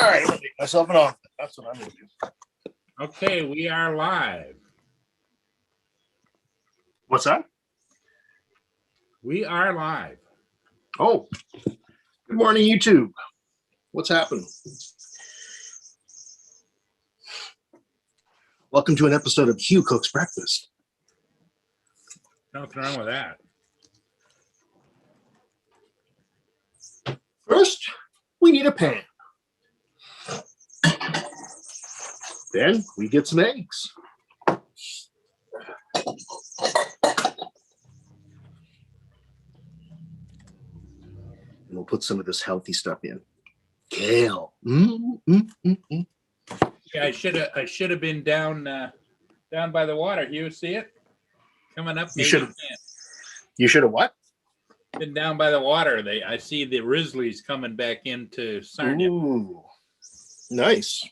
All right, I'm gonna make myself an omelet. That's what I'm gonna do. Okay, we are live. What's that? We are live. Oh, good morning, YouTube. What's happening? Welcome to an episode of Hugh Cooks Breakfast. Nothing wrong with that. First, we need a pan. Then we get some eggs. And we'll put some of this healthy stuff in. Kale. Yeah, I should have been down by the water. You see it coming up? You should have. You should have what? Been down by the water. I see the Risley's coming back into Sarnia. Ooh, nice.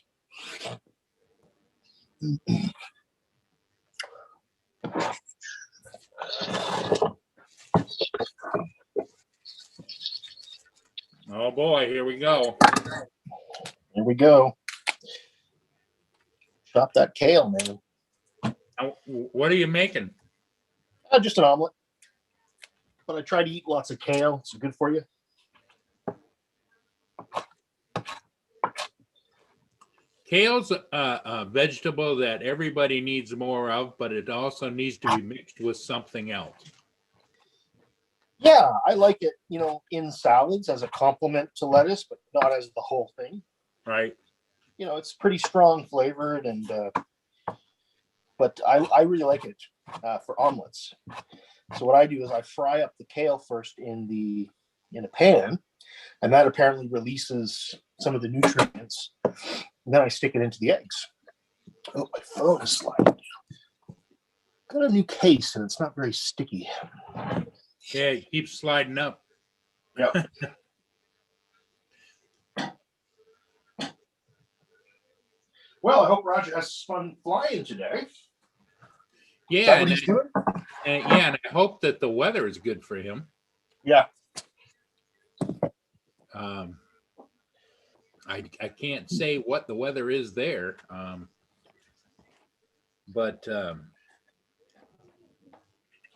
Oh boy, here we go. Here we go. Chop that kale, man. Now, what are you making? Just an omelet. But I try to eat lots of kale. It's good for you. Kale's a vegetable that everybody needs more of, but it also needs to be mixed with something else. Yeah, I like it, in salads as a complement to lettuce, but not as the whole thing. Right. It's pretty strong flavored, and but I really like it for omelets. So what I do is I fry up the kale first in a pan, and that apparently releases some of the nutrients. And then I stick it into the eggs. Oh, my phone is sliding. Got a new case, and it's not very sticky. Yeah, it keeps sliding up. Yep. Well, I hope Roger has fun flying today. Yeah, what he's doing? And I hope that the weather is good for him. Yeah. I can't say what the weather is there, but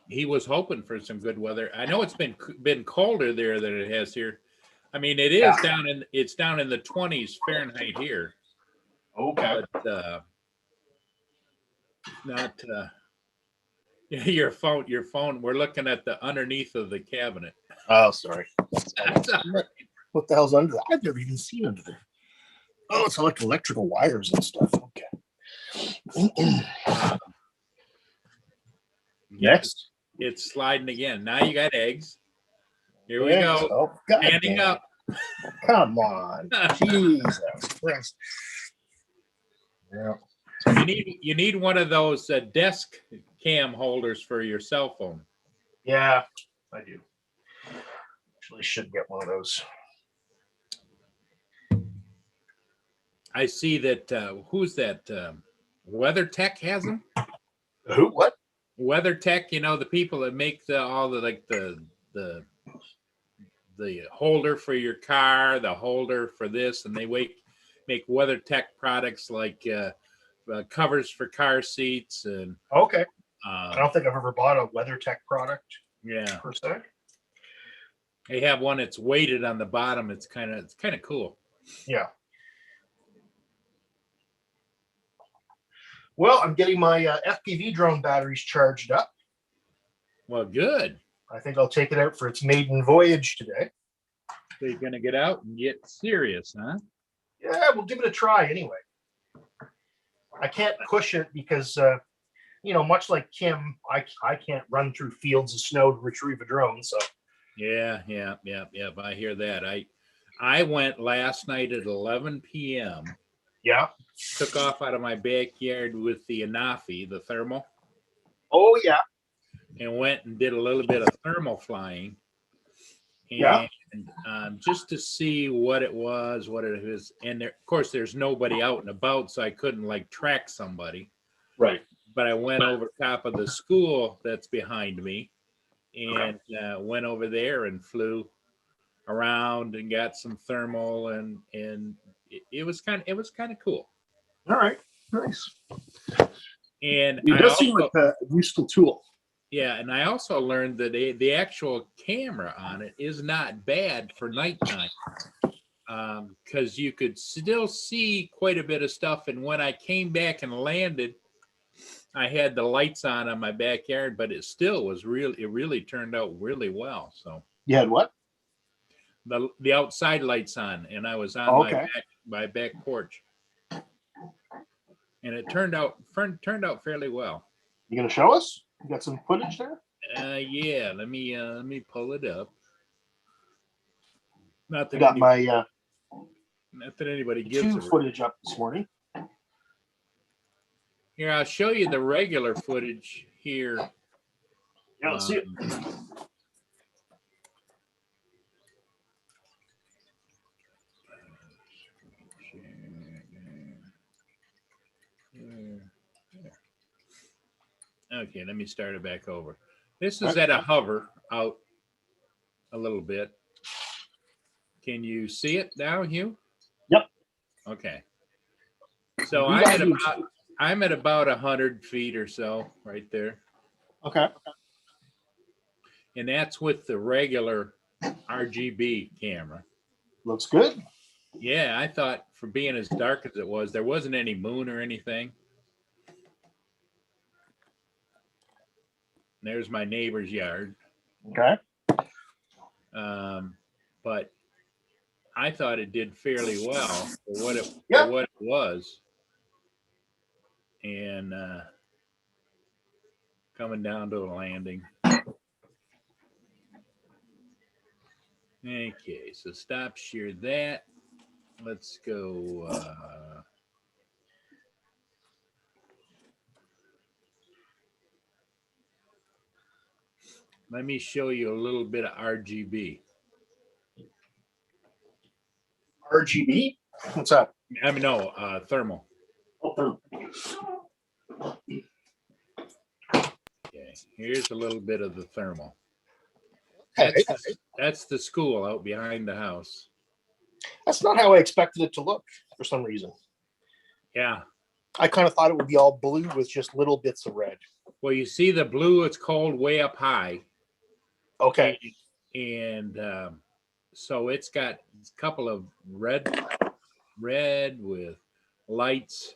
he was hoping for some good weather. I know it's been colder there than it has here. I mean, it is down in the 20s Fahrenheit here. Okay. But not your phone. We're looking at the underneath of the cabinet. Oh, sorry. What the hell's under that? I've never even seen under there. Oh, it's like electrical wires and stuff. Okay. Next. It's sliding again. Now you got eggs. Here we go. Oh, God standing damn. up. Come on. Jesus Christ. Yeah. You need one of those desk cam holders for your cell phone. Yeah, I do. Actually, should get one of those. I see that. Who's that? WeatherTech has them. Who? What? WeatherTech. The people that make all the holder for your car, the holder for this, and they make WeatherTech products like covers for car seats and. Okay. I don't think I've ever bought a WeatherTech product. Yeah. Per se. They have one that's weighted on the bottom. It's kind of cool. Yeah. Well, I'm getting my FPV drone batteries charged up. Well, good. I think I'll take it out for its maiden voyage today. So you're going to get out and get serious, huh? Yeah, we'll give it a try anyway. I can't push it because, much like Kim, I can't run through fields of snow to retrieve a drone. So. Yeah. I hear that. I went last night at 11 p.m. Yeah. Took off out of my backyard with the Anafi, the thermal. Oh, yeah. And went and did a little bit of thermal flying. And, yeah. Just to see what it was. And there, of course, there's nobody out and about, so I couldn't track somebody. Right. But I went over top of the school that's behind me and went over there and flew around and got some thermal and it was kind of cool. All right, nice. And It I does seem also, like a useful tool. yeah, and I also learned that the actual camera on it is not bad for nighttime, because you could still see quite a bit of stuff. And when I came back and landed, I had the lights on my backyard, but it still was it really turned out really well. So You had what? the outside lights on, and I was on Oh, okay. my back porch, and it turned out fairly well. You gonna show us? You got some footage there? Yeah, let me pull it up. Not I that got my not that anybody gives YouTube a footage up this morning. Here, I'll show you the regular footage here. Yeah, let's see it. Okay, let me start it back over. This is at a hover out a little bit. Can you see it now, Hugh? Yep. Okay. So We got YouTube. I'm at about 100 feet or so right there. Okay. And that's with the regular RGB camera. Looks good. Yeah, I thought for being as dark as it was, there wasn't any moon or anything. There's my neighbor's yard. Okay. But I thought it did fairly well for what it was. And coming down to the landing. Okay, so stop share that. Let's go. Let me show you a little bit of RGB. RGB? What's that? I mean, no, thermal. Oh, thermal. Okay, here's a little bit of the thermal. Okay. That's the school out behind the house. That's not how I expected it to look for some reason. Yeah. I kind of thought it would be all blue with just little bits of red. Well, you see the blue, it's called way up high. Okay. And so it's got a couple of red with lights.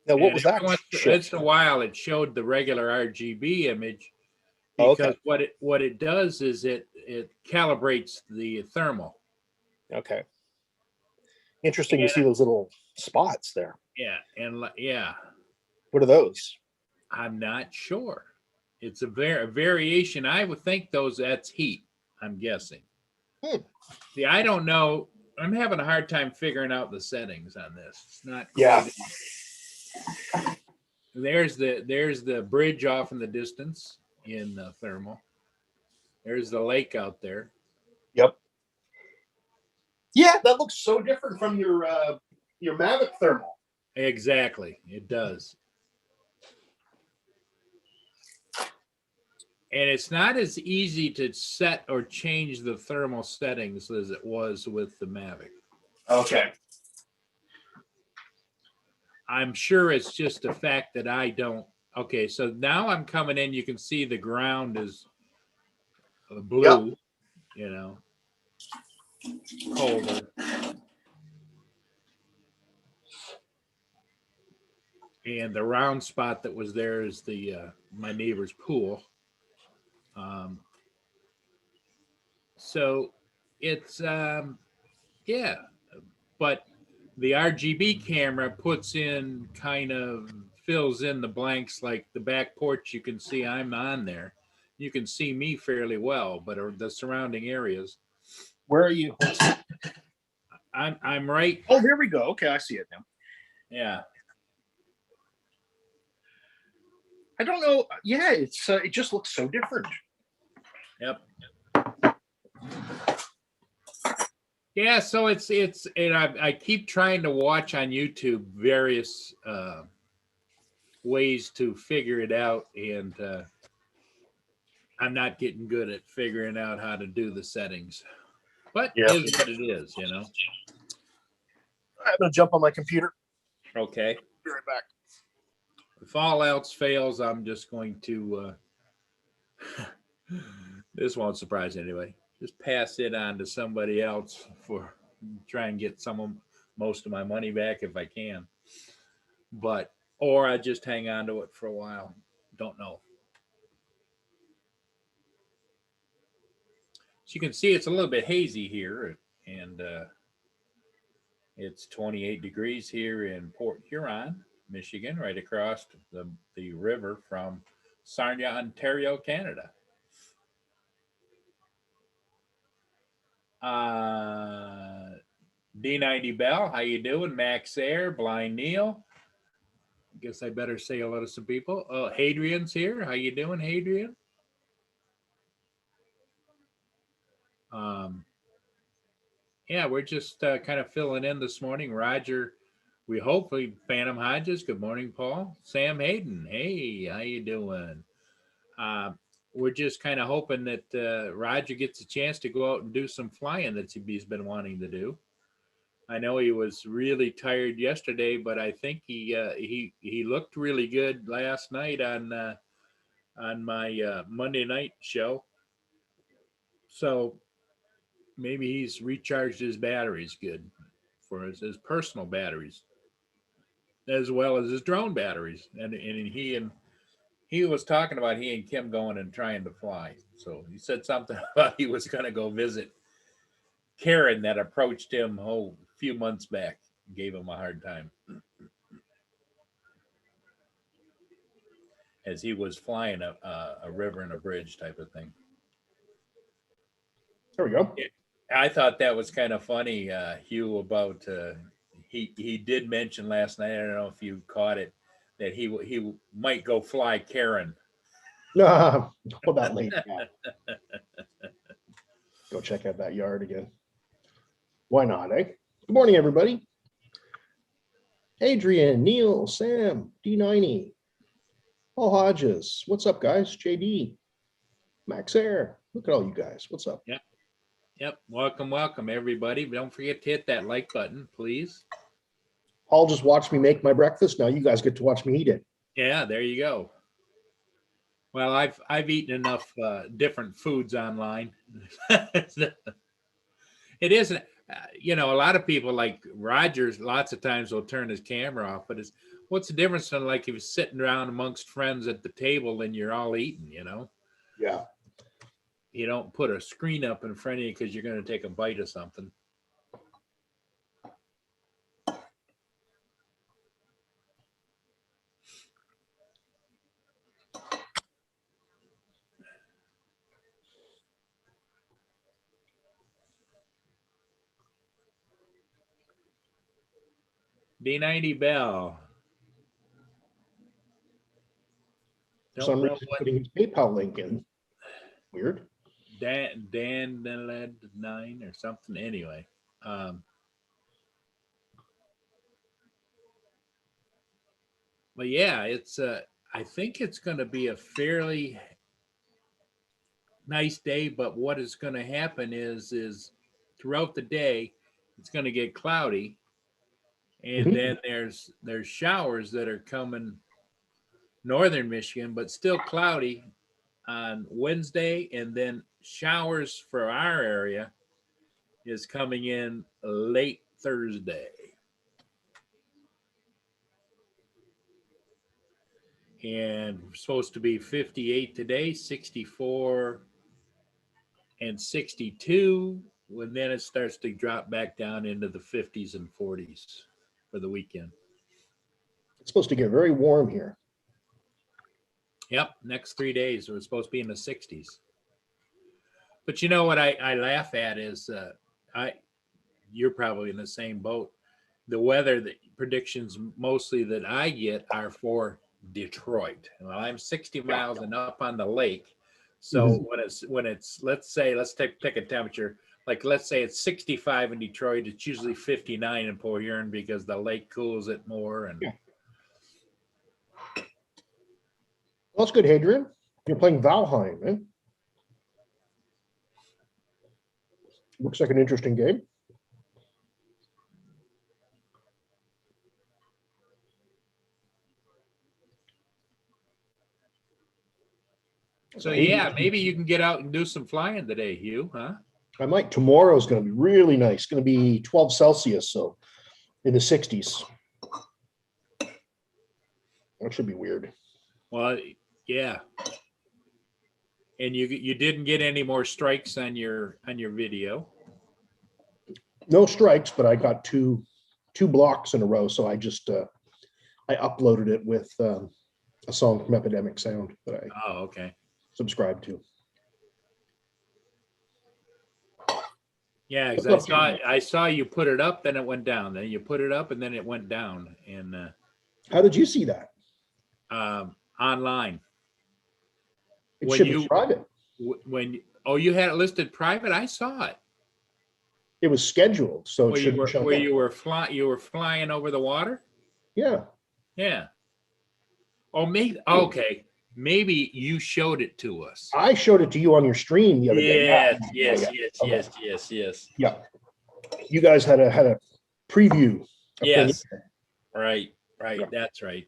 Now, what was that? Once in a while, it showed the regular RGB image, because what it does is it calibrates the thermal. Okay. Interesting to see those little spots there. Yeah, and yeah. What are those? I'm not sure. It's a variation. I would think that's heat, I'm guessing. See, I don't know. I'm having a hard time figuring out the settings on this. It's not clear. Yeah. There's the bridge off in the distance in thermal. There's the lake out there. Yep. Yeah, that looks so different from your Mavic thermal. Exactly, it does. And it's not as easy to set or change the thermal settings as it was with the Mavic. Okay. I'm sure it's just the fact that I don't. Okay, so now I'm coming in. You can see the ground is blue, colder. And the round spot that was there is my neighbor's pool. So it's yeah, but the RGB camera fills in the blanks, like the back porch. You can see I'm on there. You can see me fairly well, but the surrounding areas. Where are you? I'm right. Oh, there we go. Okay, I see it now. Yeah. I don't know. Yeah, it's it just looks so different. Yep. Yeah, so it's and I keep trying to watch on YouTube various ways to figure it out, and I'm not getting good at figuring out how to do the settings. but Yeah. it is what it is, you know. I'm gonna jump on my computer. Okay. Be right back. If all else fails, I'm just going to, this won't surprise anybody. Just pass it on to somebody else for try and get most of my money back if I can. But, or I just hang on to it for a while. Don't know. So you can see it's a little bit hazy here, and it's 28 degrees here in Port Huron, Michigan, right across the river from Sarnia, Ontario, Canada. D90 Bell, how you doing? Max Air, Blind Neil. Guess I better say hello to some people. Oh, Hadrian's here. How you doing, Hadrian? Yeah, we're just kind of filling in this morning. Roger, we hopefully Phantom Hodges. Good morning, Paul. Sam Hayden. Hey, how you doing? We're just kind of hoping that Roger gets a chance to go out and do some flying that he's been wanting to do. I know he was really tired yesterday, but I think he looked really good last night on my Monday night show. So maybe he's recharged his batteries good for his personal batteries, as well as his drone batteries. And he was talking about he and Kim going and trying to fly. So he said something about he was going to go visit Karen that approached him a few months back, gave him a hard time as he was flying a river and a bridge type of thing. There we go. I thought that was kind of funny, Hugh, about he did mention last night, I don't know if you caught it, that he might go fly Karen. No, that late. Go check out that yard again. Why not, eh? Good morning, everybody. Adrian, Neil, Sam, D90, Paul Hodges. What's up, guys? JD, Max Air. Look at all you guys. What's up? Yep. Welcome, everybody. Don't forget to hit that like button, please. Paul just watched me make my breakfast. Now you guys get to watch me eat it. Yeah, there you go. Well, I've eaten enough different foods online. It isn't, a lot of people like Rogers. Lots of times will turn his camera off, but what's the difference in like if you're sitting around amongst friends at the table and you're all eating? Yeah. You don't put a screen up in front of you because you're going to take a bite of something. D90 Bell. For some reason, putting his PayPal link in. Weird. Dan led 9 or something. Anyway, but yeah, it's I think it's going to be a fairly nice day. But what is going to happen is throughout the day, it's going to get cloudy, and then there's showers that are coming northern Michigan, but still cloudy on Wednesday, and then showers for our area is coming in late Thursday. And we're supposed to be 58 today, 64 and 62, when then it starts to drop back down into the 50s and 40s for the weekend. It's supposed to get very warm here. Yep, next 3 days we're supposed to be in the 60s. But you know what I laugh at is you're probably in the same boat. The weather predictions mostly that I get are for Detroit. Well, I'm 60 miles and up on the lake. So when it's let's pick a temperature, like let's say it's 65 in Detroit, it's usually 59 in Port Huron because the lake cools it more. And Well, that's good, Hadrian. You're playing Valheim, eh? Looks like an interesting game. So yeah, maybe you can get out and do some flying today, Hugh, huh? I might. Tomorrow's going to be really nice. It's going to be 12 Celsius, so in the 60s. That should be weird. Well, yeah. And you didn't get any more strikes on your video. No strikes, but I got two blocks in a row. So I just I uploaded it with a song from Epidemic Sound that I Oh, okay. subscribed to. Yeah, because I saw you put it up, then it went down. Then you put it up, and then it went down. And How did you see that? online. It When should you- be private. Oh, you had it listed private. I saw it. It was scheduled, so it Where you should were show. where you were flying over the water. Yeah, Yeah. Oh, maybe okay. Maybe you showed it to us. I showed it to you on your stream the other day. Yes, Yeah, yes, yeah. yes, Okay. yes. Yeah, you guys had a preview. a Yes. premiere. Right. Yeah. That's right.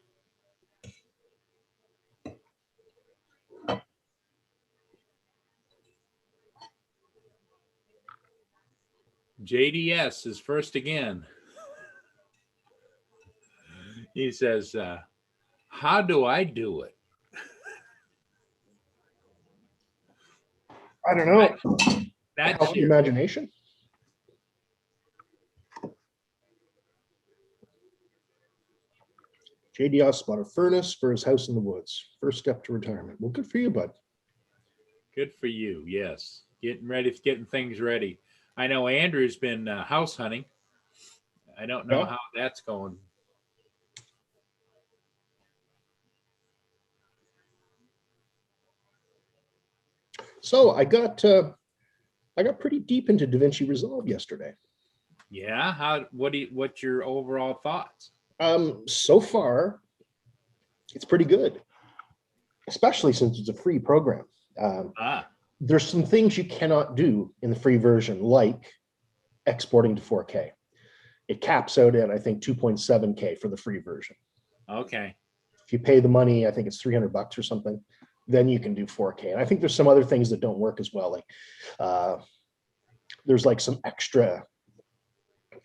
JDS is first again. He says, how do I do it? I don't know. That's Healthy your, imagination. JDS bought a furnace for his house in the woods. First step to retirement. Well, good for you, bud. good for you. Yes. Getting things ready. I know Andrew's been house hunting. I don't know Yeah. how that's going. So I got pretty deep into DaVinci Resolve yesterday. Yeah. What's your overall thoughts? So far, it's pretty good, especially since it's a free program. There's some things you cannot do in the free version, like exporting to 4K. It caps out at, I think, 2.7K for the free version. Okay. If you pay the money, I think it's $300 or something, then you can do 4K. And I think there's some other things that don't work as well. Like there's like some extra,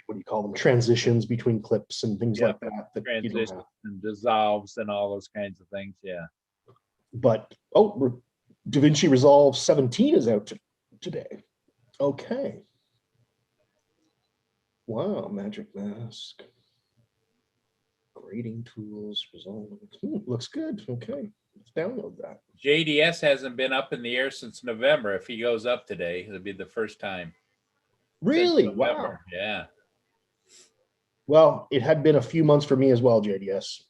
what do you call them, transitions between clips and things like that. that you don't Transitions have. and dissolves and all those kinds of things. Yeah. But DaVinci Resolve 17 is out today. Okay. Wow, Magic Mask. Grading tools, Resolve. Looks good. Okay, let's download that. JDS hasn't been up in the air since November. If he goes up today, it'll be the first time. since Really? Wow. November. Yeah. Well, it had been a few months for me as well, JDS.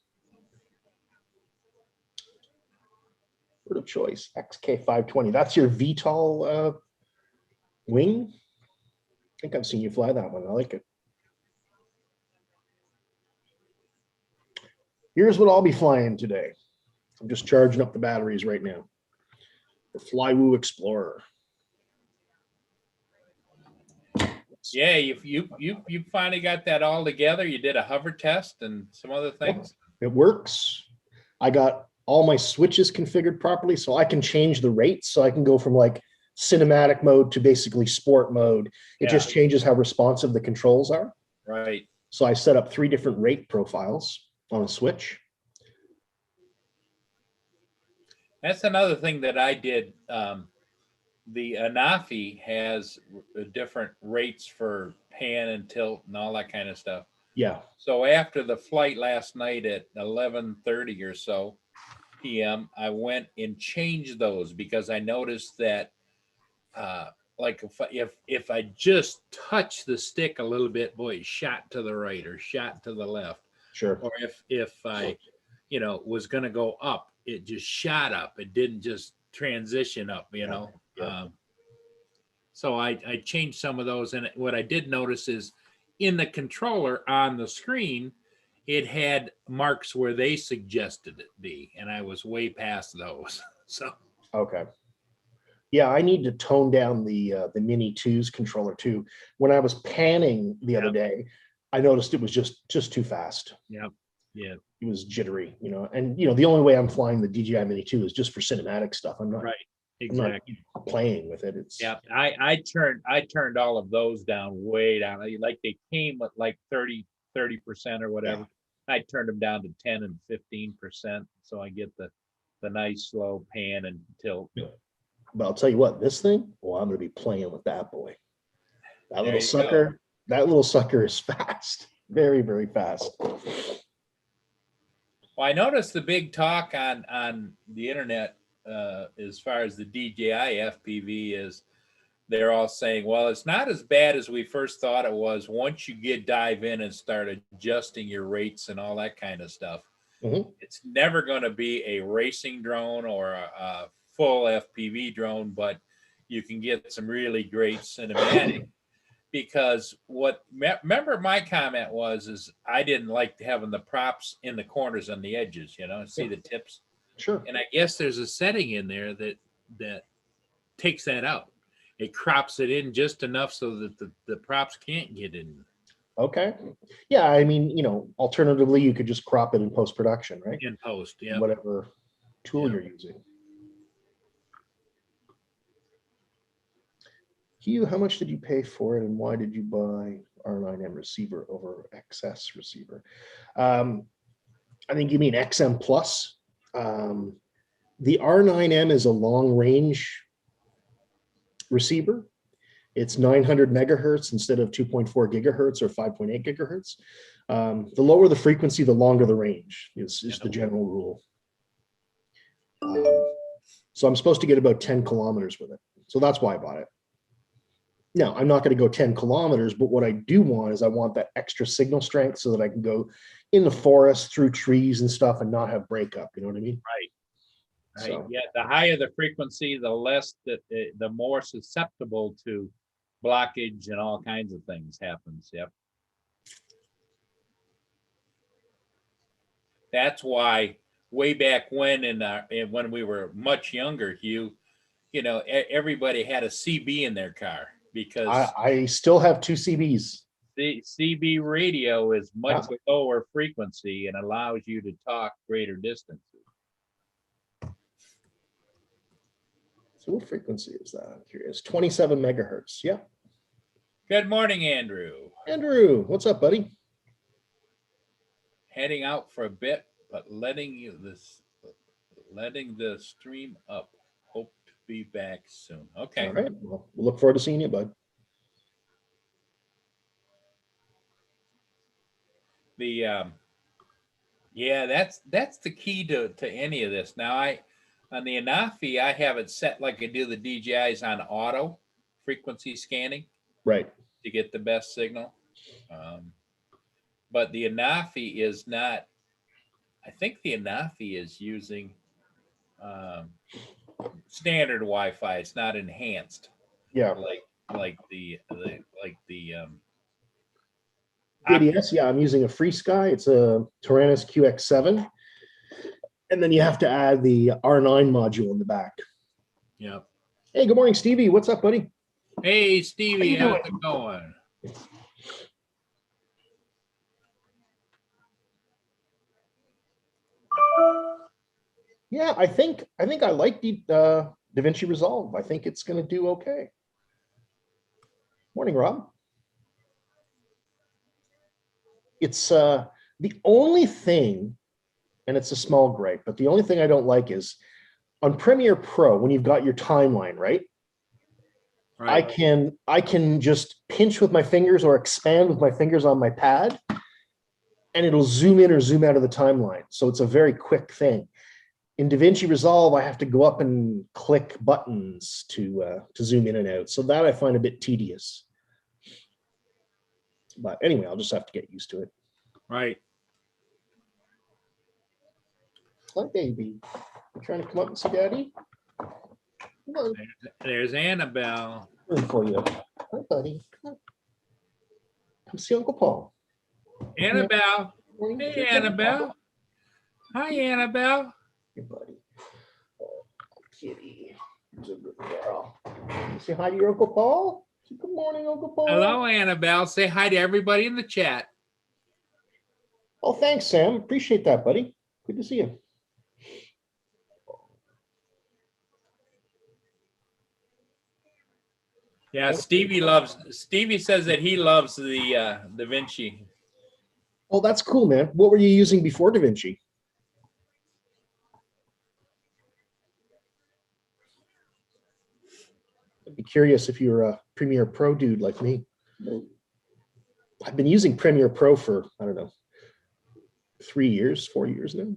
Word of choice, XK520. That's your VTOL wing? I think I've seen you fly that one. I like it. Here's what I'll be flying today. I'm just charging up the batteries right now. The Flywoo Explorer. Yeah, you finally got that all together. You did a hover test and some other things. It works. I got all my switches configured properly, so I can change the rates. So I can go from like cinematic mode to basically sport mode. It just changes how responsive the controls are. Right. So I set up 3 different rate profiles on a switch. That's another thing that I did. The Anafi has different rates for pan and tilt and all that kind of stuff. Yeah. So after the flight last night at 11:30 or so p.m., I went and changed those because I noticed that like if I just touch the stick a little bit, boy, it shot to the right or shot to the left. Sure. Or if I, was going to go up, it just shot up. It didn't just transition up, Yeah. So I changed some of those. And what I did notice is in the controller on the screen, it had marks where they suggested it be. And I was way past those. So, Okay. Yeah, I need to tone down the Mini 2's controller too. When I was panning the other day, I noticed it was just too fast. Yep. Yeah. It was jittery, and the only way I'm flying the DJI Mini 2 is just for cinematic stuff. I'm not Right. I'm not Exactly. playing with it. It's Yeah. I turned all of those down, way down. Like they came with like 30% or whatever. I turned them down to 10 and 15%. So I get the nice slow pan and tilt. But I'll tell you what, this thing, well, I'm going to be playing with that boy. That There little you sucker, that little sucker is fast. Very, very fast. Well, I noticed the big talk on the internet as far as the DJI FPV is, they're all saying, well, it's not as bad as we first thought it was once you dive in and start adjusting your rates and all that kind of stuff. Mhm. It's never going to be a racing drone or a full FPV drone, but you can get some really great cinematic. Because remember my comment is I didn't like having the props in the corners on the edges, see the tips. Sure. And I guess there's a setting in there that takes that out. It crops it in just enough so that the props can't get in. Okay. Yeah, I mean, alternatively, you could just crop it in post-production, right? In post, yeah. Whatever tool Yeah. you're using. Hugh, how much did you pay for it, and why did you buy R9M receiver over XS receiver? I think you mean XM Plus. The R9M is a long-range receiver. It's 900 megahertz instead of 2.4 gigahertz or 5.8 gigahertz. The lower the frequency, the longer the range is the general rule. So I'm supposed to get about 10 kilometers with it. So that's why I bought it. Now, I'm not going to go 10 kilometers, but what I do want is I want that extra signal strength so that I can go in the forest through trees and stuff and not have breakup. You know what I mean? Right. So, Yeah. The higher the frequency, the less the more susceptible to blockage and all kinds of things happens. Yep. That's why way back when when we were much younger, Hugh, everybody had a CB in their car because I still have 2 CBs. the CB radio is much lower frequency and allows you to talk greater distances. So what frequency is that? I'm curious. 27 megahertz. Yeah. Good morning, Andrew. Andrew, what's up, buddy? Heading out for a bit, but letting the stream up. Hope to be back soon. Okay. All right. Well, we'll look forward to seeing you, bud. That's the key to any of this. Now on the Anafi, I have it set like I do the DJIs on auto frequency scanning, right, to get the best signal. But the Anafi is not. I think the Anafi is using standard Wi-Fi. It's not enhanced. Yeah. Like the ADS, yeah, I'm using a FreeSky. It's a Taranis QX7. And then you have to add the R9 module in the back. Yeah. Hey, good morning, Stevie. What's up, buddy? Hey, Stevie, how's it going? Yeah, I think I like the DaVinci Resolve. I think it's going to do okay. Morning, Rob. It's the only thing, and it's a small gripe, but the only thing I don't like is on Premiere Pro, when you've got your timeline, right? Right. I can just pinch with my fingers or expand with my fingers on my pad, and it'll zoom in or zoom out of the timeline. So it's a very quick thing. In DaVinci Resolve, I have to go up and click buttons to zoom in and out. So that I find a bit tedious. But anyway, I'll just have to get used to it. Right. Hi, baby. You trying to come up and see Daddy? Come on. There's Annabelle. For you. Hi, buddy. Come see Uncle Paul. Annabelle. Hey, Annabelle. Hi, Annabelle. Your buddy. Oh, kitty. She's a good girl. Say hi to your Uncle Paul. Say good morning, Uncle Paul. Hello, Annabelle. Say hi to everybody in the chat. Oh, thanks, Sam. Appreciate that, buddy. Good to see you. Yeah, Stevie says that he loves the Da Vinci. Oh, that's cool, man. What were you using before Da Vinci? I'd be curious if you're a Premiere Pro dude like me. I've been using Premiere Pro for, I don't know, 3 years, 4 years now.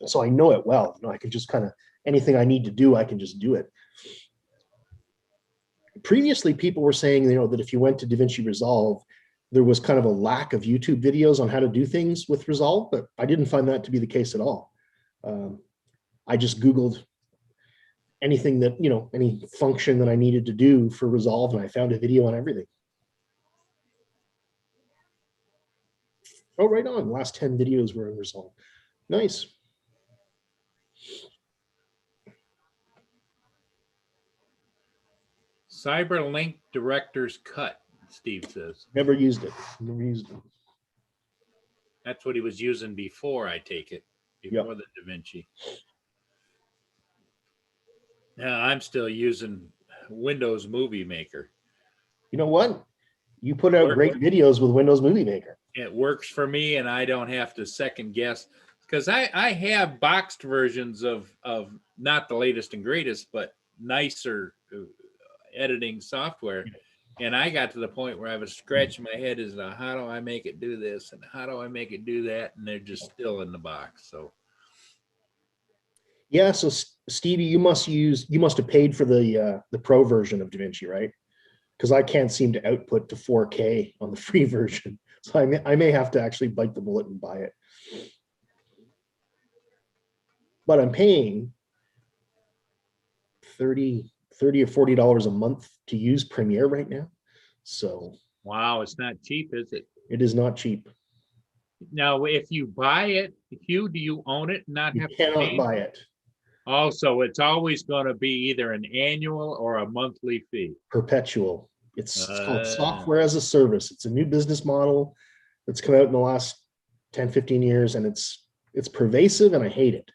So I know it well. You know, I can just kind of, anything I need to do, I can just do it. Previously, people were saying, you know, that if you went to DaVinci Resolve, there was kind of a lack of YouTube videos on how to do things with Resolve, but I didn't find that to be the case at all. I just Googled anything that, you know, any function that I needed to do for Resolve, and I found a video on everything. Oh, right on. The last 10 videos were in Resolve. Nice. CyberLink Director's Cut, Steve says. Never used it. Never used it. That's what he was using before, I take it, before the Da Vinci. Now I'm still using Windows Movie Maker. You know what? You put out great videos with Windows Movie Maker. It works for me, and I don't have to second guess, because I have boxed versions of not the latest and greatest, but nicer editing software. And I got to the point where I was scratching my head as to how do I make it do this and how do I make it do that, and they're just still in the box. So yeah, so Stevie, you must have paid for the pro version of DaVinci, right? Because I can't seem to output to 4K on the free version, so I may have to actually bite the bullet and buy it. But I'm paying $30 or $40 a month to use Premiere right now. So wow, it's not cheap, is it? It is not cheap. Now, if you buy it, Hugh, do you own it? Not You have to cannot pay? buy it. Also, it's always going to be either an annual or a monthly fee. Perpetual. It's called software as a service. It's a new business model that's come out in the last 10, 15 years, and it's pervasive, and I hate it.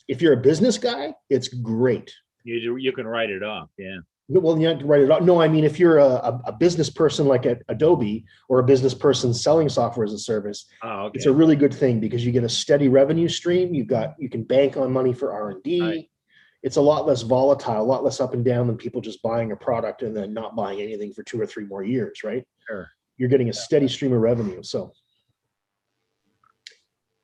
If you're a business guy, it's great. You can write it off, yeah. Well, you have to write it off. No, I mean, if you're a business person like at Adobe, or a business person selling software as a service, okay. It's a really good thing because you get a steady revenue stream. You can bank on money for R&D. Right. It's a lot less volatile, a lot less up and down than people just buying a product and then not buying anything for 2 or 3 more years, right? Sure. You're getting a steady stream of revenue. So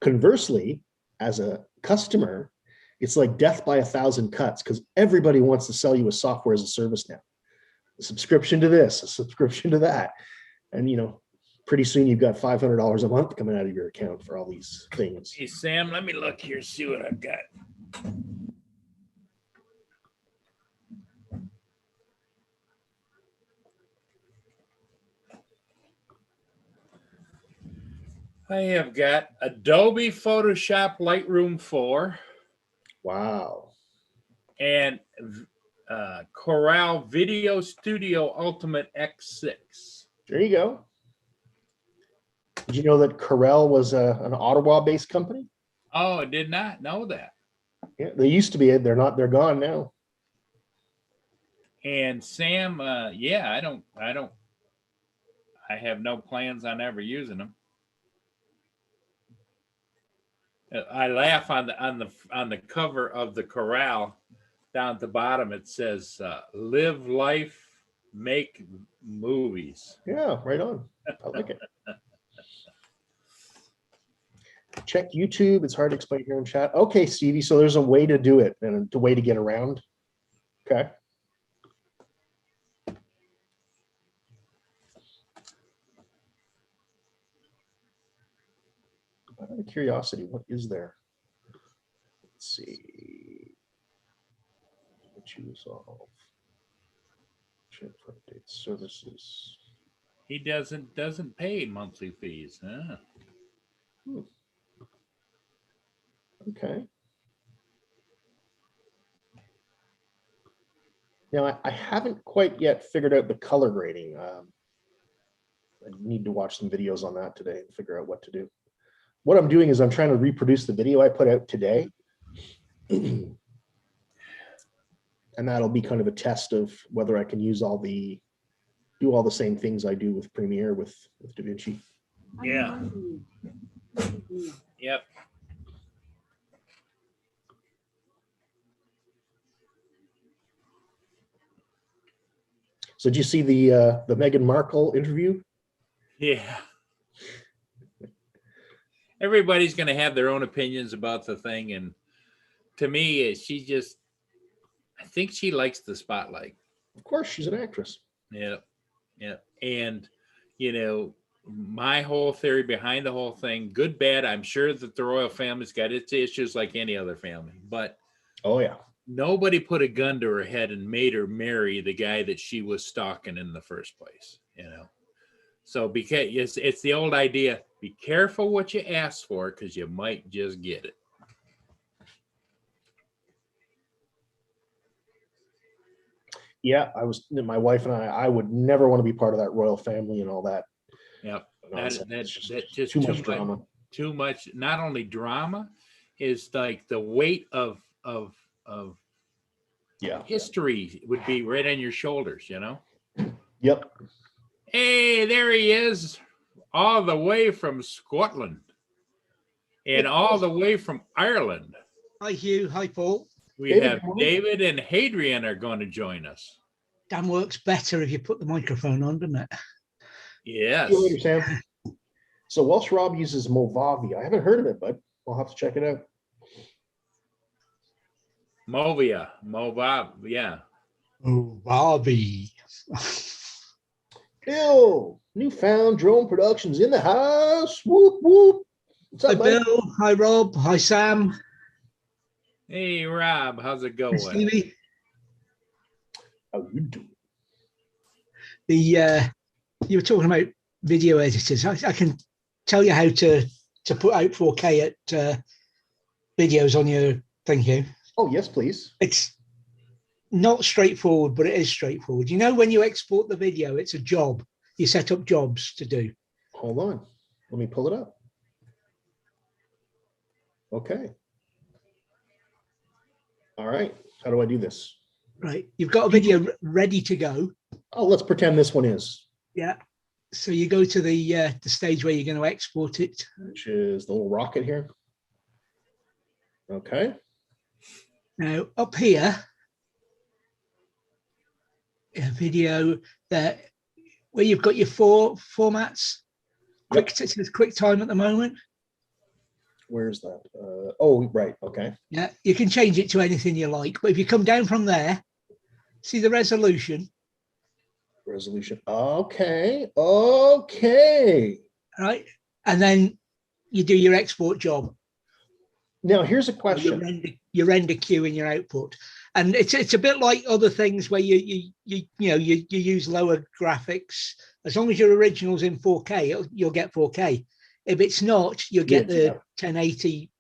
conversely, as a customer, it's like death by 1,000 cuts because everybody wants to sell you a software as a service now. A subscription to this, a subscription to that. And, you know, pretty soon you've got $500 a month coming out of your account for all these things. Hey, Sam, let me look here, see what I've got. I have got Adobe Photoshop Lightroom 4. Wow. And Corel Video Studio Ultimate X6. There you go. Did you know that Corel was an Ottawa-based company? Oh, I did not know that. Yeah, they used to be. They're not. They're gone now. And Sam, yeah, I have no plans on ever using them. I laugh on the cover of the Corel. Down at the bottom, it says, live life, make movies. Yeah, right on. I like it. Check YouTube. It's hard to explain here in chat. Okay, Stevie, so there's a way to do it and a way to get around. Okay. Out of curiosity, what is there? Let's see. Resolve. Check for updates, services. He doesn't pay monthly fees, huh? Okay. Now, I haven't quite yet figured out the color grading. I need to watch some videos on that today and figure out what to do. What I'm doing is I'm trying to reproduce the video I put out today. And that'll be kind of a test of whether I can use do all the same things I do with Premiere with DaVinci. Yeah. Yep. So did you see the Meghan Markle interview? Yeah. Everybody's going to have their own opinions about the thing. And to me, I think she likes the spotlight. Of course, she's an actress. Yeah. Yeah. And, my whole theory behind the whole thing, good, bad, I'm sure that the royal family's got its issues like any other family, but oh yeah, nobody put a gun to her head and made her marry the guy that she was stalking in the first place, So because it's the old idea, be careful what you ask for because you might just get it. Yeah, my wife and I would never want to be part of that royal family and all that. Yep. That's just too much drama. Too much, not only drama, is like the weight of history would be right on your shoulders, Yep. Hey, there he is, all the way from Scotland and all the way from Ireland. Hi, Hugh. Hi, Paul. We have David and Hadrian are going to join us. Dan works better if you put the microphone on, doesn't it? Yes. See you later, Sam. So Welsh Rob uses Movavi. I haven't heard of it, but I'll have to check it out. Movia, yeah. Oh, Barbie. Bill, Newfound Drone Productions in the house. Whoop, whoop. What's Hi, up, buddy? Bill. Hi, Rob. Hi, Sam. Hey, Rob, how's it going? Hi, Stevie. How you doing? You were talking about video editors. I can tell you how to put out 4K at videos on your thing here. Oh, yes, please. It's not straightforward, but it is straightforward. When you export the video, it's a job. You set up jobs to do. Hold on. Let me pull it up. Okay. All right. How do I do this? Right. You've got a video ready to go. Oh, let's pretend this one is. Yeah. So you go to the stage where you're going to export it. Which is the little rocket here. Okay. Now up here, a video that where you've got your four formats. Quick, it says QuickTime at the moment. Where's that? Oh, right. Okay. Yeah, you can change it to anything you like. But if you come down from there, see the resolution. Resolution. Okay. Okay. Right. And then you do your export job. Now, here's a question. Your render queue and your output. And it's a bit like other things where you use lower graphics. As long as your original's in 4K, you'll get 4K. If it's not, you'll get the 1080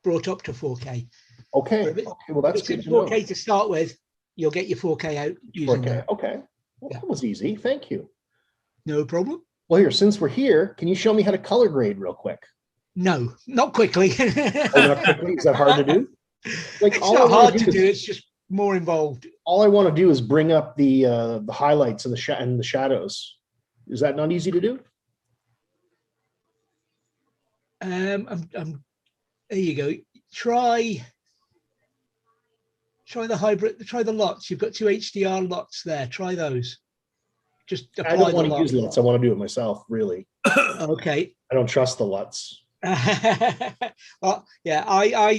brought up to 4K. Okay. Okay, well, that's good in to know. 4K to start with, you'll get your 4K out using 4K. that. Okay. Well, that was easy. Thank you. No problem. Well, here, since we're here, can you show me how to color grade real quick? No, not quickly. Oh, not quickly? Is that hard to do? Like, It's not hard to do. It's just more involved. All I want to do is bring up the highlights and the shadows. Is that not easy to do? There you go. Try the hybrid. Try the LUTs. You've got two HDR LUTs there. Try those. Just apply I don't want the to use LUTs. I want to do it myself. Really. Okay. I don't trust the LUTs. Well, yeah.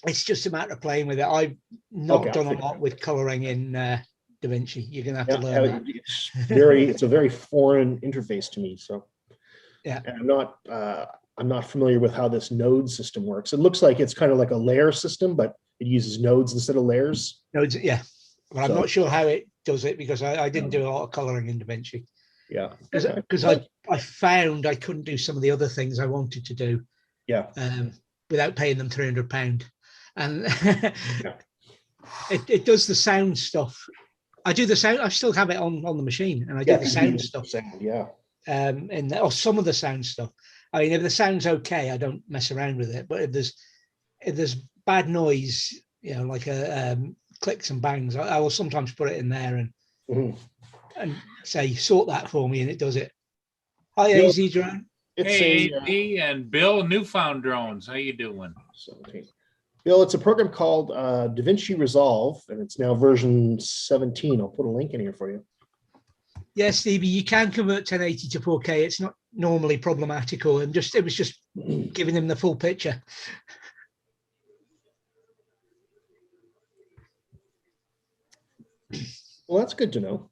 It's just a matter of playing with it. I've not done a lot with coloring in DaVinci. You're gonna have to learn that. It's a very foreign interface to me. So yeah, and I'm not familiar with how this node system works. It looks like it's kind of like a layer system, but it uses nodes instead of layers. Nodes, yeah. But I'm not sure how it does it because I didn't do a lot of coloring in DaVinci. Yeah, because I found I couldn't do some of the other things I wanted to do. Yeah. Without paying them £300. And it does the sound stuff. I do the sound. I still have it on the machine, and I do the sound stuff. Yeah. Or some of the sound stuff. I mean, if the sound's okay, I don't mess around with it. But if there's bad noise, you know, like clicks and bangs, I will sometimes put it in there and say sort that for me, and it does it. Hi, AZ Drone. Hey, AZ and Bill, Newfound Drones. How you doing? 17. Bill, it's a program called DaVinci Resolve, and it's now version 17. I'll put a link in here for you. Yes, Stevie, you can convert 1080 to 4K. It's not normally problematical, and it was just giving him the full picture. Well, that's good to know.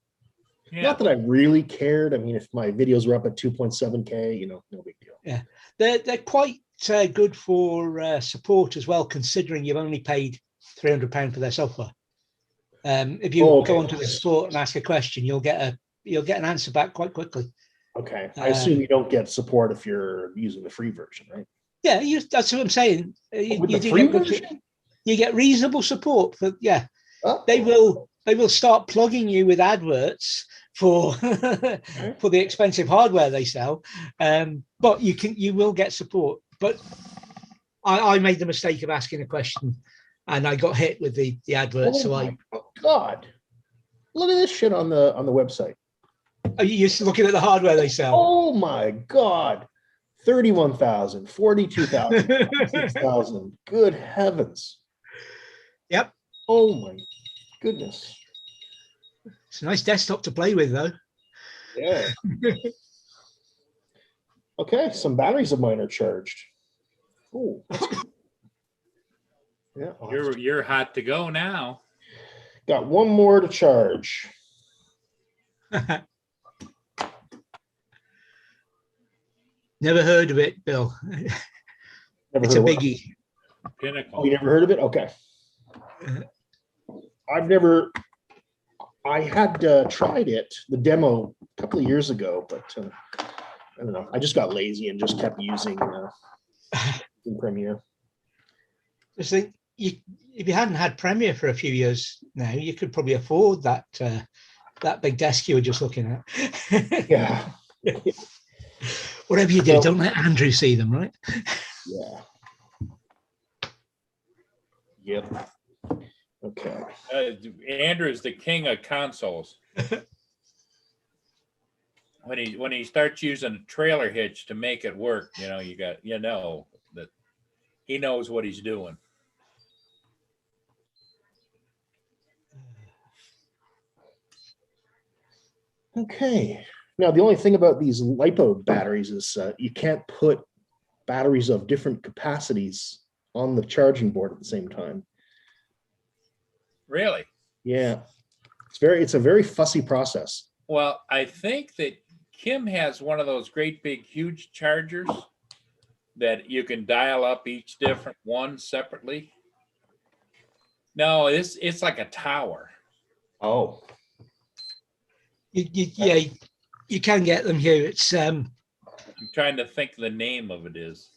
Yeah. Not that I really cared. I mean, if my videos were up at 2.7K, you know, no big deal. Yeah, they're quite good for support as well, considering you've only paid £300 for their software. If you go onto the support and ask a question, you'll get an answer back quite quickly. Okay, I assume you don't get support if you're using the free version, right? Yeah, that's what I'm saying. You get reasonable support for They will start plugging you with adverts for for the expensive hardware they sell, but you will get support. But I made the mistake of asking a question, and I got hit with the advert. God, look at this shit on the website. Are you just looking at the hardware they sell? Oh my God, 31,000, 42,000, 6,000. Good heavens! Yep. Oh my goodness. It's a nice desktop to play with, though. Yeah. Okay, some batteries of mine are charged. Oh, yeah. You're hot to go now. Got one more to charge. Never heard of it, Bill. It's a biggie. Pinnacle. Oh, you never heard of it? Okay. I had tried it, the demo, a couple of years ago, but I don't know. I just got lazy and just kept using Premiere. Just think, if you hadn't had Premiere for a few years now, you could probably afford that big desk you were just looking at. Yeah. Whatever you do, don't let Andrew see them, right? Yeah. Yep. Okay. Andrew's the king of consoles. When he starts using a trailer hitch to make it work, you know that he knows what he's doing. Okay. Now, the only thing about these LiPo batteries is you can't put batteries of different capacities on the board at the same time. Really? Yeah. It's a very fussy process. Well, I think that Kim has one of those great big huge chargers that you can dial up each different one separately. No, it's like a tower. Oh. You can get them here. It's I'm trying to think the name of it is.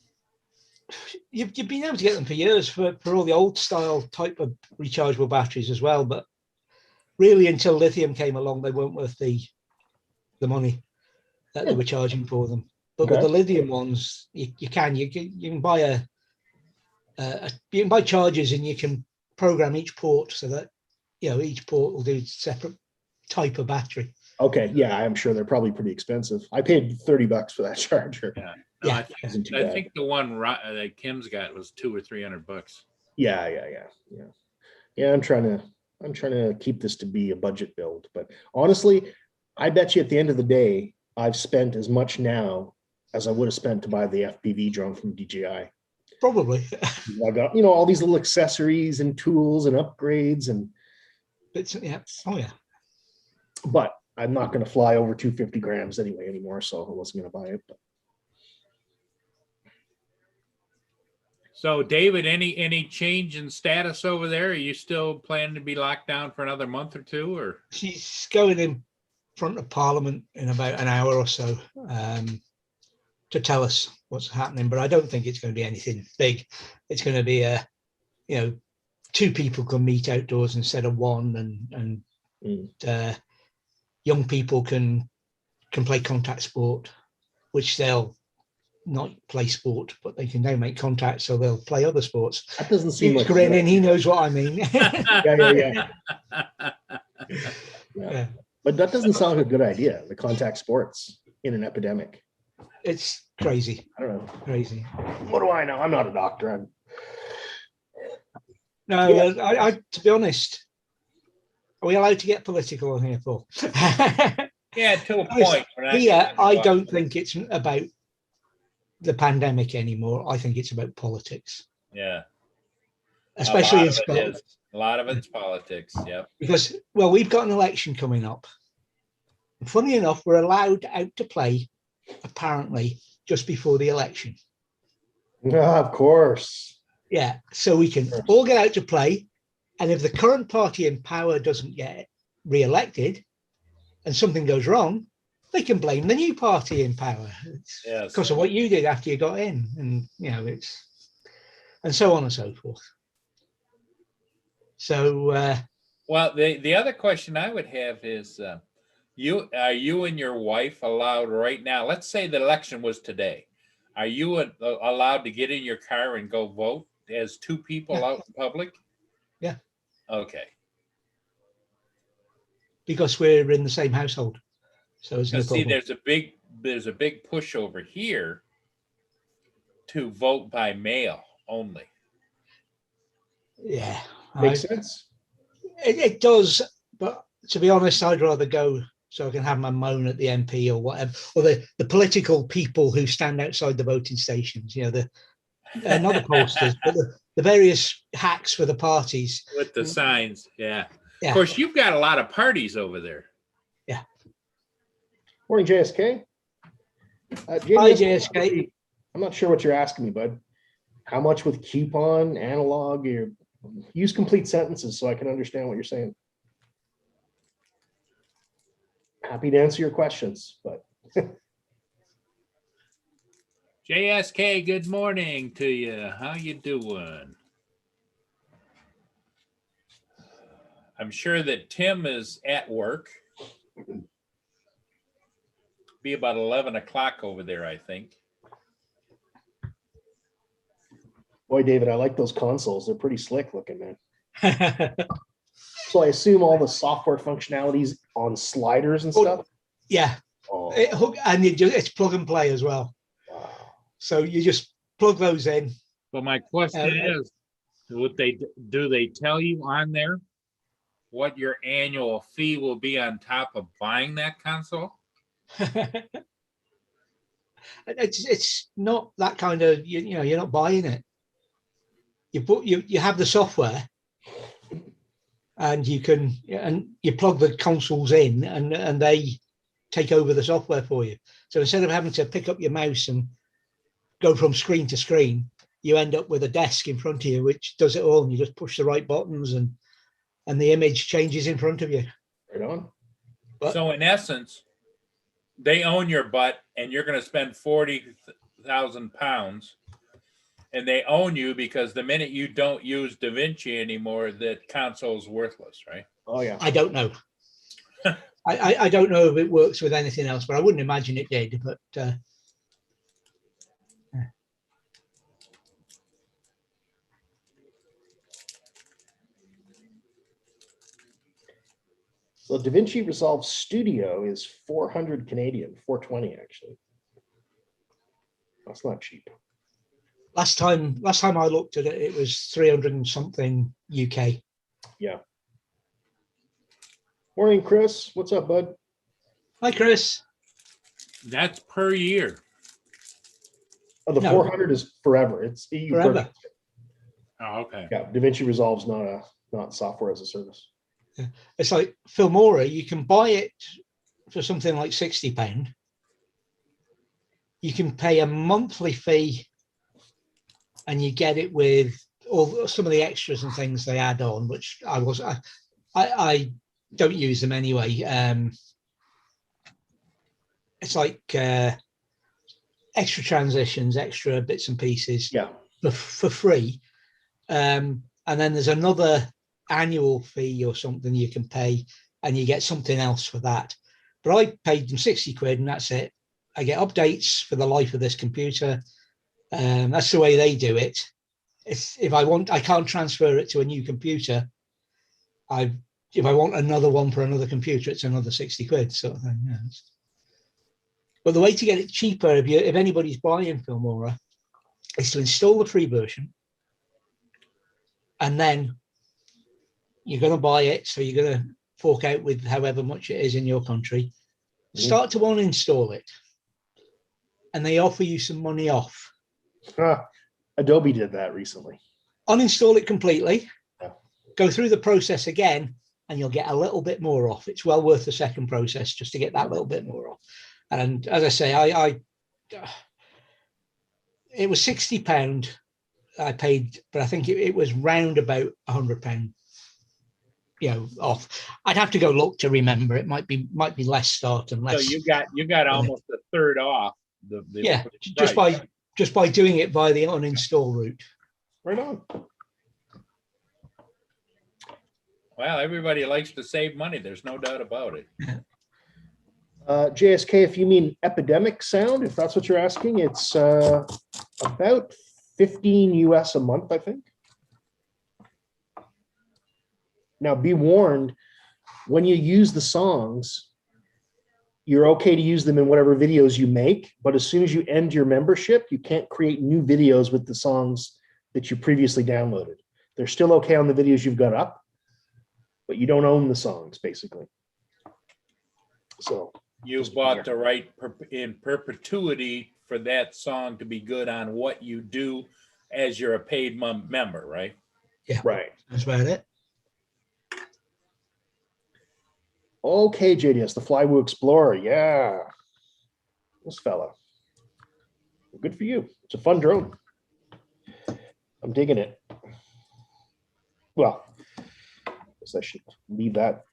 You've been able to get them for years for all the old style type of rechargeable batteries as well, but really until lithium came along, they weren't worth the money that they were charging for them. But with the lithium ones, you can buy you can buy chargers, and you can program each port so that each port will do separate type of battery. Okay, yeah, I'm sure they're probably pretty expensive. I paid $30 for that charger. Yeah. No, I think the one that Kim's got was $200 or $300. Yeah. I'm trying to keep this to be a budget build, but honestly, I bet you at the end of the day, I've spent as much now as I would have spent to buy the FPV drone from DJI. Probably. I got all these little accessories and tools and upgrades and. But I'm not going to fly over 250 grams anymore, so I wasn't going to buy it. But. So, David, any change in status over there? Are you still planning to be locked down for another month or two? Or she's going in front of Parliament in about an hour or so to tell us what's happening, but I don't think it's going to be anything big. It's going to be 2 people can meet outdoors instead of 1, and young people can play contact sport, which they'll not play sport, but they can now make contact, so they'll play other sports. That doesn't seem He's like grinning, he knows what I mean. yeah. Yeah. But that doesn't sound like a good idea. The contact sports in an epidemic. It's crazy, I don't know. crazy. What do I know? I'm not a doctor. No, Yeah. I to be honest, are we allowed to get political on here, Paul? Yeah, to a point. We're not Here, getting I involved. don't think it's about the pandemic anymore. I think it's about politics, Yeah. especially in A Scotland. lot of it's politics. Yep. Because, well, we've got an election coming up. And funny enough, we're allowed out to play, apparently, just before the election. Of course. Yeah, so we can all get out to play. And if the current party in power doesn't get re-elected and something goes wrong, they can blame the new party in power. It's Yes. because of what you did after you got in. And, you know, it's, and so on and so forth. So, Well, the other question I would have is, you and your wife allowed right now? Let's say the election was today. Are you allowed to get in your car and go vote as 2 people out in public? Yeah. Okay. because we're in the same household. So it's no See, problem. there's a big push over here to vote by mail only. Yeah. Makes sense. It does, but to be honest, I'd rather go so I can have my moan at the MP or whatever, or the political people who stand outside the voting stations, you know, not the posters, but the various hacks for the parties. With the signs, yeah. Yeah. Of course, you've got a lot of parties over there. Yeah. Morning, JSK. Hi, JSK. I'm not sure what you're asking me, bud. How much with coupon, analog, or use complete sentences so I can understand what you're saying. Happy to answer your questions, but JSK, good morning to you. How you doing? I'm sure that Tim is at work. Be about 11 o'clock over there, I think. boy, David, I like those consoles. They're pretty slick looking, man. So I assume all the software functionalities on sliders and stuff. Yeah. Oh, And it's plug and play as well. wow. So you just plug those in. But my question is, do they tell you on there what your annual fee will be on top of buying that console? It's not that kind of, you know, you're not buying it. You have the software, and you plug the consoles in, and they take over the software for you. So instead of having to pick up your mouse and go from screen to screen, you end up with a desk in front of you which does it all, and you just push the right buttons, and the image changes in front of you. Right on. So in essence, they own your butt, and you're going to spend 40,000 pounds, and they own you because the minute you don't use DaVinci anymore, that console's worthless, right? Oh yeah. I don't know. I don't know if it works with anything else, but I wouldn't imagine it did. But So DaVinci Resolve Studio is 400 Canadian, 420 actually. That's not cheap. last time I looked at it, it was 300 and something UK. Yeah. Morning, Chris. What's up, bud? Hi, Chris. That's per year. Oh, the No. 400 is forever. It's you Forever. purchase it. Oh, okay. Yeah, DaVinci Resolve's not software as a service. It's like Filmora. You can buy it for something like £60. You can pay a monthly fee, and you get it with some of the extras and things they add on, which I don't use them anyway. It's like extra transitions, extra bits and pieces. Yeah. For free. and then there's another annual fee or something you can pay, and you get something else for that. But I paid them 60 quid, and that's it. I get updates for the life of this computer. That's the way they do it. If I want, I can't transfer it to a new computer. If I want another one for another computer, it's another 60 quid sort of thing. Yeah. But the way to get it cheaper, if anybody's buying Filmora, is to install the free version, and then you're going to buy it. So you're going to fork out with however much it is in your country. Start to uninstall it, and they offer you some money off. Adobe did that recently. Uninstall it completely, Yeah. go through the process again, and you'll get a little bit more off. It's well worth the second process just to get that little bit more off. And as I say, it was £60 I paid, but I think it was round about £100, off. I'd have to go look to remember. It might be less start and less. So you got almost a third off. Yeah, price. just by doing it by the uninstall route. Right on. Well, everybody likes to save money. There's no doubt about it. JSK, if you mean Epidemic Sound, if that's what you're asking, it's about 15 US a month, I think. Now, be warned, when you use the songs, you're okay to use them in whatever videos you make, but as soon as you end your membership, you can't create new videos with the songs that you previously downloaded. They're still okay on the videos you've got up, but you don't own the songs, basically. So You bought the right in perpetuity for that song to be good on what you do as you're a paid member, right? Yeah, right. That's about it. Okay, JDS, the Flywoo Explorer. Yeah. This fella. Good for you. It's a fun drone. I'm digging it. Well, I guess I should leave that.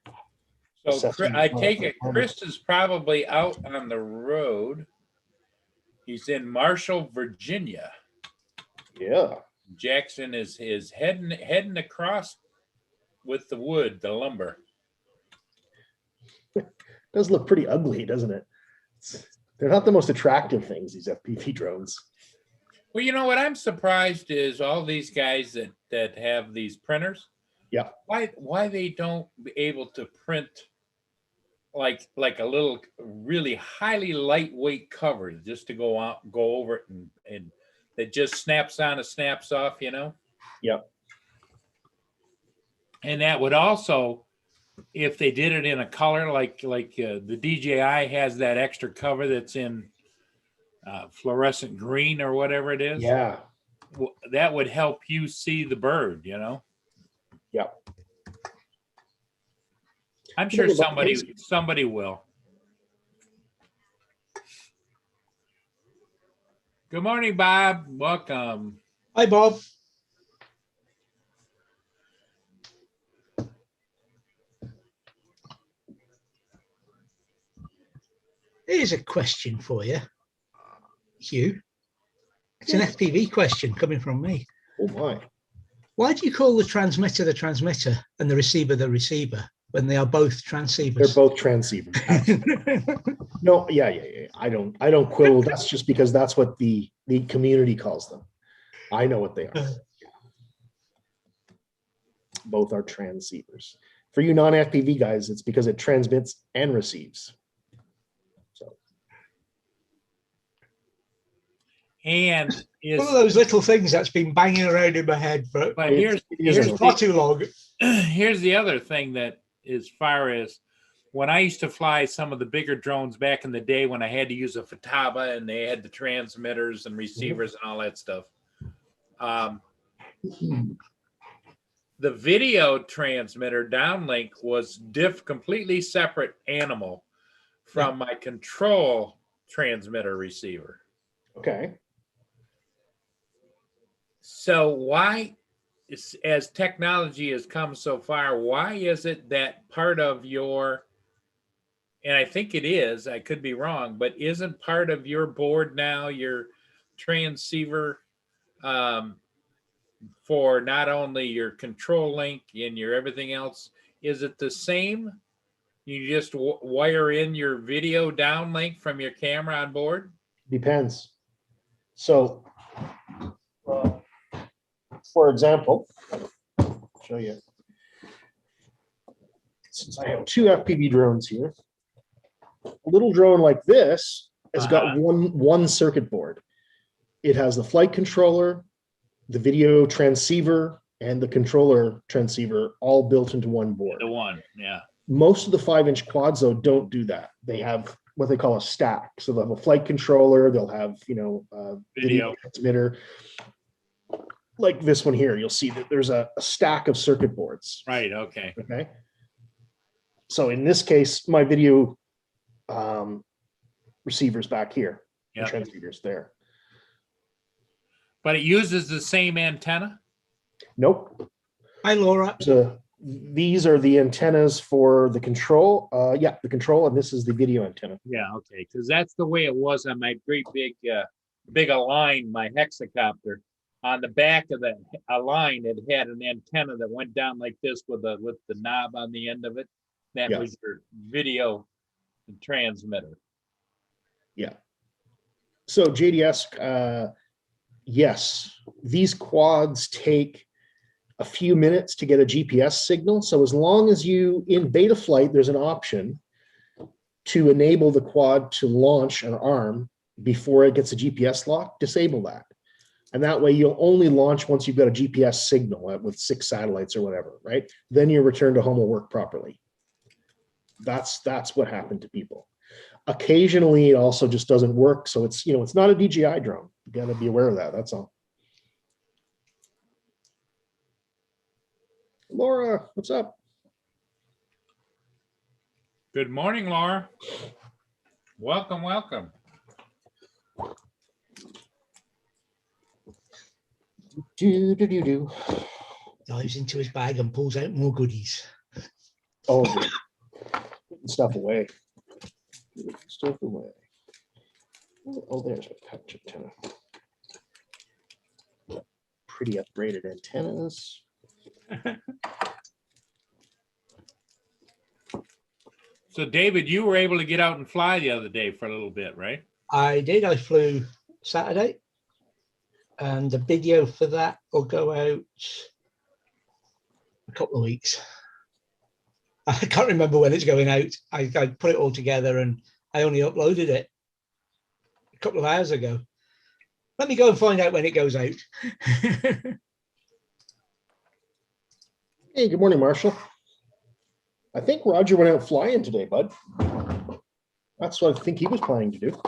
So I take it Chris is probably out on the road. He's in Marshall, Virginia. Yeah. Jackson is heading across with the wood, the lumber. Does look pretty ugly, doesn't it? They're not the most attractive things, these FPV drones. Well, you know what I'm surprised is all these guys that have these printers. Yeah. Why they don't be able to print like a little really highly lightweight cover just to go over it and that just snaps on and snaps off, Yep. And that would also, if they did it in a color like the DJI has that extra cover that's in fluorescent green or whatever it is. Yeah. That would help you see the bird, Yep. I'm sure somebody will. Good morning, Bob. Welcome. Hi, Bob. Here's a question for you, Hugh. It's an FPV question coming from me. Oh my. Why do you call the transmitter and the receiver when they are both transceivers? They're both transceivers. No, yeah. I don't quibble. That's just because that's what the community calls them. I know what they are. Both are transceivers. For you non-FPV guys, it's because it transmits and receives. So. And one of those little things that's been banging around in my head for far too long. Here's the other thing that, as far as when I used to fly some of the bigger drones back in the day when I had to use a Futaba and they had the transmitters and receivers and all that stuff. The video transmitter downlink was completely separate animal from my control transmitter receiver. Okay. So why, as technology has come so far, why is it that part of your, and I think it is, I could be wrong, but isn't part of your board now, your transceiver for not only your control link and your everything else? Is it the same? You just wire in your video downlink from your camera on board? Depends. So, for example, I'll show you. Since I have two FPV drones here, a little drone like this has got one circuit board. It has the flight controller, the video transceiver, and the controller transceiver all built into one board. The one, yeah. Most of the 5-inch quads, though, don't do that. They have what they call a stack. So they'll have a flight controller, they'll have, video transmitter. Like this one here, you'll see that there's a stack of circuit boards. Right, okay. Okay. So in this case, my video receiver's back here, the Yep. transmitter's there. But it uses the same antenna? Nope. Hi, Laura. So these are the antennas for the control. Yeah, the control, and this is the video antenna. Yeah, okay, because that's the way it was on my great big Align, my hexacopter. On the back of the Align, it had an antenna that went down like this with the knob on the end of it. That Yes. was your video transmitter. Yeah. So JDS, yes, these quads take a few minutes to get a GPS signal. So as long as you, in beta flight, there's an option to enable the quad to launch an arm before it gets a GPS lock, disable that. And that way you'll only launch once you've got a GPS signal with 6 satellites or whatever, right? Then your return to home will work properly. That's what happened to people. Occasionally it also just doesn't work. So it's, it's not a DJI drone. You gotta be aware of that, that's all. Laura, what's up? Good morning, Laura. Welcome, welcome. Do. Dives into his bag and pulls out more goodies. Oh, good. Putting stuff away. Putting stuff away. Oh, there's a touch antenna. Pretty upgraded antennas. So David, you were able to get out and fly the other day for a little bit, right? I did. I flew Saturday, and the video for that will go out a couple of weeks. I can't remember when it's going out. I put it all together and I only uploaded it a couple of hours ago. Let me go and find out when it goes out. Hey, good morning, Marshall. I think Roger went out flying today, bud. That's what I think he was planning to do.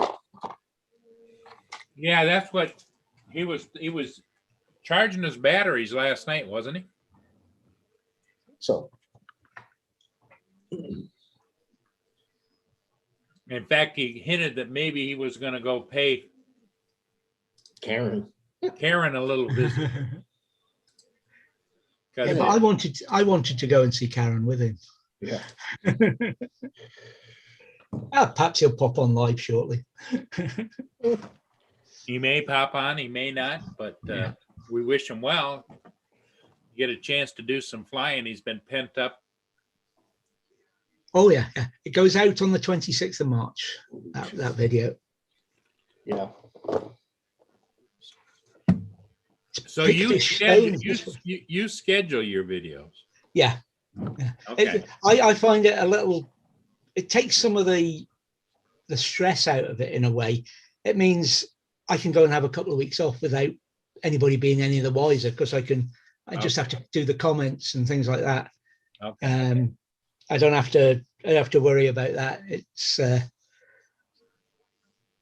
Yeah, that's what he was charging his batteries last night, wasn't he? So, In fact, he hinted that maybe he was going to go pay Karen. Karen a little visit. Yeah, but I wanted to go and see Karen with him. Yeah. Perhaps he'll pop on live shortly. He may pop on, he may not, but we wish him well. Get a chance to do some flying. He's been pent up. Oh yeah, yeah. It goes out on the 26th of March, that video. Yeah. So you schedule your videos. Yeah. Okay. I find it a little, it takes some of the stress out of it in a way. It means I can go and have a couple of weeks off without anybody being any the wiser, because I just have to do the comments and things like that. Okay. I don't have to worry about that. It's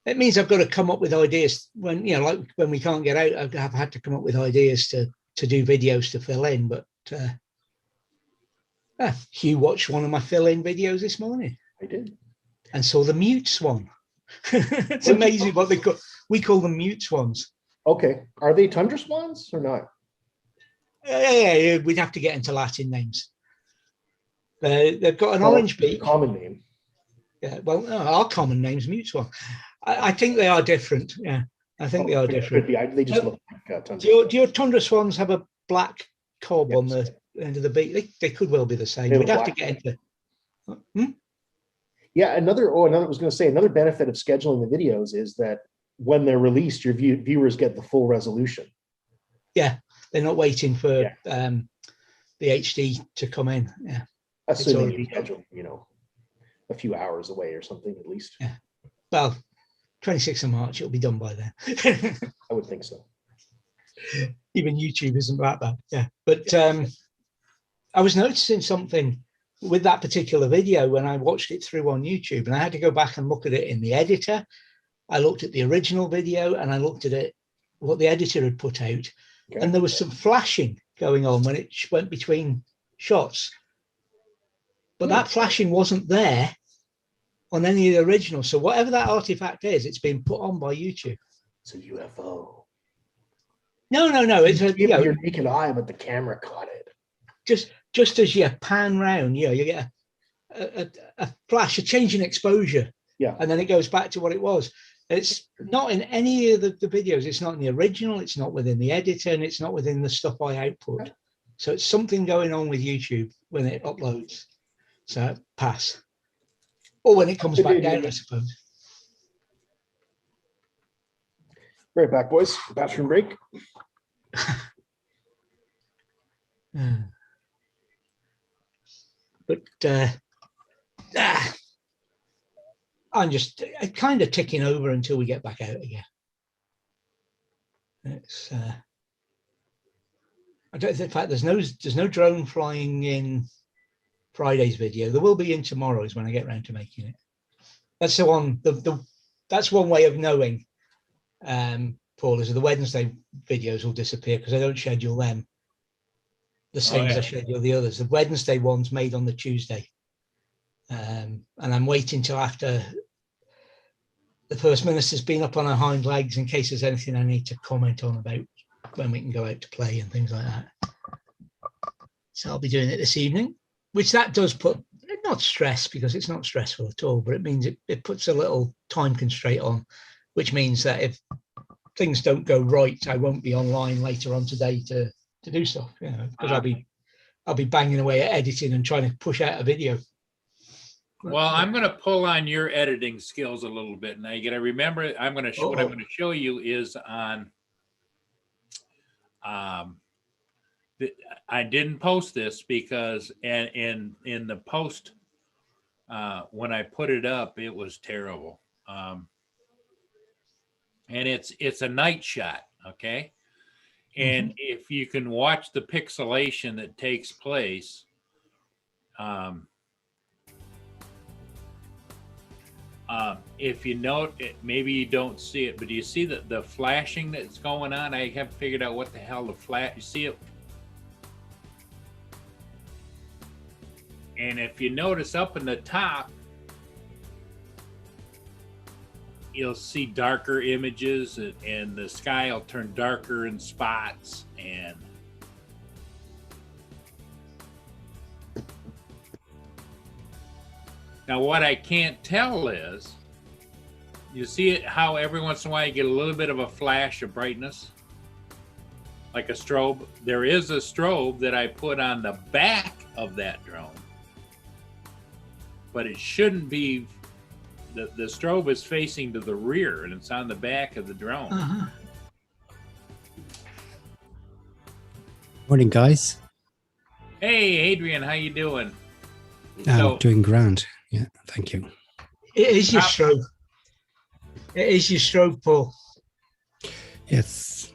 it means I've got to come up with ideas when, like when we can't get out, I've had to come up with ideas to do videos to fill in. But Hugh watched one of my fill-in videos this morning. I did. And saw the mute swan. It's amazing what we call them mute swans. Okay. Are they tundra swans or not? Yeah, we'd have to get into Latin names. They've got an orange beak. Common name. Yeah, well, no, our common name's mute swan. I think they are different. Yeah, I think they are Could different. be. They just look like tons. Do your Tundra Swans have a black cob on the end of the beak? They could well be the same. They have We'd a have to black get into. Yeah, another I was going to say another benefit of scheduling the videos is that when they're released, your viewers get the full resolution. Yeah, they're not waiting for Yeah. the HD to come in. Yeah, Assuming already you schedule, a few hours away or something at least. Yeah. Well, 26th of March, it'll be done by then. I would think so. Even YouTube isn't that bad. Yeah, but I was noticing something with that particular video when I watched it through on YouTube, and I had to go back and look at it in the editor. I looked at the original video and I looked at it, what the editor had put out, Okay. and there was some flashing going on when it went between shots. But that flashing wasn't there on any of the originals. So whatever that artifact is, it's been put on by YouTube. It's a UFO. No. It's a, Your naked eye, but the camera caught it. just as you pan round, you get a flash, a change in exposure. Yeah. And then it goes back to what it was. It's not in any of the videos. It's not in the original. It's not within the editor, and it's not within the stuff I output. So it's something going on with YouTube when it uploads. So pass. Or when it comes back down, I suppose. Right back, boys. Bathroom break. But I'm just kind of ticking over until we get back out again. It's I don't. In fact, there's no drone flying in Friday's video. There will be in tomorrow's when I get around to making it. That's the one. That's one way of knowing, Paul, is the Wednesday videos will disappear because I don't schedule them the same as I schedule the others. The Wednesday one's made on the Tuesday. And I'm waiting till after the First Minister's been up on her hind legs in case there's anything I need to comment on about when we can go out to play and things like that. So I'll be doing it this evening, which that does put, not stress because it's not stressful at all, but it means it puts a little time constraint on, which means that if things don't go right, I won't be online later on today to do stuff, because I'll be banging away at editing and trying to push out a video. Well, I'm going to pull on your editing skills a little bit. Now you got to remember, what I'm going to show you is on. I didn't post this because, and in the post, when I put it up, it was terrible. And it's a night shot, okay. And if you can watch the pixelation that takes place, if you note it, maybe you don't see it, but do you see the flashing that's going on? I haven't figured out what the hell the flash, you see it? And if you notice up in the top, you'll see darker images and the sky will turn darker in spots. And now what I can't tell is, you see it how every once in a while you get a little bit of a flash of brightness, like a strobe. There is a strobe that I put on the back of that drone, but it shouldn't be. The strobe is facing to the rear and it's on the back of the drone. Morning, guys. Hey, Adrian, how you doing? Doing grand. Yeah, thank you. It is your strobe. It is your strobe, Paul. It's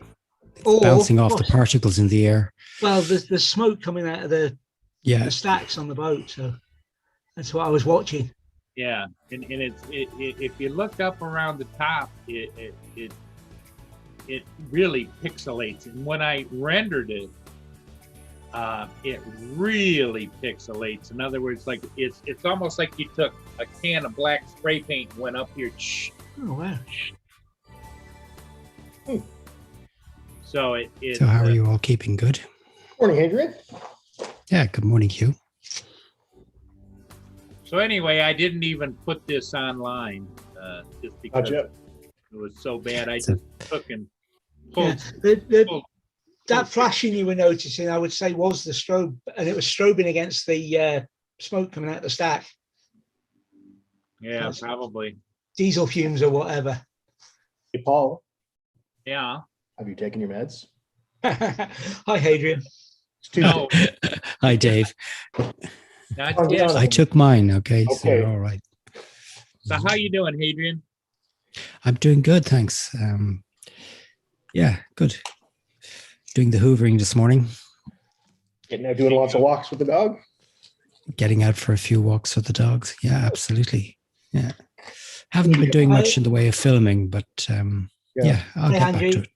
bouncing off the particles in the air. Well, there's smoke coming out of the stacks on the boat, so that's what I was watching. Yeah, and if you look up around the top, it really pixelates. And when I rendered it, it really pixelates. In other words, like it's almost like you took a can of black spray paint and went up here. Oh wow! So So how are you all keeping? Good. Morning, Adrian. Yeah. Good morning, Hugh. So anyway, I didn't even put this online just because. It was so bad. I It's a- just took and Yeah. pulled. That flashing you were noticing, I would say, was the strobe, and it was strobing against the smoke coming out the stack, Yeah, probably. diesel fumes or whatever. Hey, Paul, Yeah. have you taken your meds? Hi, Hadrian. It's Tuesday. No, Hi, Dave. not Oh, yet. yeah. I took mine. Okay, so Okay. you're all right. So how you doing, Hadrian? I'm doing good, thanks. Yeah, good. Doing the hoovering this morning, Getting out doing lots of walks with the dog. getting out for a few walks with the dogs. Yeah, absolutely. Yeah. Haven't been doing much in the way of filming, but yeah, I'll Hey, get back to Angie. it.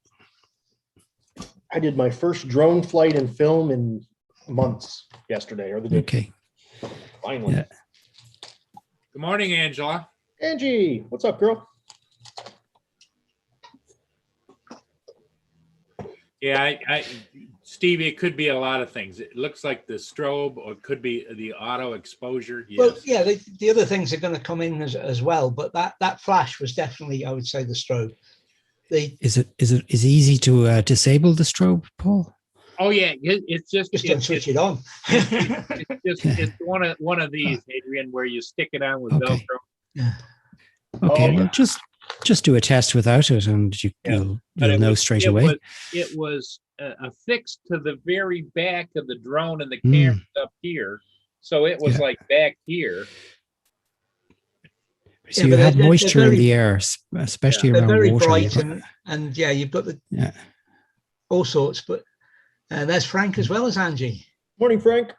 I did my first drone flight and film in months yesterday or the day. Okay. Finally. Yeah. Good morning, Angela. Angie, what's up, girl? Yeah, Steve, it could be a lot of things. It looks like the strobe, or it could be the auto exposure. Yes. Well, yeah, the other things are going to come in as well, but that flash was definitely, I would say, the strobe. Is it easy to disable the strobe, Paul? Oh yeah, it's just Don't switch it on. it's one of these, Adrian, where you stick it on with Okay. Velcro. Yeah. Okay, Oh, well, just do a test without it, and you'll But it know was- straight it away. it was affixed to the very back of the drone, and the Mm. camera's up here, so it was Yeah. like back here. So Yeah, you but have they're moisture in very- the air, especially They're around very water. bright, and yeah, you've got Yeah. all sorts, but there's Frank as well as Angie. Morning, Frank.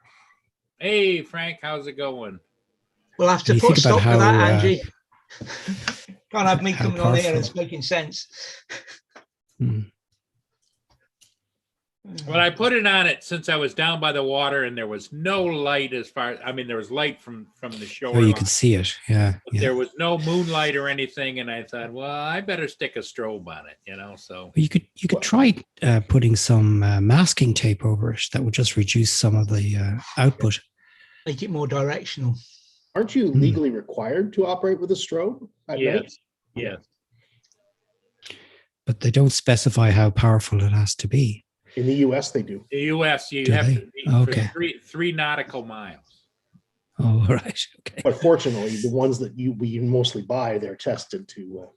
Hey, Frank, how's it going? We'll have to You put think about stop to that, how, Angie. Can't have me how coming on here and powerful- speaking sense. Mm. Well, I put it on it since I was down by the water, and there was no light there was light from the shore. Oh, you could see it. Yeah. But Yeah. there was no moonlight or anything, and I thought, well, I better stick a strobe on it, So Well, you could try putting some masking tape over it. That would just reduce some of the output. Make it more directional. Aren't you Hmm. legally required to operate with a strobe at night? yes. But they don't specify how powerful it has to be. In the US, they do. The U.S. you Do have they? to be Okay. for three nautical miles. Oh, all right. Okay. But fortunately, the ones that we mostly buy, they're tested to.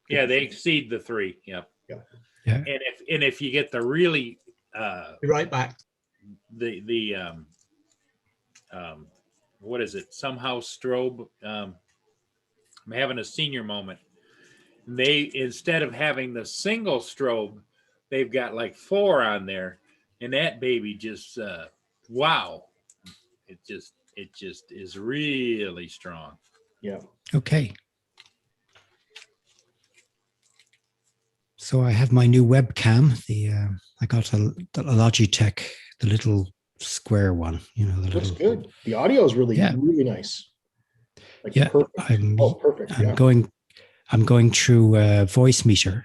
Yeah, they exceed the 3. Yep. Yeah. Yeah. And if you get the really Be right back. the what is it? Somehow strobe. I'm having a senior moment. They, instead of having the single strobe, they've got like 4 on there, and that baby just wow. It just is really strong. Yeah. Okay. So I have my new webcam. I got a Logitech, the little square one. The Looks little. good. The audio is really, Yeah. really nice. Like Yeah, perfect. I'm Perfect. I'm Yeah. going through Voice Meter.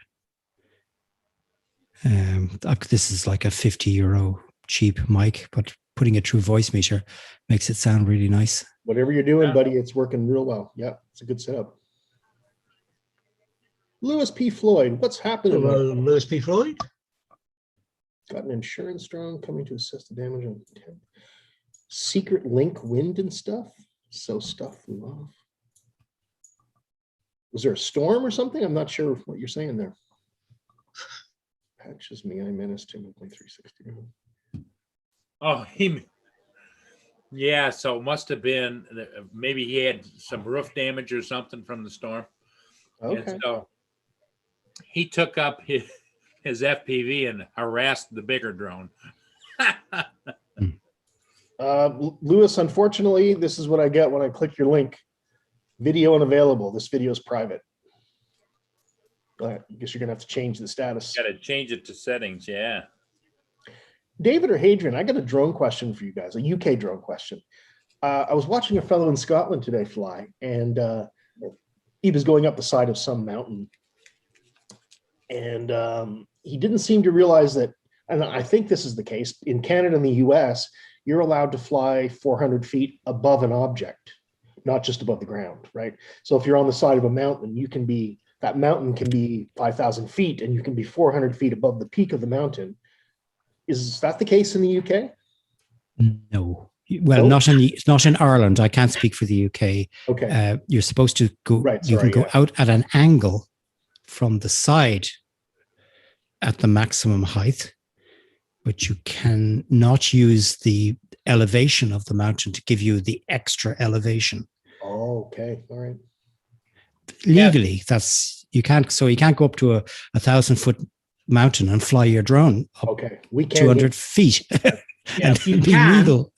This is like a €50 cheap mic, but putting it through Voice Meter makes it sound really nice. Whatever you're doing, Yeah. buddy, it's working real well. Yeah, it's a good setup. Lewis P. Floyd, what's happening? Hello, Lewis P. Floyd. Got an insurance drone coming to assess the damage on secret link wind and stuff. So stuff flew off. Was there a storm or something? I'm not sure what you're saying there. Patches me, I menace to move my 360. Oh, yeah. So it must have been maybe he had some roof damage or something from the storm. Okay. And so he took up his FPV and harassed the bigger drone. Lewis, unfortunately, this is what I get when I click your link. Video unavailable. This video is private. I guess you're gonna have to change the status. Got to change it to settings. Yeah. David or Hadrian, I got a drone question for you guys, a UK drone question. I was watching a fellow in Scotland today fly, and he was going up the side of some mountain. And he didn't seem to realize that, and I think this is the case, in Canada and the US, you're allowed to fly 400 feet above an object, not just above the ground, right? So if you're on the side of a mountain, you can be that mountain can be 5,000 feet and you can be 400 feet above the peak of the mountain. Is that the case in the UK? No. Well, No? not in Ireland. I can't speak for the UK. Okay. You're supposed to go. Right, You can sorry, go yeah. out at an angle from the side at the maximum height, but you can not use the elevation of the mountain to give you the extra elevation. Oh, okay. All right. Legally, you can't go up to a 1,000-foot mountain and fly your drone up Okay. We can 200 feet. And You it'd be can. legal.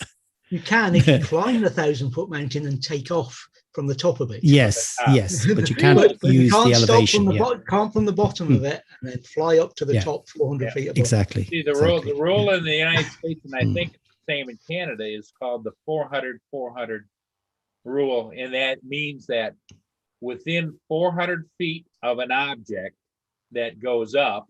You can if you climb the 1,000-foot mountain and take off from the top of it. Yes, yes, but you can't But you use the can't stop elevation. from the Yeah, can't from the bottom of it and then fly up to the Yeah. top 400 feet above. exactly. See, the exactly. rule in the United States, and I Hmm. think it's the same in Canada, is called the 400-400 rule. And that means that within 400 feet of an object that goes up,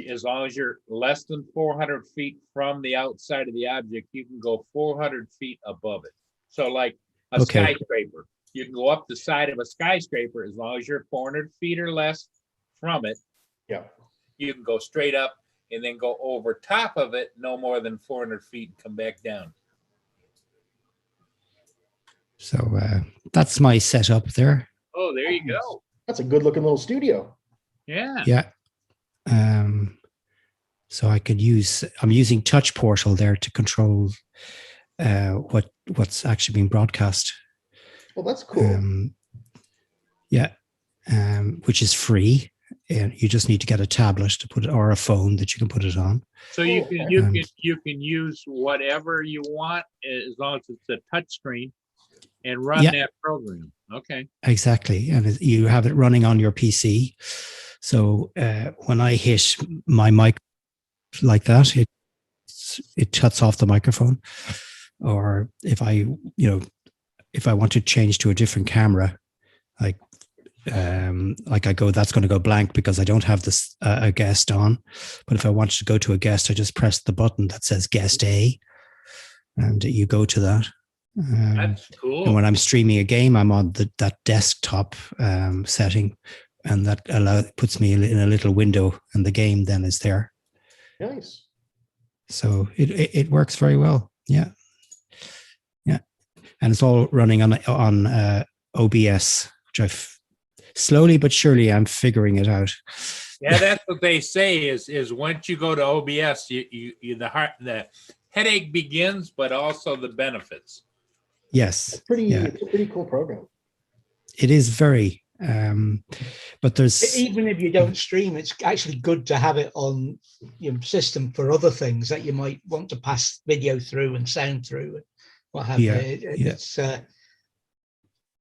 as long as you're less than 400 feet from the outside of the object, you can go 400 feet above it. So like a Okay. skyscraper, you can go up the side of a skyscraper as long as you're 400 feet or less from it. Yeah. You can go straight up and then go over top of it, no more than 400 feet, and come back down. So that's my setup there. Oh, there you go. That's a good looking little studio. Yeah. Yeah. So I'm using Touch Portal there to control what's actually being broadcast. Well, that's cool. Yeah. Which is free. And you just need to get a tablet to put it, or a phone that you can put it on. So you Cool. can use whatever you want as long as it's a touch screen and run Yeah. that program. Okay. Exactly. And you have it running on your PC. So when I hit my mic like that, it shuts off the microphone. Or if I want to change to a different camera, like I go, that's going to go blank because I don't have this a guest on. But if I wanted to go to a guest, I just press the button that says guest A, and you go to that. That's cool. And when I'm streaming a game, I'm on that desktop setting, and that puts me in a little window, and the game then is there. Nice. So it works very well. Yeah, yeah, and it's all running on OBS, which I've slowly but surely I'm figuring it out. Yeah, that's what they say is once you go to OBS, the headache begins, but also the benefits. Yes, It's a pretty cool program. it is very. But there's Even if you don't stream, it's actually good to have it on your system for other things that you might want to pass video through and sound through and what have you.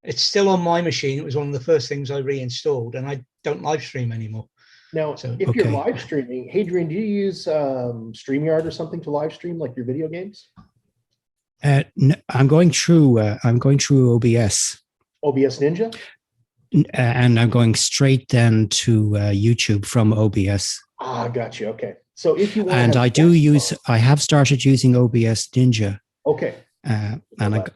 It's still on my machine. It was one of the first things I reinstalled, and I don't live stream anymore. Now, So- if you're Okay. live streaming, Hadrian, do you use StreamYard or something to live stream like your video games? no, I'm going through OBS. OBS Ninja? And I'm going straight then to YouTube from OBS. Ah, got you. Okay. So if you want, And I have started using OBS Ninja. Okay. And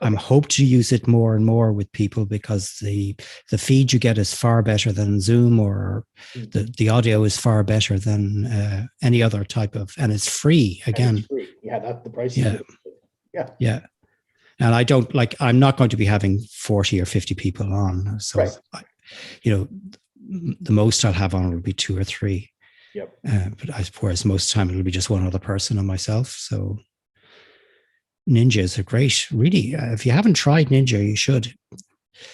I'm hope to use it more and more with people because the feed you get is far better than Zoom, or the audio is far better than any other type of, and it's free And again. it's free. Yeah, that's the price. Yeah. Yeah. Yeah. And I'm not going to be having 40 or 50 people on. So, Right. the most I'll have on will be 2 or 3. Yep. But whereas most of the time it'll be just one other person and myself. So Ninjas are great. Really, if you haven't tried Ninja, you should.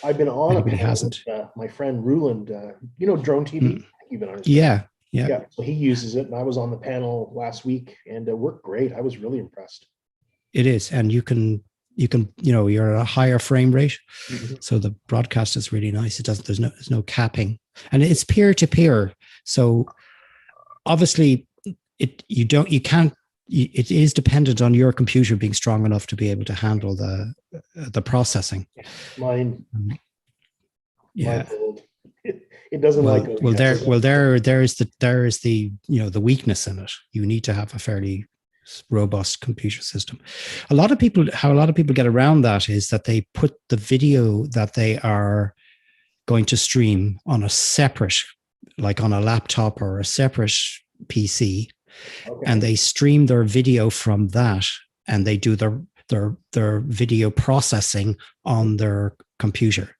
I've been on Anybody a panel hasn't. with, my friend Ruland, Drone TV. I think you've been on his Yeah. Yeah, so he uses it, and I was on the panel last week, and it worked great. I was really impressed. It is. And you can, you're at a higher frame rate. Mhm. So the broadcast is really nice. There's no capping, and it's peer to peer. So obviously it is dependent on your computer being strong enough to be able to handle the processing. Mine, Yeah. mine's old. It doesn't like OBS. There is the weakness in it. You need to have a fairly robust computer system. How a lot of people get around that is that they put the video that they are going to stream on a separate, like on a laptop or a separate PC, Okay. and they stream their video from that, and they do their video processing on their computer.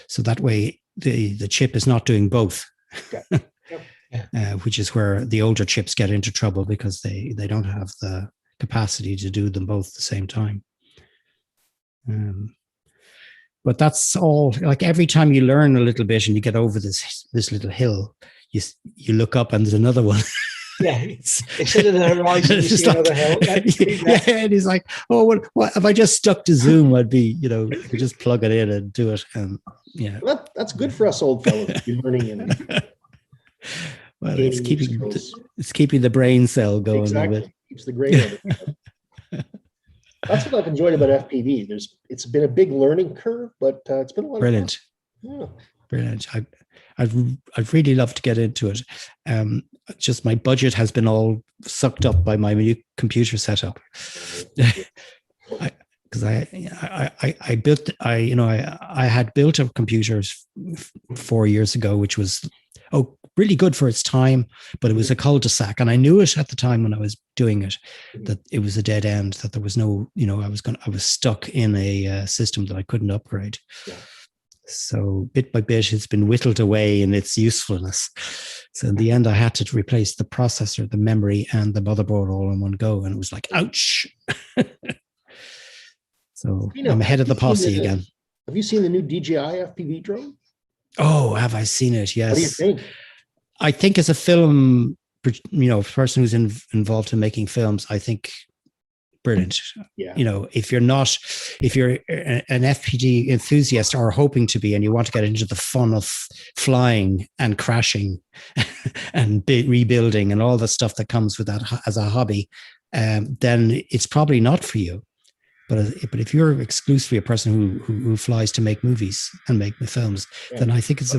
So that way the chip is not doing both. Okay. Yep. Which is where the older chips get into trouble because they don't have the capacity to do them both at the same time. But that's all. Like every time you learn a little bit and you get over this little hill, you look up and there's another one. Yeah, instead of the horizon, you see another hill. Yeah, and he's like, "Oh, what if I just stuck to Zoom? I'd be, I could just plug it in and do it." And yeah, Well, that's good for us old fellows. You're learning in. Well, it's keeping the brain cell going Exactly. a bit. Keeps the grain. That's what I've enjoyed about FPV. It's been a big learning curve, but it's been a lot Brilliant. of fun. Yeah. Brilliant. I'd really love to get into it. Just my budget has been all sucked up by my new computer setup. Because I had built a computer 4 years ago, which was really good for its time, but it was a cul-de-sac, and I knew it at the time when I was doing it that it was a dead end, that there was no, I was stuck in a system that I couldn't upgrade. Yeah. So bit by bit, it's been whittled away in its usefulness. So in the end, I had to replace the processor, the memory, and the motherboard all in one go, and it was like, ouch. So I'm ahead of the posse again. Have you seen the new DJI FPV drone? Oh, have I seen it? Yes. What do you think? I think as a film, person who's involved in making films, I think brilliant. Yeah. If you're an FPV enthusiast or hoping to be, and you want to get into the fun of flying and crashing and rebuilding and all the stuff that comes with that as a hobby, then it's probably not for you. But if you're exclusively a person who flies to make movies and make the films, then I think it's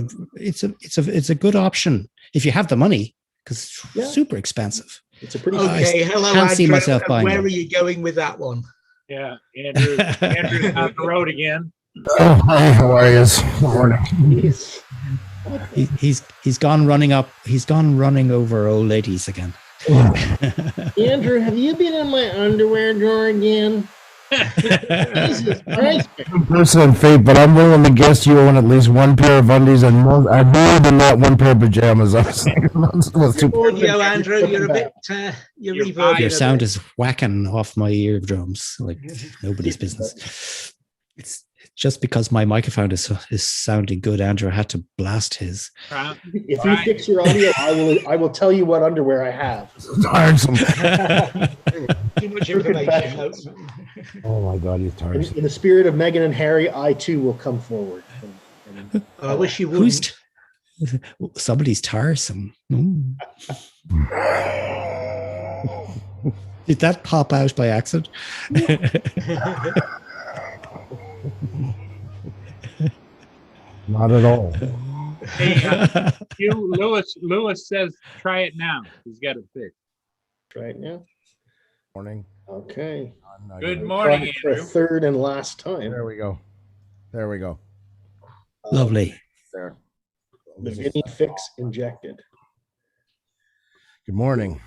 a good option if you have the money, because it's super expensive. It's a pretty okay. Hello, can't Andrew. see myself buying Where it. are you going with that one? Yeah, Andrew's on the road again. Oh, hi, how are you? Morning. He's gone running up. He's gone running over old ladies again. Andrew, have you been in my underwear drawer again? Jesus Christ. Person in fate, but I'm willing to guess you own at least one pair of undies and more than that, one pair of pajamas. I was thinking that's two Audio, Andrew, you're a bit. You're reverbing. Your a sound bit. is whacking off my eardrums like nobody's business. It's just because my microphone is sounding good. Andrew had to blast his. If you fix your audio, I will tell you what underwear I have. tiresome. Too much information. Oh my God, he's tiresome. In the spirit of Meghan and Harry, I too will come forward. I wish you would. Somebody's tiresome. Mm. Did that pop out by accident? Not at all. Hey, Lewis says try it now. He's got it fixed. Right now. Morning. Okay. Good Try morning, it for a Andrew. third and last time. There we go. There we go. Lovely. There. The Vinny fix injected. Good morning.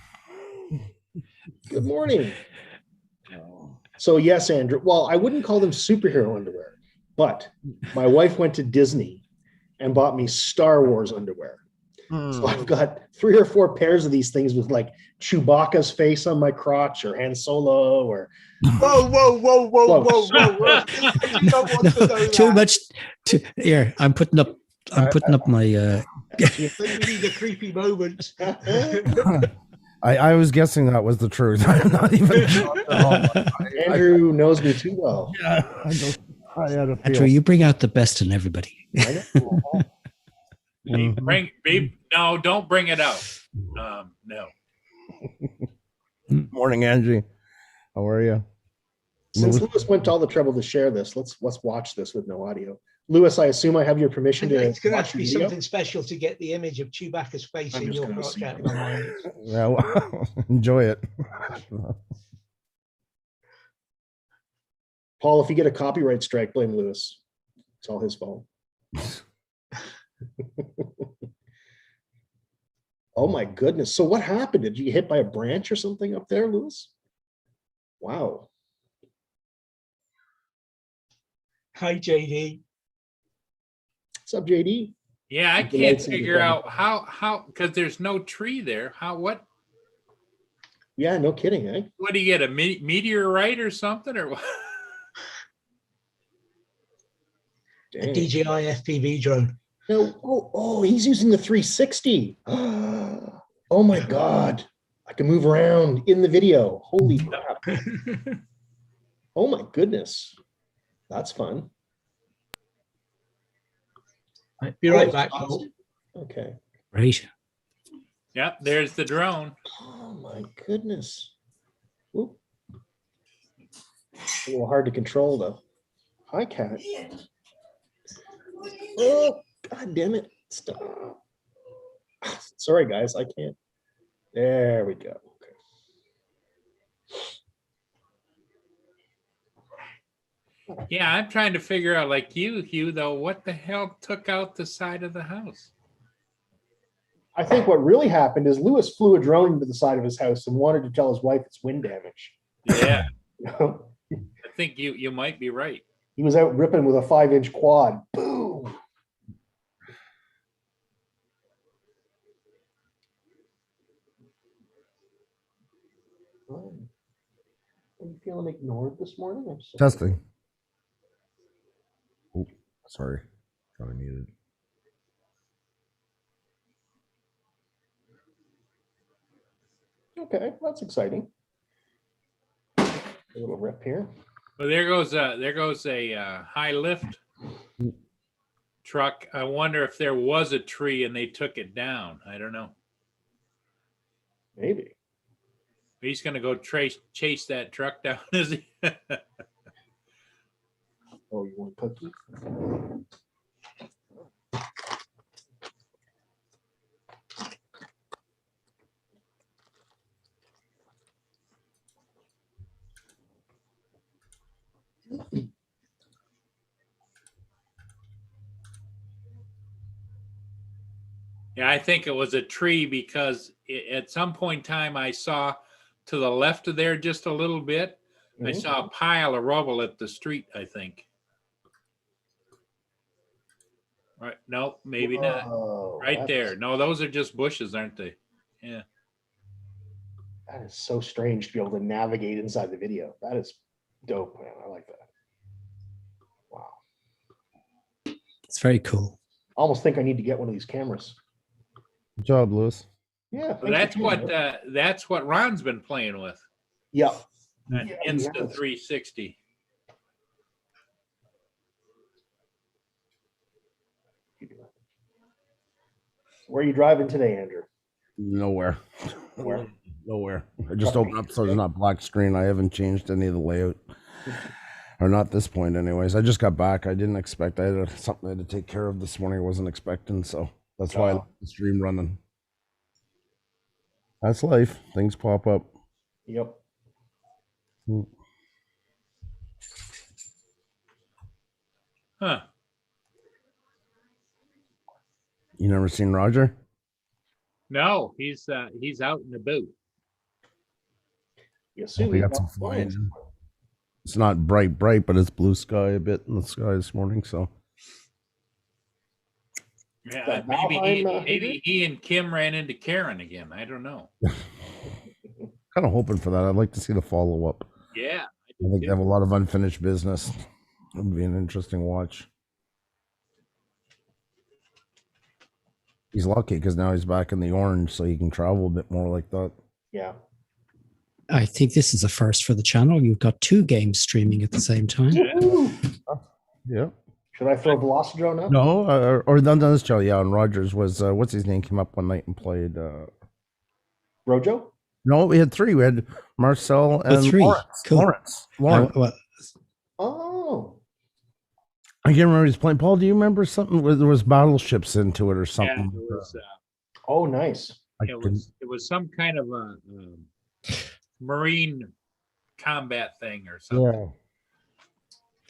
Good morning. So yes, Andrew. Well, I wouldn't call them superhero underwear, but my wife went to Disney and bought me Star Wars underwear. So I've got 3 or 4 pairs of these things with like Chewbacca's face on my crotch, or Han Solo, or Whoa. You don't want to know Too that. much. Here, I'm putting up my. You need a creepy moment. I was guessing that was the truth. I'm not even shocked at all. Andrew knows me too well. Yeah, I had a feel. Andrew, you bring out the best in everybody. I know. No, don't bring it out. No. Morning, Angie. How are you? Since Lewis went to all the trouble to share this, let's watch this with no audio. Lewis, I assume I have your permission to It's going to have watch to the be video? something special to get the image of Chewbacca's face I'm in just your gonna crotch see out it. of my mind. Yeah, well, enjoy it. Paul, if you get a copyright strike, blame Lewis. It's all his fault. Oh my goodness. So what happened? Did you get hit by a branch or something up there, Lewis? Wow. Hi, JD. What's up, JD? Yeah, I The can't lights in the figure front. out how, because there's no tree there. What Yeah, no kidding, eh? do you get, a meteorite or something, or what? A Dang. DJI FPV drone. No, oh, he's using the 360. Oh my God. I can move around in the video. Holy crap. Oh my goodness. That's fun. Be right back, Paul. Okay. Right. Yep, there's the drone. Oh my goodness. Whoop. A little hard to control though. Hi, cat. Oh, God damn it. Stop. Sorry, guys. I can't. There we go. Okay. Yeah, I'm trying to figure out, like you, Hugh, though, what the hell took out the side of the house? I think what really happened is Lewis flew a drone into the side of his house and wanted to tell his wife it's wind damage. Yeah, You know? I think you might be right. He was out ripping with a 5-inch quad. Boom. Are you feeling ignored this morning? I'm sorry. Testing. Oh, sorry. Got muted. Okay, that's exciting. A little rip here. Well, there goes a high lift truck. I wonder if there was a tree and they took it down. I don't know. Maybe. He's gonna go chase that truck down, is he? Oh, you want a cookie? Yeah, I think it was a tree because at some point in time I saw to the left of there just a little bit. I Mhm. saw a pile of rubble at the street, I think. Right. No, maybe not. Whoa, Right that's- there. No, those are just bushes, aren't they? Yeah. That is so strange to be able to navigate inside the video. That is dope, man. I like that. Wow. It's very cool. I almost think I need to get one of these cameras. Good job, Lewis. Yeah. Well, that's what Ron's been playing with. Yeah. That Yeah, he Insta has. 360. Where are you driving today, Andrew? Nowhere. Where? Nowhere. I just opened up so there's not black screen. I haven't changed any of the layout. Or not this point anyways. I just got back. I didn't expect. I had something I had to take care of this morning I wasn't expecting. So that's why I left the stream running. That's life. Things pop up. Yep. Huh. You never seen Roger? No, he's out in the boot. Yes, Hope he got some flying. It's not bright, but it's blue sky a bit in the sky this morning. So Yeah, That maybe he and Kim ran into Karen again. I don't know. kind of hoping for that. I'd like to see the follow up. Yeah. I think they have a lot of unfinished business. It'll be an interesting watch. He's lucky because now he's back in the orange, so he can travel a bit more like that. Yeah. I think this is a first for the channel. You've got 2 games streaming at the same time. Yeah. Should I throw Velocidrone up? No, or no, this show, yeah. And Rogers was what's his name came up one night and played. Rojo? No, we had 3. We had Marcel and 3. Lawrence. Cool. Lawrence. Well, Oh. I can't remember. He's playing. Paul, do you remember something where there was battleships into it or Yeah, something? Oh, nice. it was some kind of a marine combat thing or something.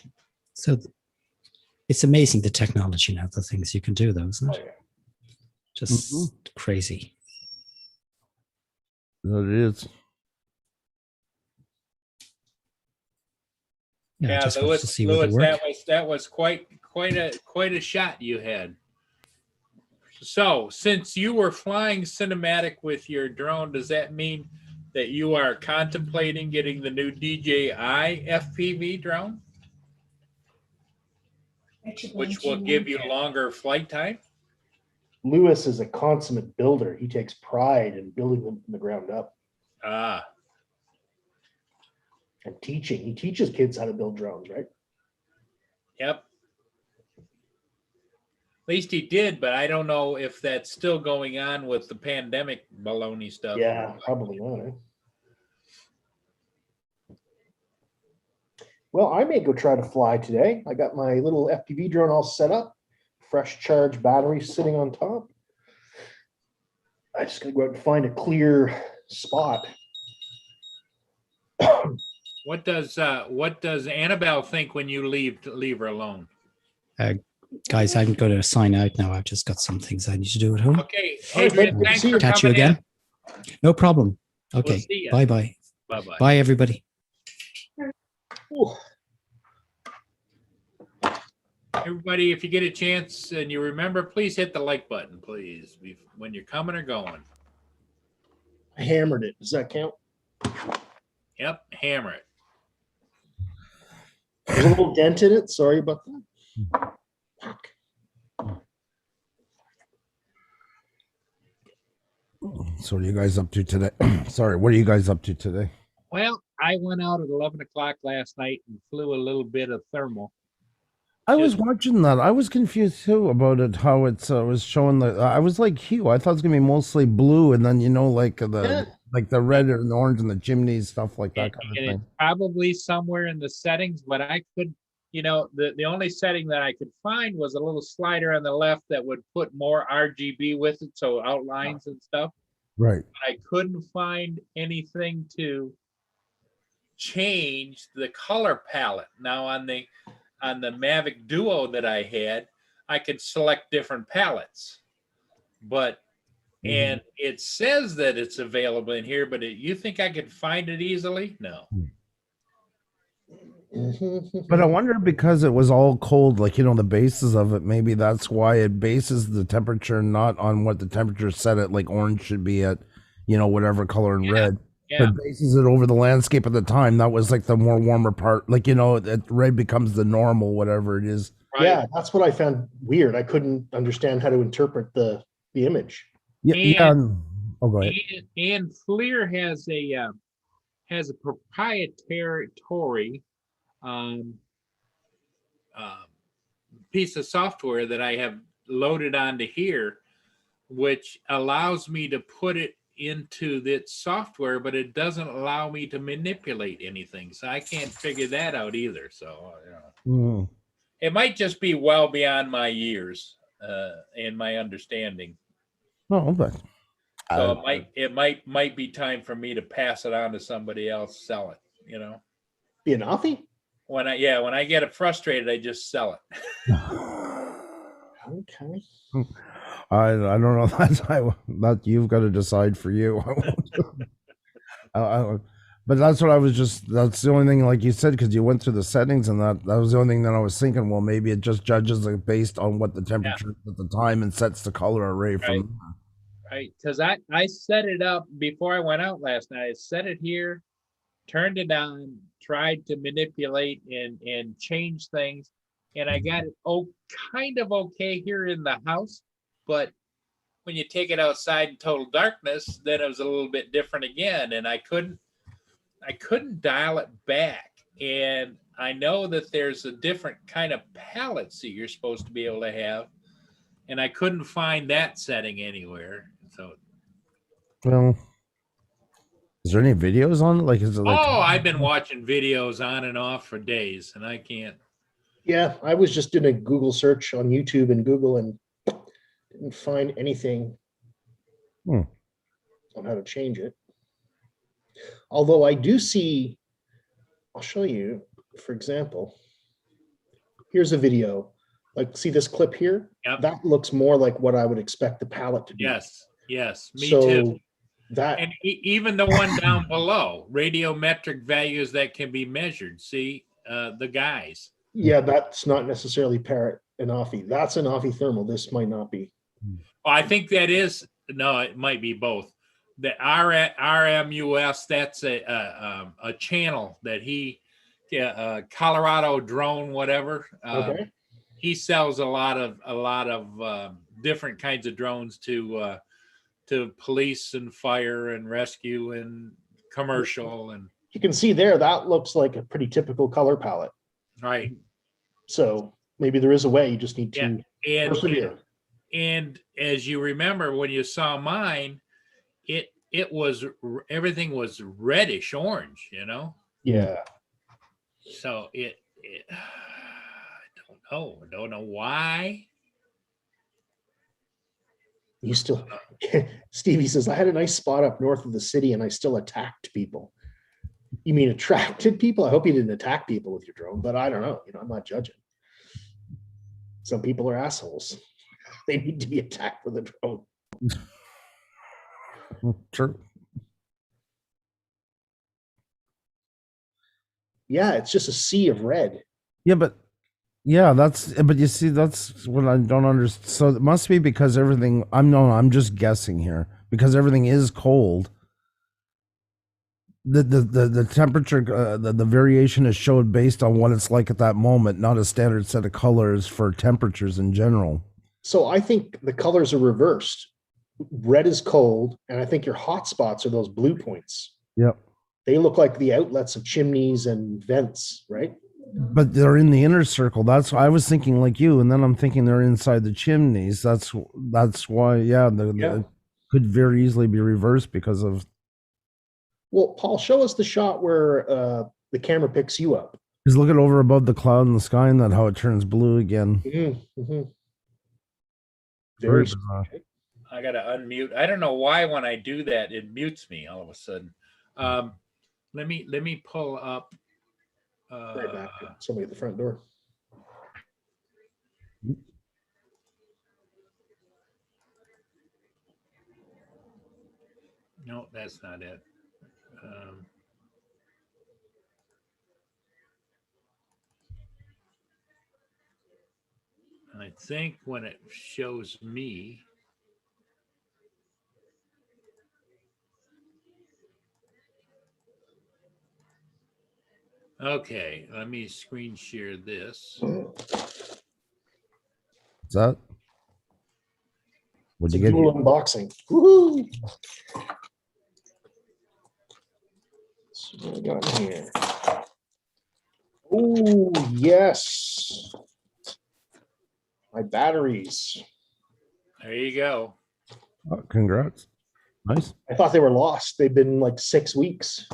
Yeah. so It's amazing the technology now, the things you can do, though, isn't Oh, it? yeah. Just crazy. It is. Yeah, I Yeah, just wanted to Lewis, see whether it worked. that was quite a shot you had. So, since you were flying cinematic with your drone, does that mean that you are contemplating getting the new DJI FPV drone, which will give you longer flight time? Lewis is a consummate builder. He takes pride in building them from the ground up Ah, and teaching. He teaches kids how to build drones, right? yep. At least he did, but I don't know if that's still going on with the pandemic baloney stuff. Yeah, probably not. Eh? Well, I may go try to fly today. I got my little FPV drone all set up, fresh charged battery sitting on top. I just gotta go out and find a clear spot. What does Annabelle think when you leave her alone? Guys, I'm going to sign out now. I've just got some things I need to do at home. Okay, All right, Adrian, bud. thanks See for you. Catch you coming again. No problem. We'll Okay. see ya. Bye-bye. Bye-bye. Bye, everybody. Ooh. Everybody, if you get a chance and you remember, please hit the like button, please, when you're coming or going. I hammered it. Does that count? Yep, hammer it. There's a little dent in it. Sorry about that. So what are you guys up to today? Sorry, what are you guys up to today? Well, I went out at 11 o'clock last night and flew a little bit of thermal. I was watching that. I was confused too about it. How it's was showing the. I was like hue. I thought it was gonna be mostly blue, and then like the red and the orange and the chimneys, stuff like that kind of And thing. it's probably somewhere in the settings, but I could, the only setting that I could find was a little slider on the left that would put more RGB with it, so outlines and stuff. Right. I couldn't find anything to change the color palette. Now on the Mavic Duo that I had, I could select different palettes, but and it says that it's available in here, but you think I could find it easily? No. But I wonder, because it was all cold, like the bases of it, maybe that's why it bases the temperature not on what the temperature set at, like orange should be at, whatever color in red. Yeah. But bases it over the landscape at the time. That was like the more warmer part. Like, that red becomes the normal, whatever it is. Right. Yeah, that's what I found weird. I couldn't understand how to interpret the image. Yeah. Oh, go ahead. And FLIR has a proprietary piece of software that I have loaded onto here, which allows me to put it into that software, but it doesn't allow me to manipulate anything. So I can't figure that out either. So it might just be well beyond my years and my understanding. Oh, but So it might be time for me to pass it on to somebody else, sell it, Be an offie? When I get frustrated, I just sell it. Okay. I don't know. That you've got to decide for you. But that's what I was that's the only thing, like you said, because you went through the settings, and that was the only thing that I was thinking, well, maybe it just judges it based on what the temperature is at the time and sets the color array from. Right. Because I set it up before I went out last night. I set it here, turned it on, tried to manipulate and change things. And I got it kind of okay here in the house. But when you take it outside in total darkness, then it was a little bit different again. And I couldn't dial it back. And I know that there's a different kind of palettes that you're supposed to be able to have. And I couldn't find that setting anywhere. So, well, is there any videos on it? Like, is it like? Oh, I've been watching videos on and off for days, and I can't. Yeah, I was just doing a Google search on YouTube and Google and didn't find anything on how to change it. Although I do see, I'll show you, for example, here's a video Like, see this clip here? Yep. That looks more like what I would expect the palette to be. Yes, me So too. that, And even the one down below, radiometric values that can be measured. See, the guys. yeah, that's not necessarily Parrot and Offie. That's an Offie thermal. This might not be. Oh, I think that is, no, it might be both. The RMUS, that's a channel that he, Colorado drone, whatever. Okay. He sells a lot of different kinds of drones to police and fire and rescue and commercial and You can see there, that looks like a pretty typical color palette. right. So maybe there is a way, you just need to And persevere. and as you remember when you saw mine, it was everything was reddish orange, you know. Yeah. So I don't know why. You still, Stevie says, I had a nice spot up north of the city and I still attacked people. You mean attracted people? I hope you didn't attack people with your drone, but I don't know. You know, I'm not judging. Some people are assholes. They need to be attacked with a drone. True. Yeah, it's just a sea of red. Yeah, but you see, that's what I don't understand. So it must be because everything, I'm just guessing here, because everything is cold. The temperature, the variation is showed based on what it's like at that moment, not a standard set of colors for temperatures in general. So I think the colors are reversed. Red is cold, and I think your hot spots are those blue points. Yep. They look like the outlets of chimneys and vents, right? But they're in the inner circle. That's why I was thinking like you, and then I'm thinking they're inside the chimneys. That's why, yeah, the could very easily be reversed because of. Well, Paul, show us the shot where the camera picks you up. Just look at over above the cloud in the sky, and that how it turns blue again. Very bizarre. I gotta unmute. I don't know why when I do that it mutes me all of a sudden. Let me pull up. Right back. Somebody at the front door. No, that's not it. I think when it shows me, okay, let me screen share this. Is that? What'd It's a you get? dual unboxing. Woohoo! So what I got in here? Oh yes, my batteries. There you go. Oh, congrats. Nice. I thought they were lost. They've been like 6 weeks.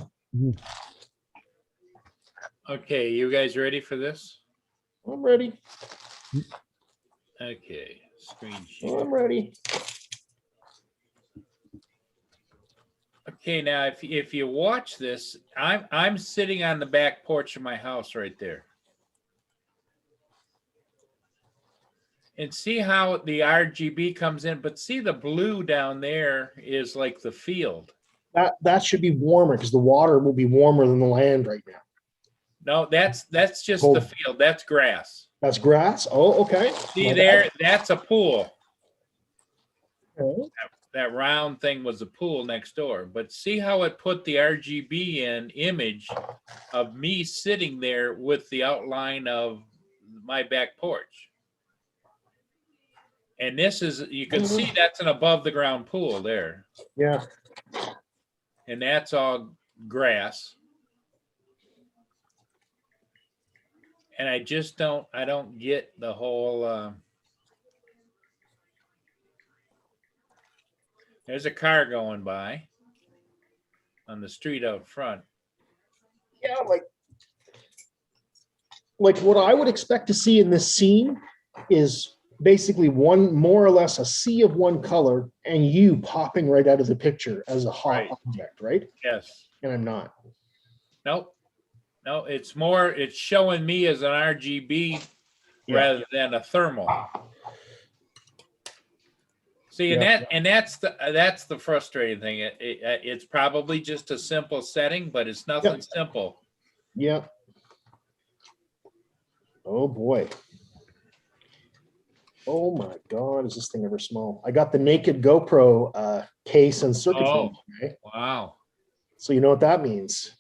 Okay, you guys ready for this? I'm ready. Okay, screen share. I'm ready. Okay, now if you watch this, I'm sitting on the back porch of my house right there. And see how the RGB comes in, but see the blue down there is like the field. That should be warmer because the water will be warmer than the land right now. No, that's just Cold. the field. That's grass. That's grass. Oh, okay. See My there, bad. that's a pool. Okay. That round thing was a pool next door. But see how it put the RGB in image of me sitting there with the outline of my back porch. And this is, you can see that's an above the ground pool there. Yeah. And that's all grass. And I just don't get the whole, there's a car going by on the street out front. Yeah, like what I would expect to see in this scene is basically one, more or less a sea of one color and you popping right out of the picture as a hot Right. object, right? Yes. And I'm not. Nope. No, it's more, it's showing me as an RGB Yeah. rather than a thermal. See, and Yeah. that's the frustrating thing. It's probably just a simple setting, but it's nothing simple. Yeah. Oh boy. Oh my God, is this thing ever small? I got the naked GoPro case and circuit Oh. board, right? Wow. So you know what that means.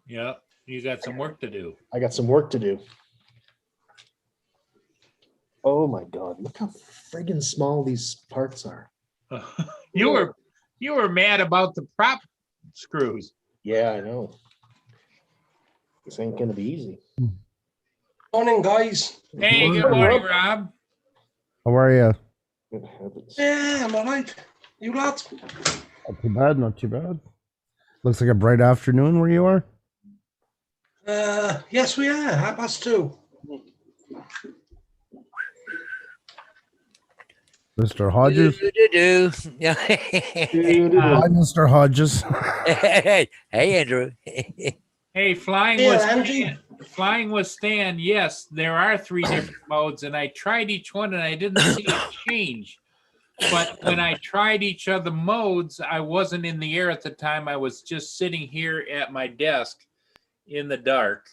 Yep. You got some work to do. I got some work to do. Oh my God, look how friggin' small these parts are. You were mad about the prop screws. Yeah, I know. This ain't gonna be easy. Morning, guys. Hey, good Morning, morning, Rob. Rob. How are you? Good heavens. Yeah, I'm all right. You lads? Not too bad, not too bad. Looks like a bright afternoon where you are. Yes, we are. 2:30. Mr. Hodges. Yeah. Hi, Mr. Hodges. Hey, Andrew. Hey, flying Yeah, with Angie. Stan, flying with Stan. Yes, there are 3 different modes, and I tried each one, and I didn't see a change. But when I tried each of the modes, I wasn't in the air at the time. I was just sitting here at my desk in the dark.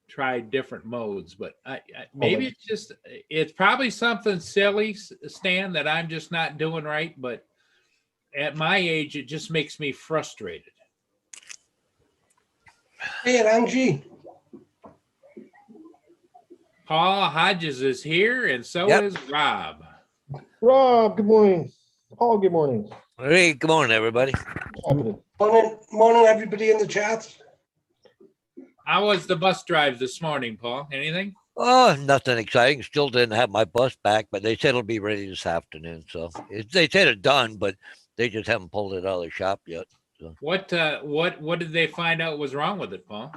Tried different modes, but maybe it's probably something silly, Stan, that I'm just not doing right. But at my age, it just makes me frustrated. Hey, Angie. Paul Hodges is here, and so Yep. is Rob. Rob, good morning. Paul, good morning. Hey, good morning, everybody. What's happening? Morning, everybody in the chat. How was the bus drive this morning, Paul? Anything? Oh, nothing exciting. Still didn't have my bus back, but they said it'll be ready this afternoon. So they said it's done, but they just haven't pulled it out of the shop yet. What did they find out was wrong with it, Paul?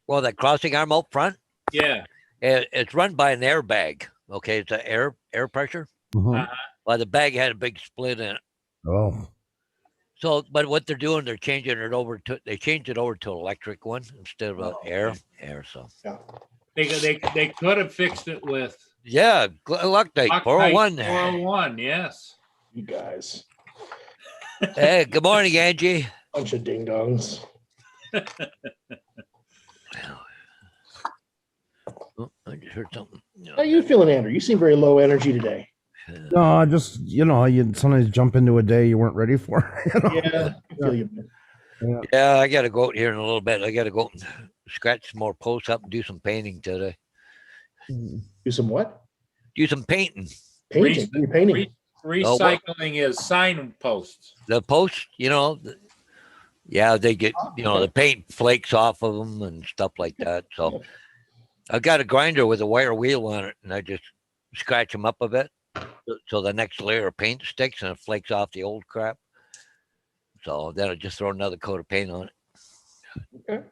Well, that crossing arm out front, Yeah. it's run by an airbag. Okay, it's an air pressure. Mhm. Well, the bag had a big split in it. Oh, So, but what they're doing, they changed it over to an electric one instead of an air. So Yeah. They could have fixed it with yeah, Loctite 401 there. 401, yes. You guys, Hey, good morning, Angie. bunch of ding dongs. Oh, I just heard something. How you feeling, Andrew? You seem very low energy today. no, I just, you sometimes jump into a day you weren't ready for. Yeah, I feel you, man. Yeah, I got to go out here in a little bit. I got to go and scratch some more posts up and do some painting today. Do some what? Do some painting. Painting. What are you painting? Recycling is signposts. The posts, yeah, they get, the paint flakes off of them and stuff like that. So I got a grinder with a wire wheel on it, and I just scratch them up a bit so the next layer of paint sticks and it flakes off the old crap. So then I just throw another coat of paint on it. Okay.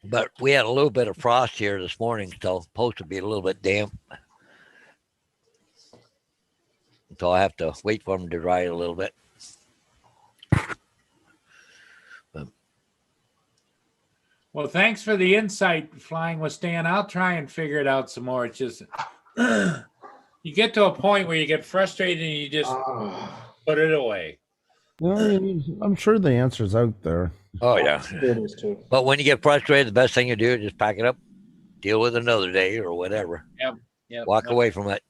But we had a little bit of frost here this morning, so it's supposed to be a little bit damp. So I have to wait for them to dry it a little bit. Well, thanks for the insight, flying with Stan. I'll try and figure it out some more. It's just you get to a point where you get frustrated and you just put it away. I'm sure the answer's out there. Oh, yeah. It is too. But when you get frustrated, the best thing you do is just pack it up, deal with another day or whatever. Yep. Walk away from it.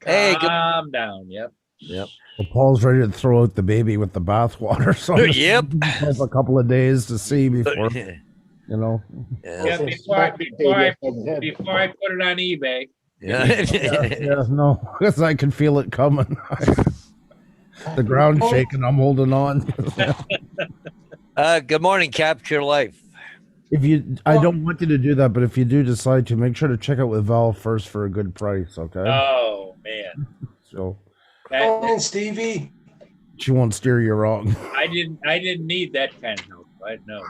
Hey, good. Calm down. Yep. Yep. Well, Paul's ready to throw out the baby with the bathwater, so I'm just Yep. giving myself a couple of days to see before, Yeah. Yeah, before I put it on eBay. Yeah, no, because I can feel it coming. The ground shaking. I'm holding on. Good morning, Capture Life. I don't want you to do that, but if you do decide to, make sure to check out with Val first for a good price, okay? Oh man. So Morning, Stevie. she won't steer you wrong. I didn't need that kind of help. I know.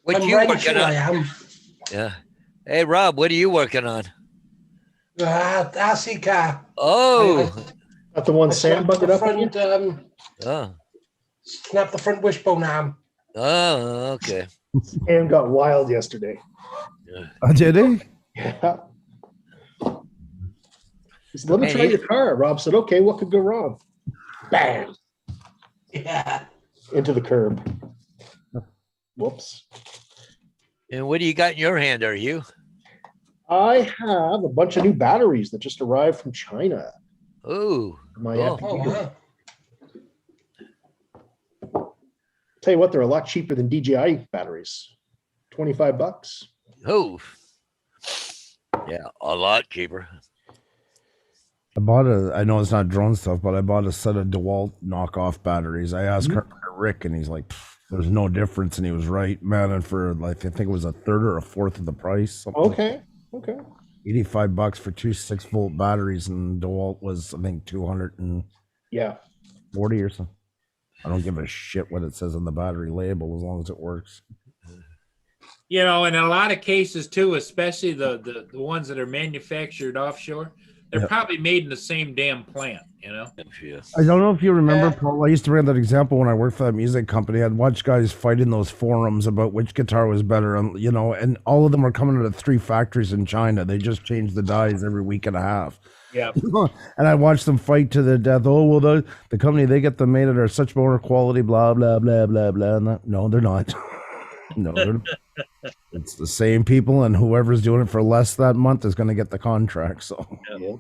What I'm you ready working to, I on? am. Yeah. Hey, Rob, what are you working on? RC car. Oh. Not the one Sam Snap bugged the up again? front, Oh. snap the front wishbone arm. Oh, okay. And got wild yesterday. Did he? Yeah. He said, let me Man, try he- your car. Rob said, okay, what could go wrong? Bam! Yeah. Into the curb. Whoops. And what do you got in your hand? Are you? I have a bunch of new batteries that just arrived from China. Oh, My cool. Oh, FPV. wow. Tell you what, they're a lot cheaper than DJI batteries. $25. Oh, yeah, a lot cheaper. I know it's not drone stuff, but I bought a set of DeWalt knockoff batteries. I asked Rick, and he's like, there's no difference. And he was right, man. And for like, I think it was a third or a fourth of the price. Something like Okay. Okay. $85 for two 6-volt batteries, and DeWalt was, I think, 240 Yeah. or something. I don't give a shit what it says on the battery label as long as it works. You know, in a lot of cases too, especially the ones that are manufactured offshore, they're Yeah. probably made in the same damn plant, you know? Yeah. I don't know if you remember, Yeah. Paul. I used to bring that example when I worked for that music company. I'd watch guys fight in those forums about which guitar was better, and and all of them are coming out of 3 factories in China. They just change the dies every week and a half. Yeah. And I watched them fight to the death. Oh well, the company they get them made at are such more quality. Blah blah blah blah blah. And no, they're not. No, it's the same people, and whoever's doing it for less that month is going to get the contract. So Yeah.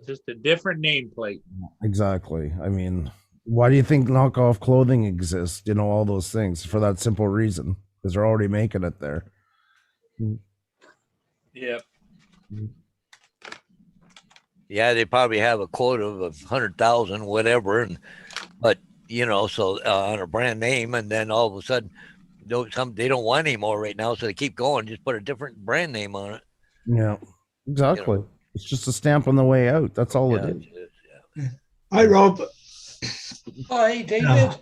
Just a different nameplate. exactly. I mean, why do you think knockoff clothing exists? All those things for that simple reason, because they're already making it there. Yeah. Yeah, they probably have a quota of 100,000, whatever, but so on a brand name, and then all of a sudden, they don't want any more right now, so they keep going. Just put a different brand name on it. Yeah, exactly. It's just a stamp on the way out. That's all Yeah, it is. yeah. Hi, Rob. Hi, David.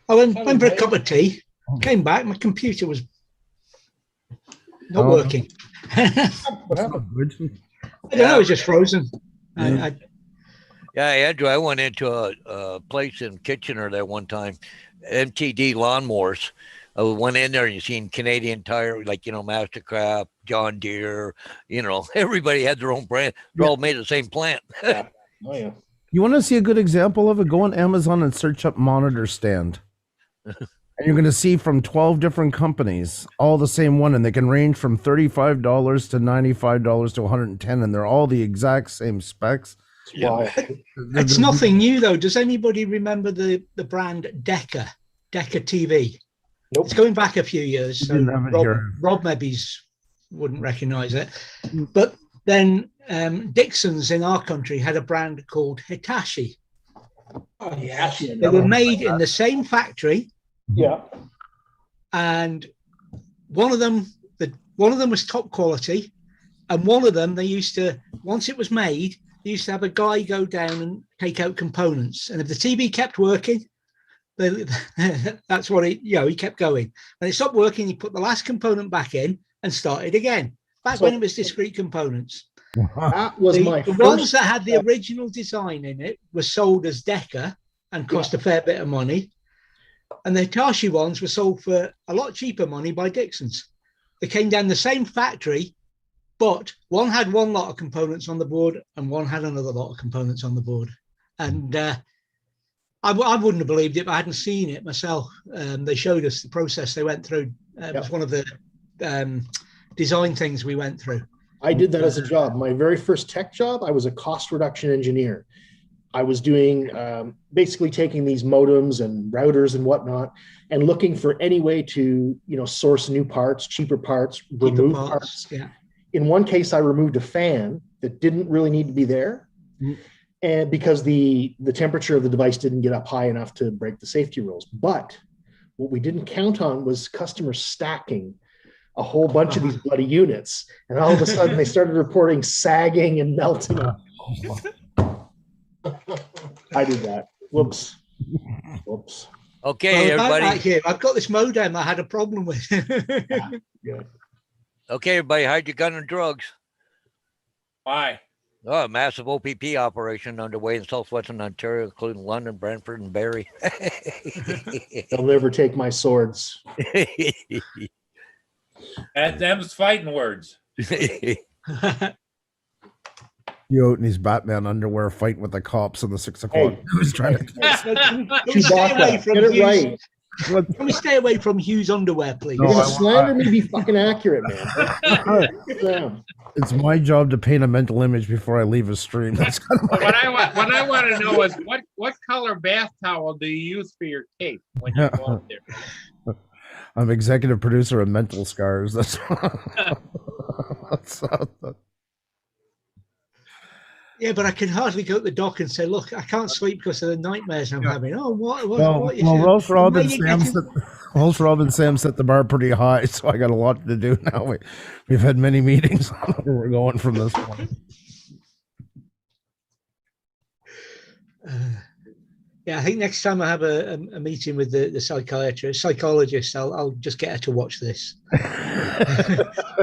I went for a cup of tea, came back, my computer was not Oh. working. I What happened? Good. don't know, it was just frozen. I Yeah, Andrew, I went into a place in Kitchener there one time, MTD lawnmowers. I went in there and you seen Canadian Tire, like, Mastercraft, John Deere, everybody had their own brand. They're all made of the same plant. Oh, yeah. You want to see a good example of it? Go on Amazon and search up monitor stand. And you're going to see from 12 different companies, all the same one, and they can range from $35 to $95 to $110, and they're all the exact same specs. Why? It's nothing new though. Does anybody remember the brand Decca TV? Nope. It's going back a few years. So Didn't have it here. Rob maybe wouldn't recognize it. But then Dixon's in our country had a brand called Hitachi. Oh, yes. They were made in the same factory, Yeah. and one of them was top quality, and one of them they used to, once it was made, they used to have a guy go down and take out components, and if the TV kept working, that's what he kept going. When it stopped working, he put the last component back in and started again. Back when it was discrete components. That was my The first. ones that had the original design in it were sold as Decca and cost a fair bit of money. And the Hitachi ones were sold for a lot cheaper money by Dixon's. They came down the same factory, but one had one lot of components on the board and one had another lot of components on the board. And I wouldn't have believed it if I hadn't seen it myself. They showed us the process they went through. It was one of the design things we went through. I did that as a job. My very first tech job, I was a cost reduction engineer. I was doing basically taking these modems and routers and whatnot and looking for any way to, source new parts, cheaper parts, remove parts. Yeah. In one case, I removed a fan that didn't really need to be there. And because the temperature of the device didn't get up high enough to break the safety rules. But what we didn't count on was customers stacking a whole bunch of these bloody units. And all of a sudden they started reporting sagging and melting. I did that. Whoops. Okay, Well, everybody. here, I've got this modem I had a problem with. Yeah. Okay, everybody, hide your gun and drugs. Why? Oh, a massive OPP operation underway in southwestern Ontario, including London, Brantford, and Barrie. They'll never take my swords. Them's fighting words. You out in his Batman underwear fighting with the cops in the 6 o'clock. Hey. Who's trying to Can we stay away Chewbacca, from get it Hughes? right. Can we stay away from Hughes underwear, please? No, You're gonna I- slander me, be fucking accurate, man. Yeah. It's my job to paint a mental image before I leave a stream. That's kind of But what I want to know is what color bath towel do you use for your cape when you go out there? I'm executive producer of Mental Scars. That's, that's Yeah, but I can hardly go to the doc and say, look, I can't sleep because of the nightmares I'm having. Oh, what well, is well it? Rolf Rob Where and you Sam getting- Rob and Sam set the bar pretty high, so I got a lot to do now. We've had many meetings on where we're going from this point. Yeah, I think next time I have a meeting with the psychologist, I'll just get her to watch this.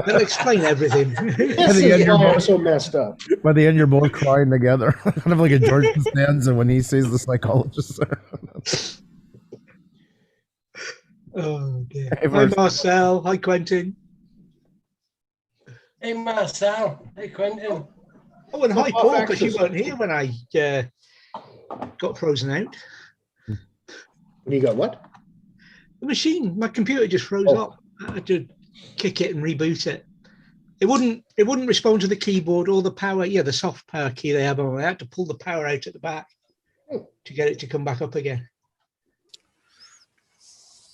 They'll explain everything. This the end, is you're why I'm both- so messed up. By the end, you're both crying together, kind of like a George Costanza when he sees the psychologist there. Oh, dear. Hey, Hi, Marcel. Marcel. Hi, Quentin. Hey, Marcel. Hey, Quentin. Oh, and hi, Off Paul, because you axis. weren't here when I got frozen out. When you got what? The machine, my computer just froze Oh. up. I had to kick it and reboot it. It wouldn't respond to the keyboard or the power. Yeah, the soft power key they have on. I had to pull the power out at the back to get it to come back up again.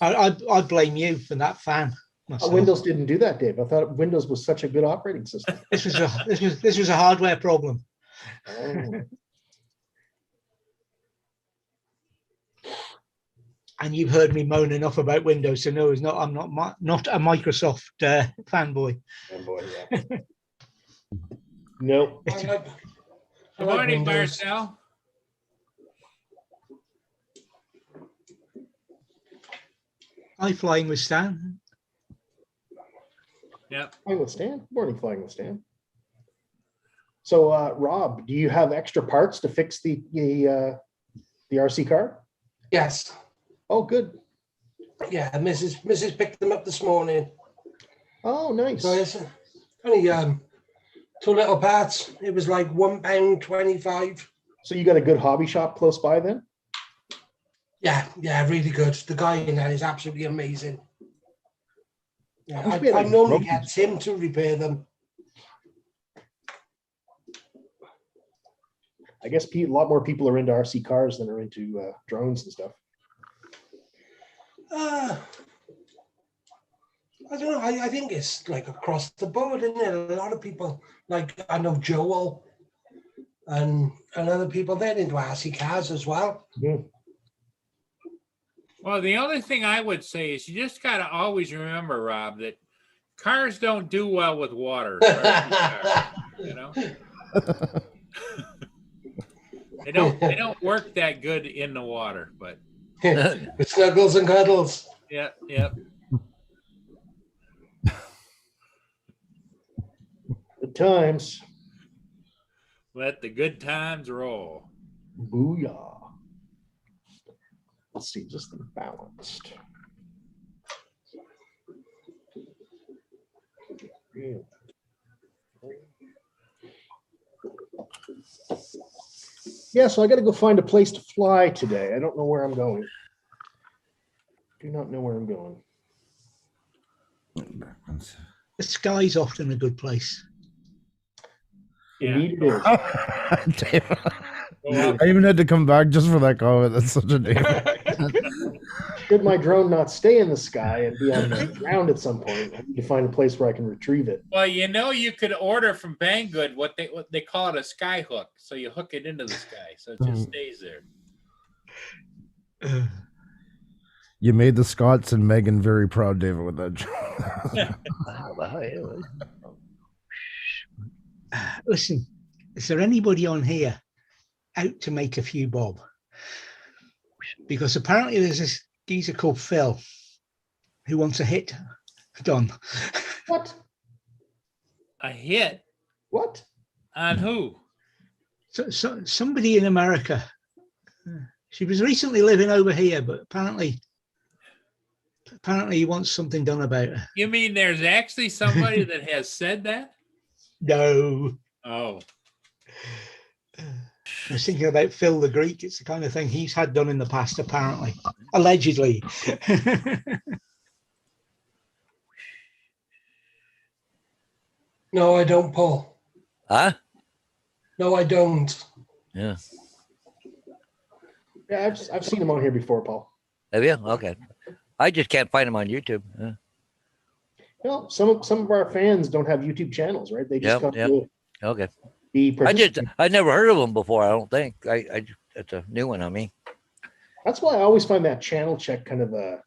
I blame you for that fan. myself. Windows didn't do that, Dave. I thought Windows was such a good operating system. This was a hardware problem. Oh. And you've heard me moan enough about Windows to know I'm not a Microsoft fanboy. Oh, boy, yeah. Nope. I like Good morning, Windows. Marcel. Hi, Flying with Stan. Yep. Flying with Stan. Morning, Flying with Stan. So, Rob, do you have extra parts to fix the RC car? Yes. Oh, good. Yeah, Mrs. picked them up this morning. Oh, nice. So it's only two little parts. It was like £1.25. So you got a good hobby shop close by then? Yeah, really good. The guy in there is absolutely amazing. Yeah, Must be I like normally broken. get him to repair them. I guess a lot more people are into RC cars than are into drones and stuff. I don't know. I think it's like across the board, isn't it? A lot of people, like I know Joel and other people, they're into RC cars as well. Yeah. Well, the only thing I would say is you just got to always remember, Rob, that cars don't do well with water. You know, they don't work that good in the water. But With snuggles and cuddles. yeah. Good times. Let the good times roll. Booyah. Let's see, just the balanced. Yeah. Yeah, so I got to go find a place to fly today. I don't know where I'm going. Do not know where I'm going. The sky's often a good place. Yeah. Indeed it is. Dave, Well, I even had to come back just for that comment. That's such a Dave. Should my drone not stay in the sky and be on the ground at some point, I need to find a place where I can retrieve it. well, you could order from Banggood what they call it a sky hook. So you hook it into the sky, so it just stays there. You made the Scots and Megan very proud, David, with that joke. Listen, is there anybody on here out to make a few bob? Because apparently there's this geezer called Phil who wants a hit done. What? A hit What? on who? Somebody in America. She was recently living over here, but apparently he wants something done about her. You mean there's actually somebody that has said that? No. Oh. I was thinking about Phil the Greek. It's the kind of thing he's had done in the past, apparently. Allegedly. No, I don't, Paul. Huh? No, I don't. Yeah. Yeah, I've seen him on here before, Paul. Have you? Okay. I just can't find him on YouTube. Yeah. Well, some of our fans don't have YouTube channels, right? They just come to Okay. be I never heard of him before. I don't think. It's a new one on me. That's why I always find that channel check kind of a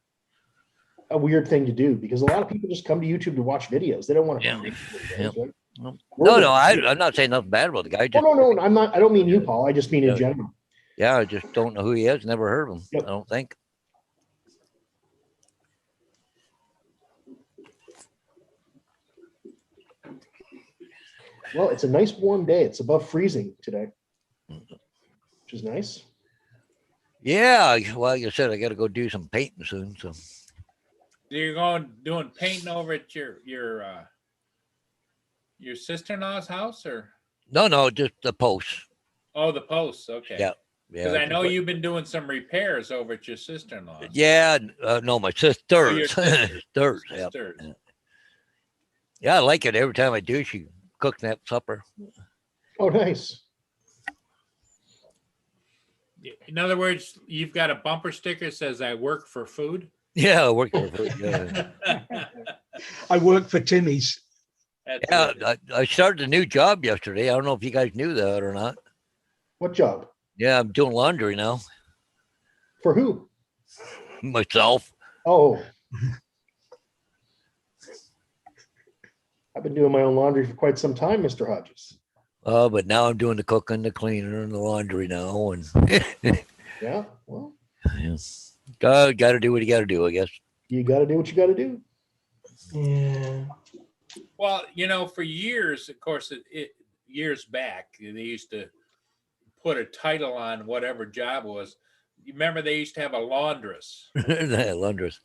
weird thing to do, because a lot of people just come to YouTube to watch videos. They don't want to. Yeah. Videos, right? No, I'm not saying nothing bad about the guy. Just, no, I'm not. I don't mean you, Paul. I just mean in general. Yeah, I just don't know who he is. Never heard of him. Yep. I don't think. Well, it's a nice warm day. It's above freezing today, which is nice. Yeah, well, like I said, I got to go do some painting soon. So You're going doing painting over at your sister-in-law's house, or? no, just the posts. Oh, the posts. Okay. Yeah. Because I know you've been doing some repairs over at your sister-in-law. Yeah, no, my sister's. Sisters. Sisters. Yep. Yeah, I like it. Every time I do, she cooks that supper. Oh, nice. In other words, you've got a bumper sticker that says "I work for food." Yeah, I work for food. Yeah. I work for Timmy's. Yeah, I started a new job yesterday. I don't know if you guys knew that or not. What job? Yeah, I'm doing laundry now. For who? Myself. Oh. I've been doing my own laundry for quite some time, Mr. Hodges. But now I'm doing the cooking, the cleaning, and the laundry now. And yeah, well, got to do what you got to do, I guess. You got to do what you got to do. Yeah. Well, for years, of course, years back, they used to put a title on whatever job it was. You remember they used to have a laundress. Laundress.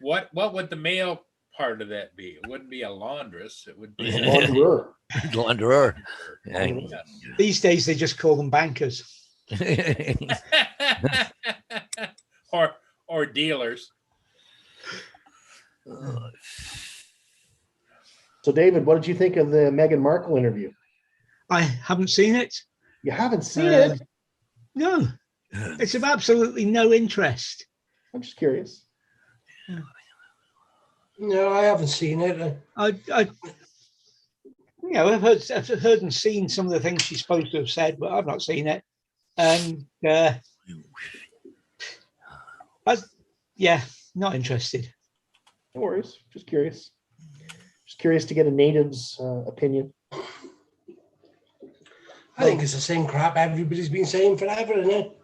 What would the male part of that be? It wouldn't be a laundress. It would be a launderer. Launderer. Yeah. These days they just call them bankers. or dealers. So, David, what did you think of the Meghan Markle interview? I haven't seen it. You haven't seen it? No, it's of absolutely no interest. I'm just curious. No, I haven't seen it. I've heard and seen some of the things she's supposed to have said, but I've not seen it. And not interested. No worries. Just curious. Just curious to get a native's opinion. I think it's the same crap everybody's been saying forever, isn't it?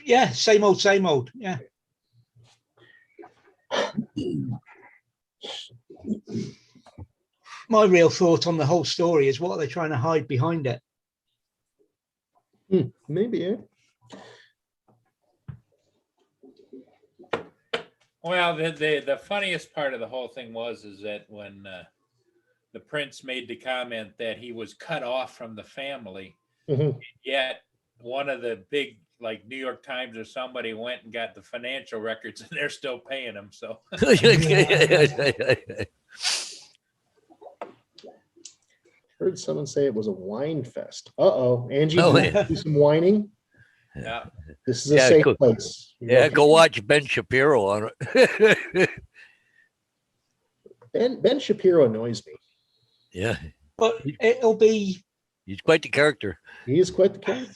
Yeah, same old, same old. Yeah. My real thought on the whole story is, what are they trying to hide behind it? Maybe, yeah. Well, the funniest part of the whole thing is that when the prince made the comment that he was cut off from the family, yet one of the big, like New York Times or somebody, went and got the financial records and they're still paying him. So heard someone say it was a wine fest. Uh-oh. Angie, do some whining? Yeah. This is a safe place. Go watch Ben Shapiro on it. Ben Shapiro annoys me. Yeah. But he's quite the character. He is quite the character.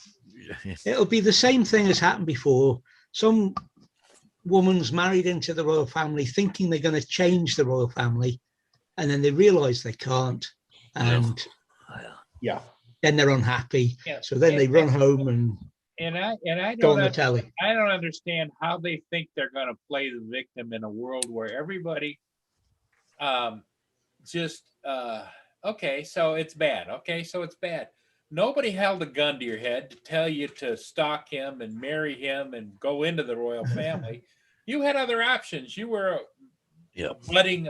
It'll be the same thing as happened before. Some woman's married into the royal family thinking they're going to change the royal family, and then they realize they can't. And then they're unhappy. Yeah. So then they run home and I go on the telly. I don't understand how they think they're going to play the victim in a world where everybody okay, so it's bad. Okay, so it's bad. nobody held a gun to your head to tell you to stalk him and marry him and go into the royal family. You had other options. You were a budding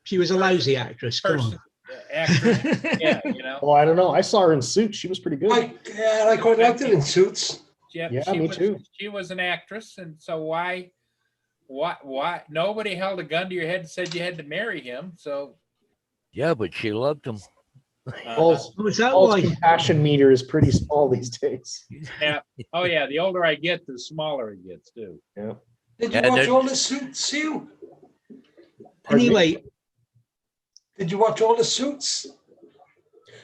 She was a lousy actress. Come on. actress. Yeah, you know. Oh, I don't know. I saw her in Suits. She was pretty good. I quite liked it in Suits. Yep, Yeah, me too. She was an actress, and so why nobody held a gun to your head and said you had to marry him? So Yeah, but she loved him. Paul's, Was that Paul's why? compassion meter is pretty small these days. yeah. Oh yeah, the older I get, the smaller it gets too. Yeah. Did you Yeah, watch they're- all the Suits, you? Pardon me? Anyway, Did you watch all the Suits?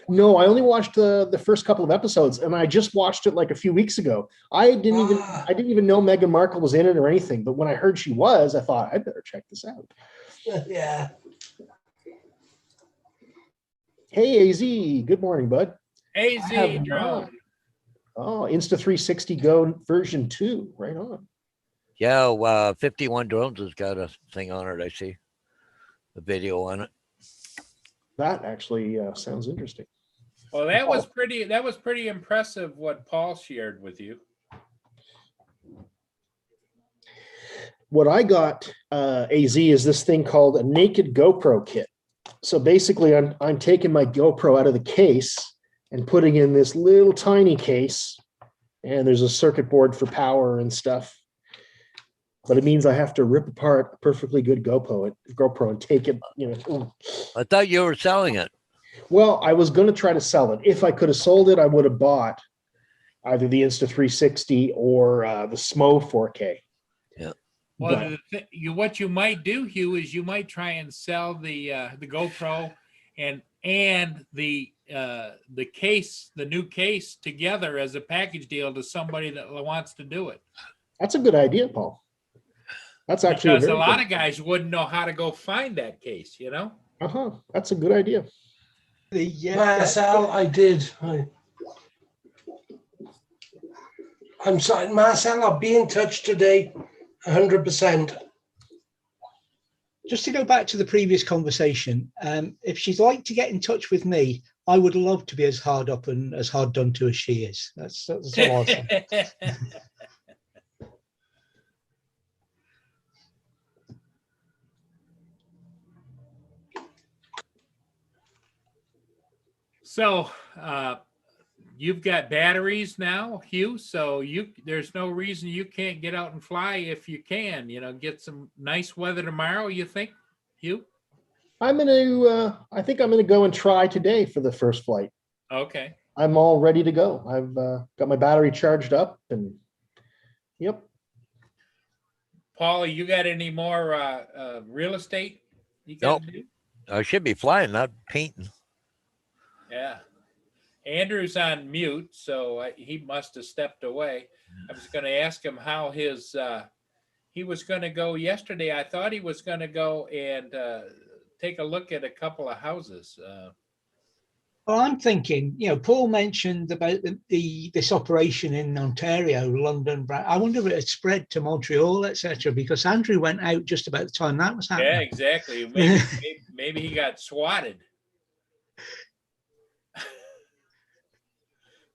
No, I only watched the first couple of episodes, and I just watched it like a few weeks ago. I didn't even know Meghan Markle was in it or anything. But when I heard she was, I thought I better check this out. Yeah. Hey, AZ, good morning, bud. I AZ have drone. not. Oh, Insta360 Go version 2, right on. Yeah, 51 Drones has got a thing on it. I see a video on it. That actually sounds interesting. Well, that was pretty impressive what Paul shared with you. What I got, AZ, is this thing called a naked GoPro kit. So basically, I'm taking my GoPro out of the case and putting in this little tiny case, and there's a circuit board for power and stuff. But it means I have to rip apart a perfectly good GoPro and take it, ooh. I thought you were selling it. Well, I was going to try to sell it. If I could have sold it, I would have bought either the Insta360 or the SMO 4K. Yeah. Well, what you might do, Hugh, is you might try and sell the GoPro and the case, the new case, together as a package deal to somebody that wants to do it. That's a good idea, Paul. That's actually because a lot of guys wouldn't know how to go find that case, you know. That's a good idea. Marcel, I did. I'm sorry, Marcel, I'll be in touch today, 100%. Just to go back to the previous conversation, if she'd like to get in touch with me, I would love to be as hard up and as hard done to as she is. That's all I'll say. So you've got batteries now, Hugh. So there's no reason you can't get out and fly if you can. Get some nice weather tomorrow. You think, Hugh? I think I'm gonna go and try today for the first flight. Okay. I'm all ready to go. I've got my battery charged up, and yep. Paul, you got any more real estate you got to do? I should be flying, not painting. Yeah. Andrew's on mute, so he must have stepped away. I was going to ask him how he was going to go yesterday. I thought he was going to go and take a look at a couple of houses. Well, I'm thinking, Paul mentioned about this operation in Ontario, London. I wonder if it spread to Montreal, etc. Because Andrew went out just about the time that was happening. Yeah, exactly. Maybe he got swatted.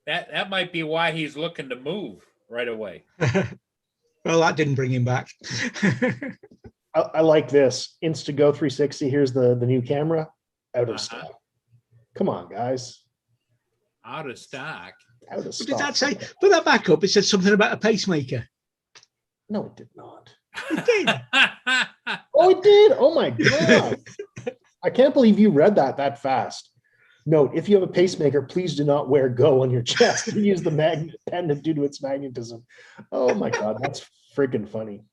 That might be why he's looking to move right away. Well, that didn't bring him back. I like this Instago 360. Here's the new camera. Out of stock. Come on, guys. Out of stock. Out of What stock. did that say? Put that back up. It said something about a pacemaker. No, it did not. It did. Oh, it did. Oh my God. I can't believe you read that fast. Note, if you have a pacemaker, please do not wear Go on your chest and use the magnet pendant due to its magnetism. Oh my God, that's freaking funny.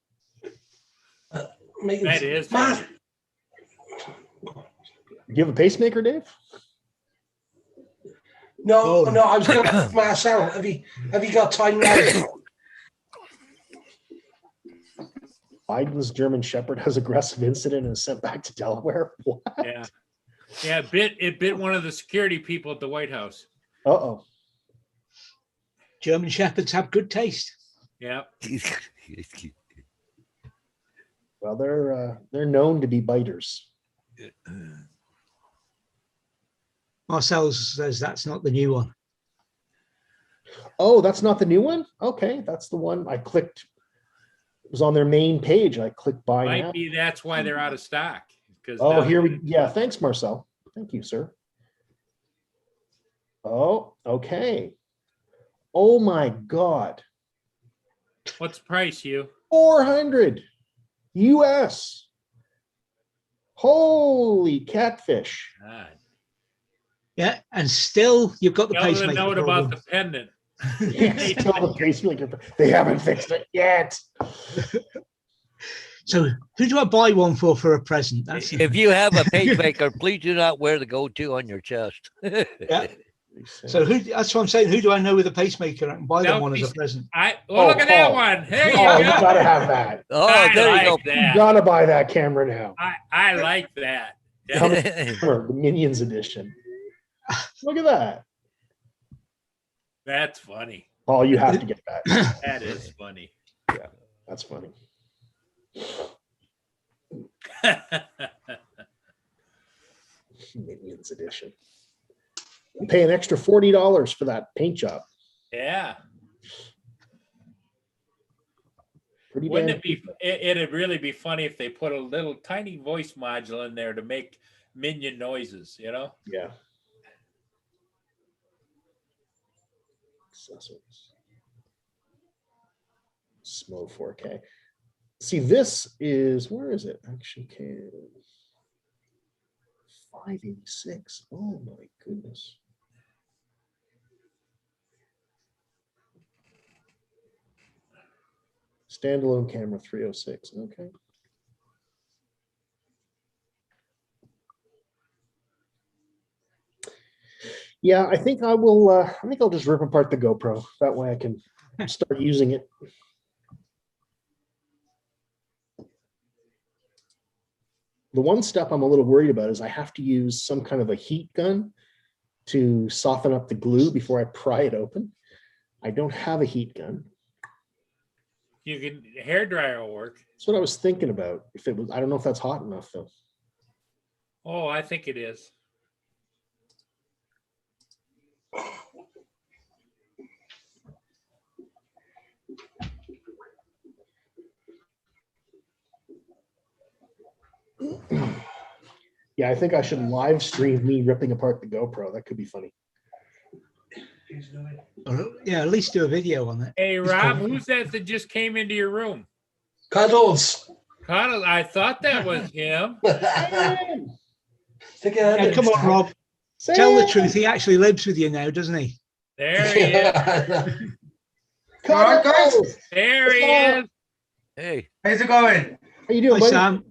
That is funny. Do you have a pacemaker, Dave? No, I was going to ask Marcel, have you got time now? Biden's German Shepherd has aggressive incident and is sent back to Delaware. What? Yeah. It bit one of the security people at the White House. Uh-oh. German Shepherds have good taste. Yeah. Well, they're known to be biters. Marcel says that's not the new one. Oh, that's not the new one? Okay, that's the one I clicked. It was on their main page. I clicked buy now. Might be that's why they're out of stock. Because Oh, here we, yeah, thanks, Marcel. Thank you, sir. Oh, okay. Oh my God. What's the price, Hugh? 400 US. Holy catfish. God. Yeah, and still you've got the Tell them a pacemaker note problem. about the pendant. Yeah, still the pacemaker. They haven't fixed it yet. So who do I buy one for a present? That's If you have a pacemaker, please do not wear the go-to on your chest. yeah. So that's what I'm saying. Who do I know with a pacemaker? I can buy them one as a present. Look at that one. There you Oh, go. you gotta have that. Oh, I there you go. like You that. gotta buy that camera now. I like that. How much camera? The Minions edition. Look at that. That's funny. Oh, you have to get that. That is funny. That's funny. Minions edition. You pay an extra $40 for that paint job. Yeah. Pretty Wouldn't damn it be? It'd really be funny if they put a little tiny voice module in there to make minion noises. You know? Yeah. Accessories. Smo 4K. See, this is, where is it? Action cam 586. Oh my goodness. Standalone camera 306. Okay. Yeah, I think I will. I think I'll just rip apart the GoPro. That way I can start using it. The one step I'm a little worried about is I have to use some kind of a heat gun to soften up the glue before I pry it open. I don't have a heat gun. You can hair dryer will work. That's what I was thinking about. If it was, I don't know if that's hot enough though. Oh, I think it is. Yeah, I think I should live stream me ripping apart the GoPro. That could be funny. Yeah, at least do a video on it. Hey, Rob, who's that just came into your room? Cuddles. Cuddle. I thought that was him. Stick your head Yeah, in. come on, Rob. Tell the truth. He actually lives with you now, doesn't he? There he is. All right, guys. There he is. Hey, How's it going? How you doing, Hi, buddy? Sam.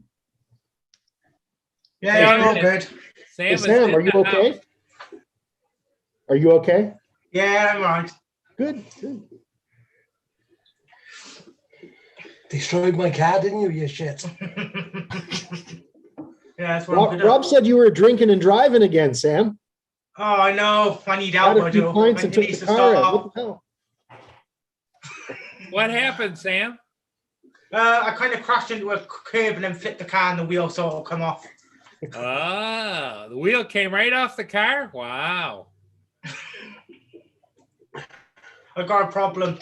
Yeah, I'm all good. Sam, Hey, is Sam, in are you the okay? house. Are you okay? Yeah, I'm right. Good. Good. Destroyed my car, didn't you, you shit? Yeah, that's what I'm good Rob at. said you were drinking and driving again, Sam. Oh, I know. I need Had help. a I few do. pints and It took needs the to car out. stop. What the hell? What happened, Sam? I kind of crashed into a curb and then flipped the car and the wheel sort of come off. Ah, the wheel came right off the car. Wow. I got a problem.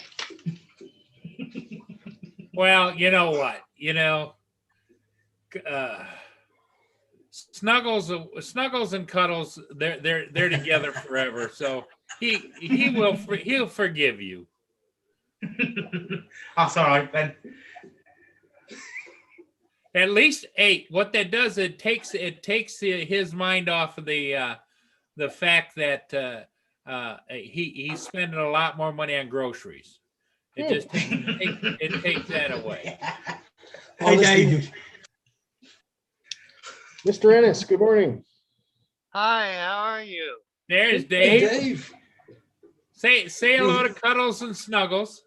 Well, you know what? Snuggles and Cuddles, they're together forever. So he'll forgive you. That's all right, Ben. At least 8. What that does, it takes his mind off of the fact that he's spending a lot more money on groceries. It just takes that away. Hey, Dave. Mr. Ennis, good morning. Hi, how are you? There's Hey, Dave. Dave. Say hello to Cuddles and Snuggles.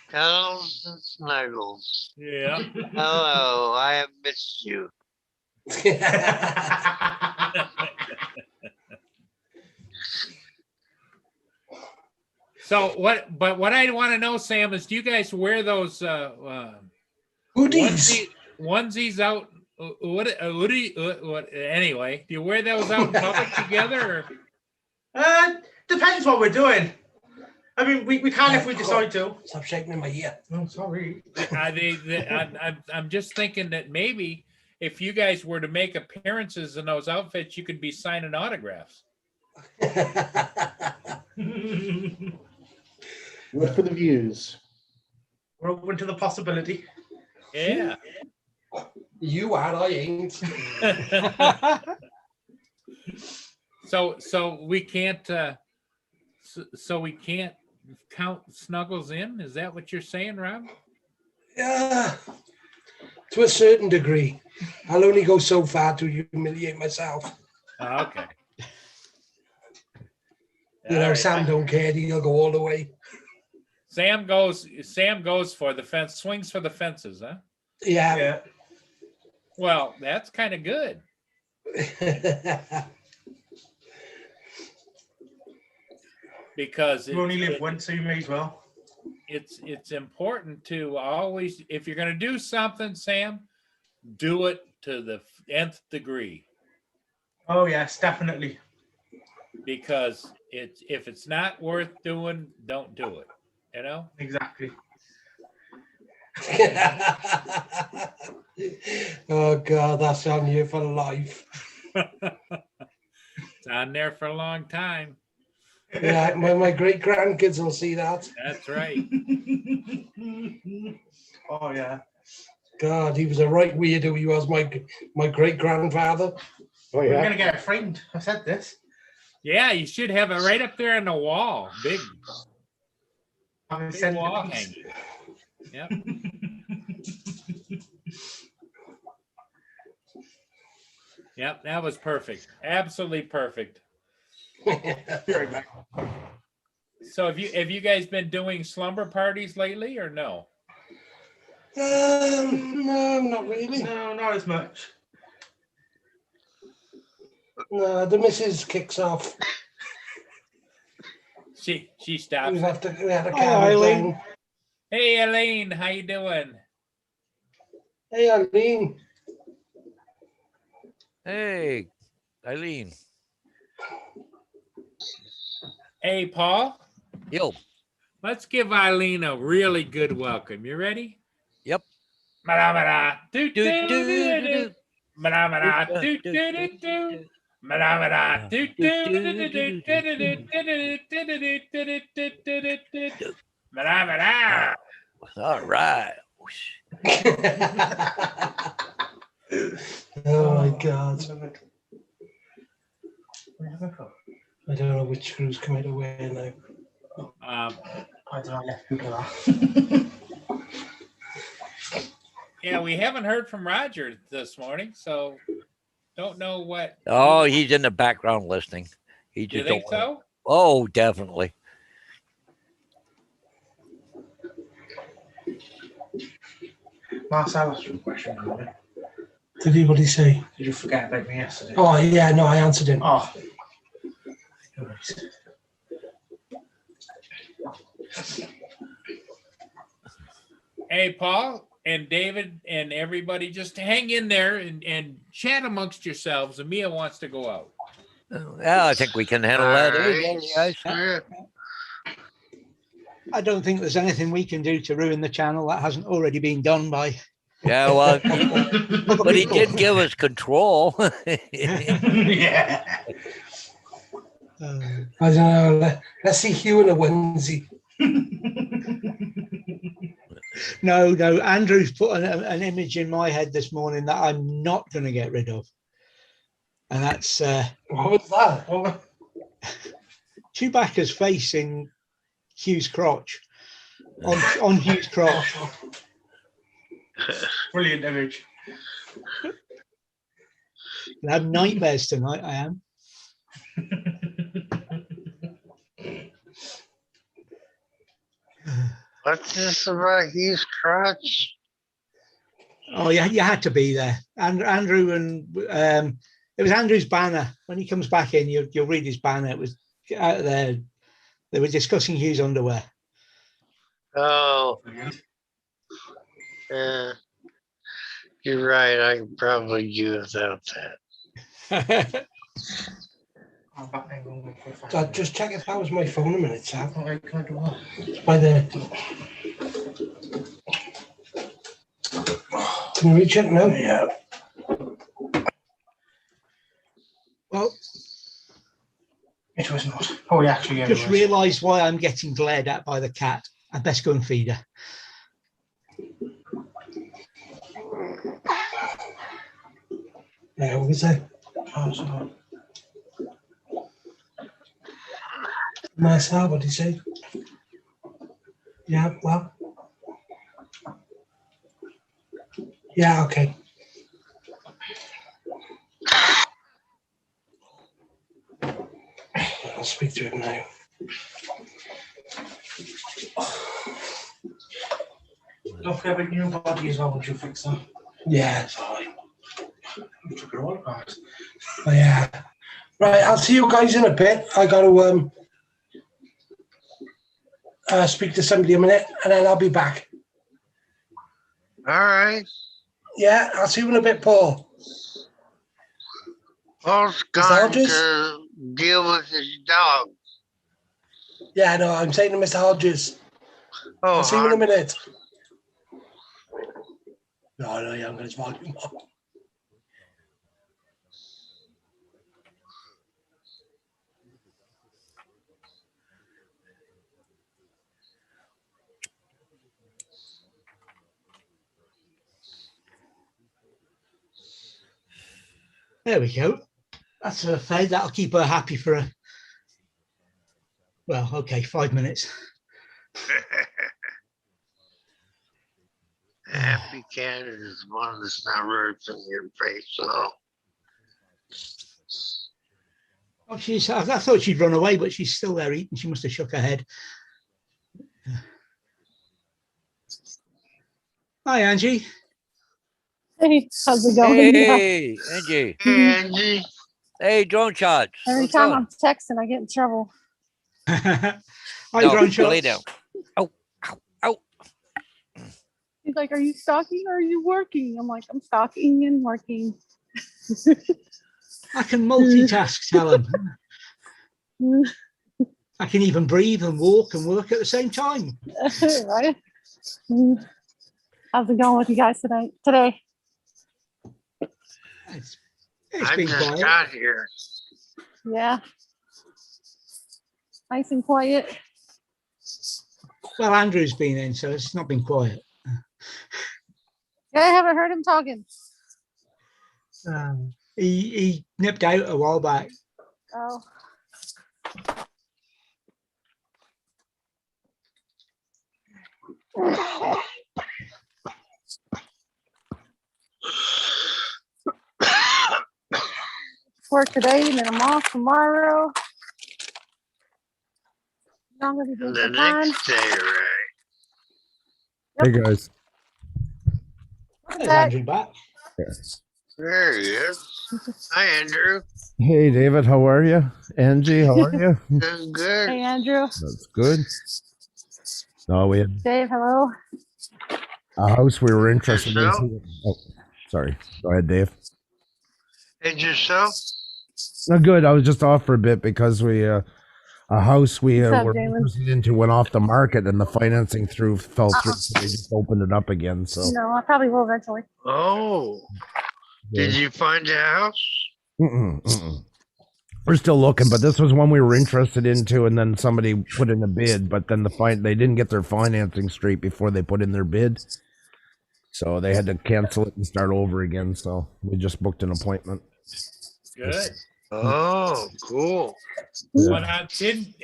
Cuddles and Snuggles. Yeah. Hello, I have missed you. So what I want to know, Sam, is do you guys wear those Hoodies. onesies out What do you, what, anyway, do you wear those out in public together? Or? Depends what we're doing. I mean, we can if we decide to. Stop shaking in my ear. I'm sorry. I'm just thinking that maybe if you guys were to make appearances in those outfits, you could be signing autographs. Look for the views. We're open to the possibility. Yeah. You are, I ain't. So we can't. So we can't count Snuggles in. Is that what you're saying, Rob? Yeah, to a certain degree. I'll only go so far to humiliate myself. Oh, okay. You know, All right. Sam don't care. He'll go all the way. Sam goes for the fence, swings for the fences, huh? Yeah. Well, that's kind of good. Because You only live once, so you may as well. it's important to always, if you're going to do something, Sam, do it to the nth degree. Oh yes, definitely. Because if it's not worth doing, don't do it. You know? Exactly. Oh God, that's on you for life. It's on there for a long time. Yeah, my great grandkids will see that. That's right. Oh yeah. God, he was a right weirdo. He was my great grandfather. Oh We're yeah. gonna get it framed. I said this. Yeah, you should have it right up there on the wall. Big wall hanging. Yep. Yep, that was perfect. Absolutely perfect. So have you guys been doing slumber parties lately or no? No, not really. No, not as much. No, the missus kicks off. She stops. We had to Hi, calm Eileen. down. Hey Elaine, how you doing? Hey, Eileen. Hey, Eileen. Hey Paul. Yo. Let's give Eileen a really good welcome. You ready? Yep. Madamada, do do do do. Madamada, do do do do. Madamada, do do do do do. Madamada. All right. Oh my God. I don't know which screws come out of where now. I don't know. I left Google Yeah, we haven't heard from Roger this morning, so don't know what. Oh, he's in the background listening. He You just think don't wanna- so? Oh, definitely. Marcel asked you a question. Did Did anybody say? you forget about me yesterday? Oh yeah, no, I answered him. Oh. Hey, Paul and David and everybody, just hang in there and chat amongst yourselves. And Mia wants to go out. Yeah, I think we can handle that. Alright. Guys. Alright. I don't think there's anything we can do to ruin the channel that hasn't already been done by Yeah, well, other but he people. did give us control. Yeah. I don't know. Let's see Hugh in a onesie. No, Andrew's put an image in my head this morning that I'm not going to get rid of. And that's What was that? Chewbacca's face in Hugh's crotch. On Hugh's crotch. Brilliant image. I have nightmares tonight, I am. What's this about his crotch? Oh, yeah, you had to be there. Andrew and it was Andrew's banner. When he comes back in, you'll read his banner. It was out there. They were discussing Hugh's underwear. Oh. Yeah. You're right. I can probably do without that. Just check if that was my phone a minute, Sam. It's by the. Can you reach it now? Yeah. Well, It was not. Oh, yeah, actually, yeah. it just was. realised why I'm getting glared at by the cat. I best go and feed her. Yeah, what was that? Oh, sorry. Marcel, what did he say? Yeah, well. Yeah, okay. I'll speak to him now. Don't forget about your new body as well, would you fix that? Yeah, it's all right. You took it all apart. But yeah. Right, I'll see you guys in a bit. I got to speak to somebody a minute, and then I'll be back. All right. Yeah, I'll see you in a bit, Paul. Paul's gone Hodges? to deal with his dog. Yeah, no, I'm saying to Mr. Hodges. Oh, I'll see you in a minute. No, yeah, I'm going to volume up. There we go. That's her fed. That'll keep her happy for a, well, okay, 5 minutes. Happy cat is one that's not roots in your face, so. Oh, I thought she'd run away, but she's still there eating. She must have shook her head. Hi, Angie. Hey, how's it going? Hey, Angie. Hey, Angie. Hey, drone shots. Every What's time going? I'm texting, I get in trouble. Hi, No, drone lay shots. down. Oh, ow, ow. He's like, "Are you stalking or are you working?" I'm like, "I'm stalking and working." I can multitask, tell him. I can even breathe and walk and work at the same time. Right? How's it going with you guys today? It's I been just quiet. got here. Yeah. Nice and quiet. Well, Andrew's been in, so it's not been quiet. Yeah, I haven't heard him talking. He nipped out a while back. Oh. Work today and then I'm off tomorrow. I'm gonna be doing The some time. next day, right? Hey guys. There's Andrew back. There he is. Hi, Andrew. Hey David, how are you? Angie, how are you? Doing good. Hey, Andrew. That's good. No, we had Dave, hello. a house we were interested in. Yourself? Oh, sorry. Go ahead, Dave. And yourself? No, good. I was just off for a bit because we a house we What's up, were Jalen? interested into went off the market and the financing fell through. So they just opened it up again. So No, I probably will eventually. Oh. Did you find a house? We're still looking, but this was one we were interested into, and then somebody put in a bid, but then they didn't get their financing straight before they put in their bid, so they had to cancel it and start over again. So we just booked an appointment. Good. Oh, cool. Well,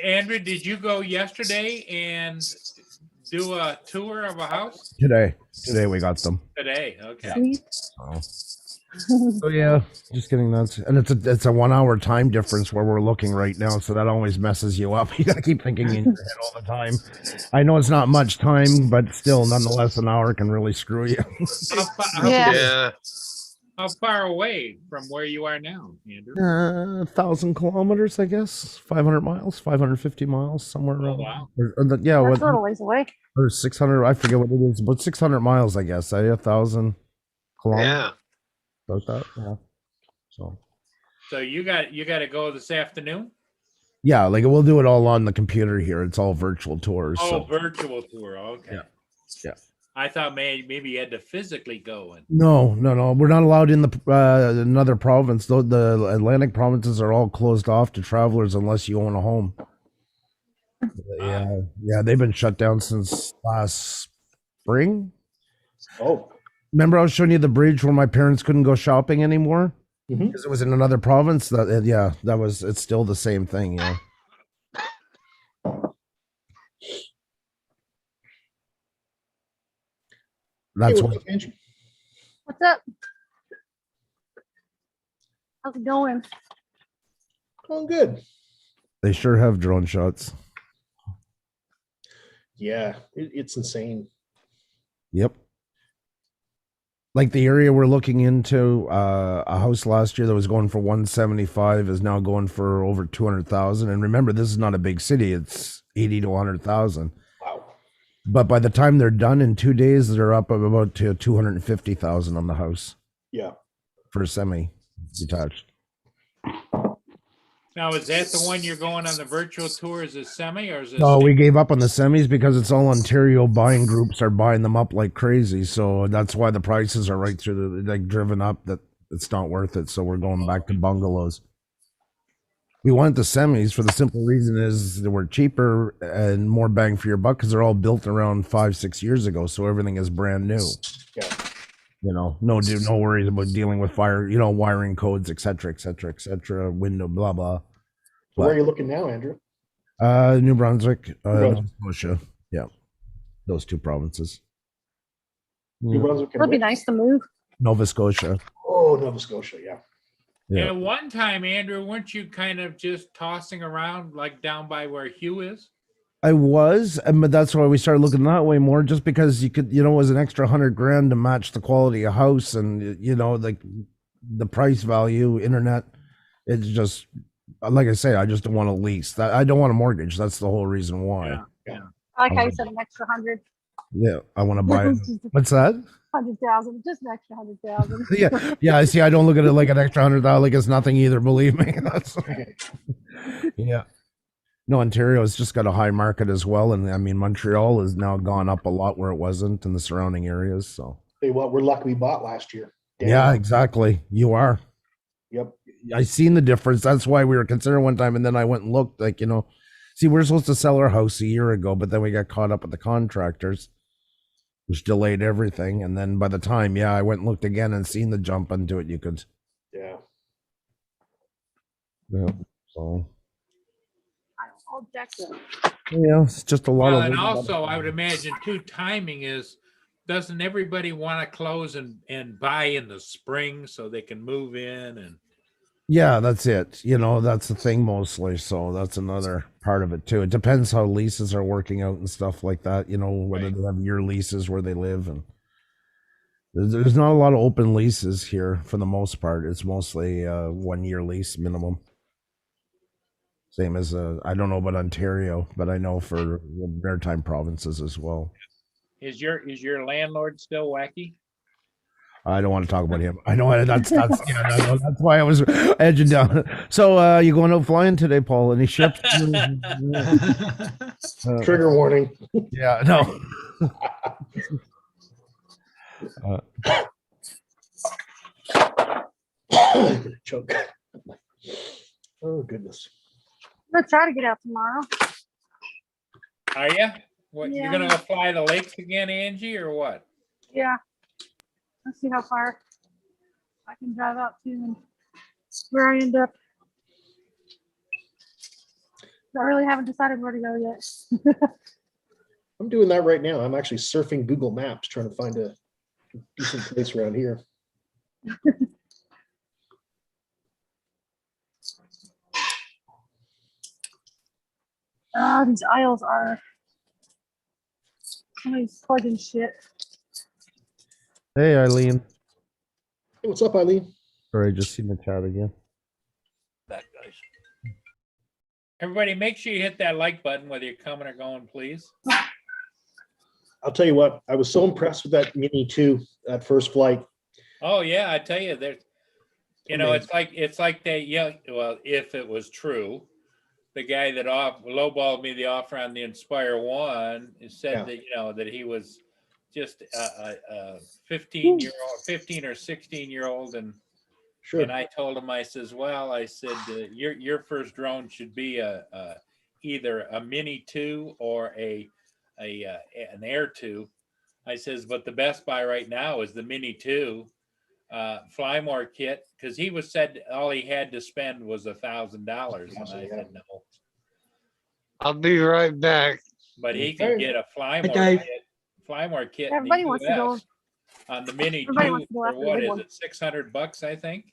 Andrew, did you go yesterday and do a tour of a house? Today we got them. Today, okay. Sweet. So yeah, just getting that, and it's a 1 hour time difference where we're looking right now, so that always messes you up. You gotta keep thinking in your head all the time. I know it's not much time, but still, nonetheless, an hour can really screw you. Yeah. How far away from where you are now, Andrew? 1,000 kilometers, I guess. 500 miles, 550 miles, somewhere around. Wow. Yeah, That's a little ways away. or 600. I forget what it is, but 600 miles, I guess. 1,000 kilometers. Yeah. About that. Yeah. So you got to go this afternoon? Yeah, like we'll do it all on the computer here. It's all virtual tours. Oh, So virtual tour. Okay. yeah. I thought maybe you had to physically go and. No. We're not allowed in the another province. Though the Atlantic provinces are all closed off to travelers unless you own a home. Yeah, they've been shut down since last spring. Oh, Remember, I was showing you the bridge where my parents couldn't go shopping anymore because it was in another province. It's still the same thing. Yeah. That's what. What's up? How's it going? Oh, good. They sure have drone shots. Yeah, it's insane. Yep. Like the area we're looking into, a house last year that was going for 175 is now going for over 200,000. And remember, this is not a big city; it's 80 to 100,000. Wow! But by the time they're done in 2 days, they're up about to 250,000 on the house. Yeah, for a semi-detached. Now, is that the one you're going on the virtual tour? Is it semi or is it? No, we gave up on the semis because it's all Ontario buying groups are buying them up like crazy. So that's why the prices are right through the driven up. That it's not worth it. So we're going back to bungalows. We want the semis for the simple reason is they were cheaper and more bang for your buck because they're all built around 5-6 years ago. So everything is brand new. Yeah. No worries about dealing with fire, wiring codes, et cetera, window, blah, blah. Where are you looking now, Andrew? New Brunswick, Nova Scotia. Yeah. Those two provinces. New Brunswick. It'll be nice to move. Nova Scotia. Oh, Nova Scotia. Yeah. Yeah. At one time, Andrew, weren't you kind of just tossing around like down by where Hugh is? I was, but that's why we started looking that way more, just because you could, it was an extra $100,000 to match the quality of house and, like the price value, internet. It's just, like I say, I just don't want to lease that. I don't want a mortgage. That's the whole reason why. Yeah. I like how you said an extra 100. Yeah. I want to buy it. What's that? 100,000, just an extra 100,000. Yeah. I see. I don't look at it like an extra 100,000, like it's nothing either. Believe me. That's yeah. No, Ontario has just got a high market as well. And I mean, Montreal has now gone up a lot where it wasn't in the surrounding areas. So, hey, what we're lucky we bought last year. Damn. Yeah, exactly. You are. Yep. I seen the difference. That's why we were considering one time. And then I went and looked see, we're supposed to sell our house a year ago, but then we got caught up with the contractors, which delayed everything. And then by the time, I went and looked again and seen the jump into it. You could. Yeah. Yeah. So. I'll check them. Yeah, it's just a lot of. And also, I would imagine too, timing is. Doesn't everybody want to close and buy in the spring so they can move in and? Yeah, that's it. That's the thing mostly. So that's another part of it too. It depends how leases are working out and stuff like that. Whether they have year leases where they live, and there's not a lot of open leases here for the most part. It's mostly 1 year lease minimum. Same as I don't know about Ontario, but I know for the maritime provinces as well. Is your landlord still wacky? I don't want to talk about him. I know that's that's why I was edging down. So you going out flying today, Paul? Any ships? Trigger warning. Yeah, no. Choke. Oh goodness. I'm gonna try to get out tomorrow. Are you? What, Yeah. you're gonna go fly the lakes again, Angie, or what? Yeah. Let's see how far I can drive out to and where I end up. I really haven't decided where to go yet. I'm doing that right now. I'm actually surfing Google Maps trying to find a decent place around here. These aisles are always plugging shit. Hey, Eileen. Hey, what's up, Eileen? Sorry, just seen the chat again. That guys. Everybody, make sure you hit that like button whether you're coming or going, please. I'll tell you what, I was so impressed with that Mini 2 at first flight. Oh yeah, I tell you, there's, you know, it's like that. Yeah, well, if it was true, the guy that lowballed me the offer on the Inspire One said that, you know, that he was just a 15 or 16-year-old, and Sure. and I told him, I says, well, I said, your first drone should be either a Mini 2 or an Air 2. I says, but the best buy right now is the Mini 2 Flymore kit, because he was said all he had to spend was $1,000, and I said no. I'll be right back. But he could get a Flymore kit in Everybody the wants to go. US on the Mini Everybody 2 wants to go for after the what big is one. it, $600, I think.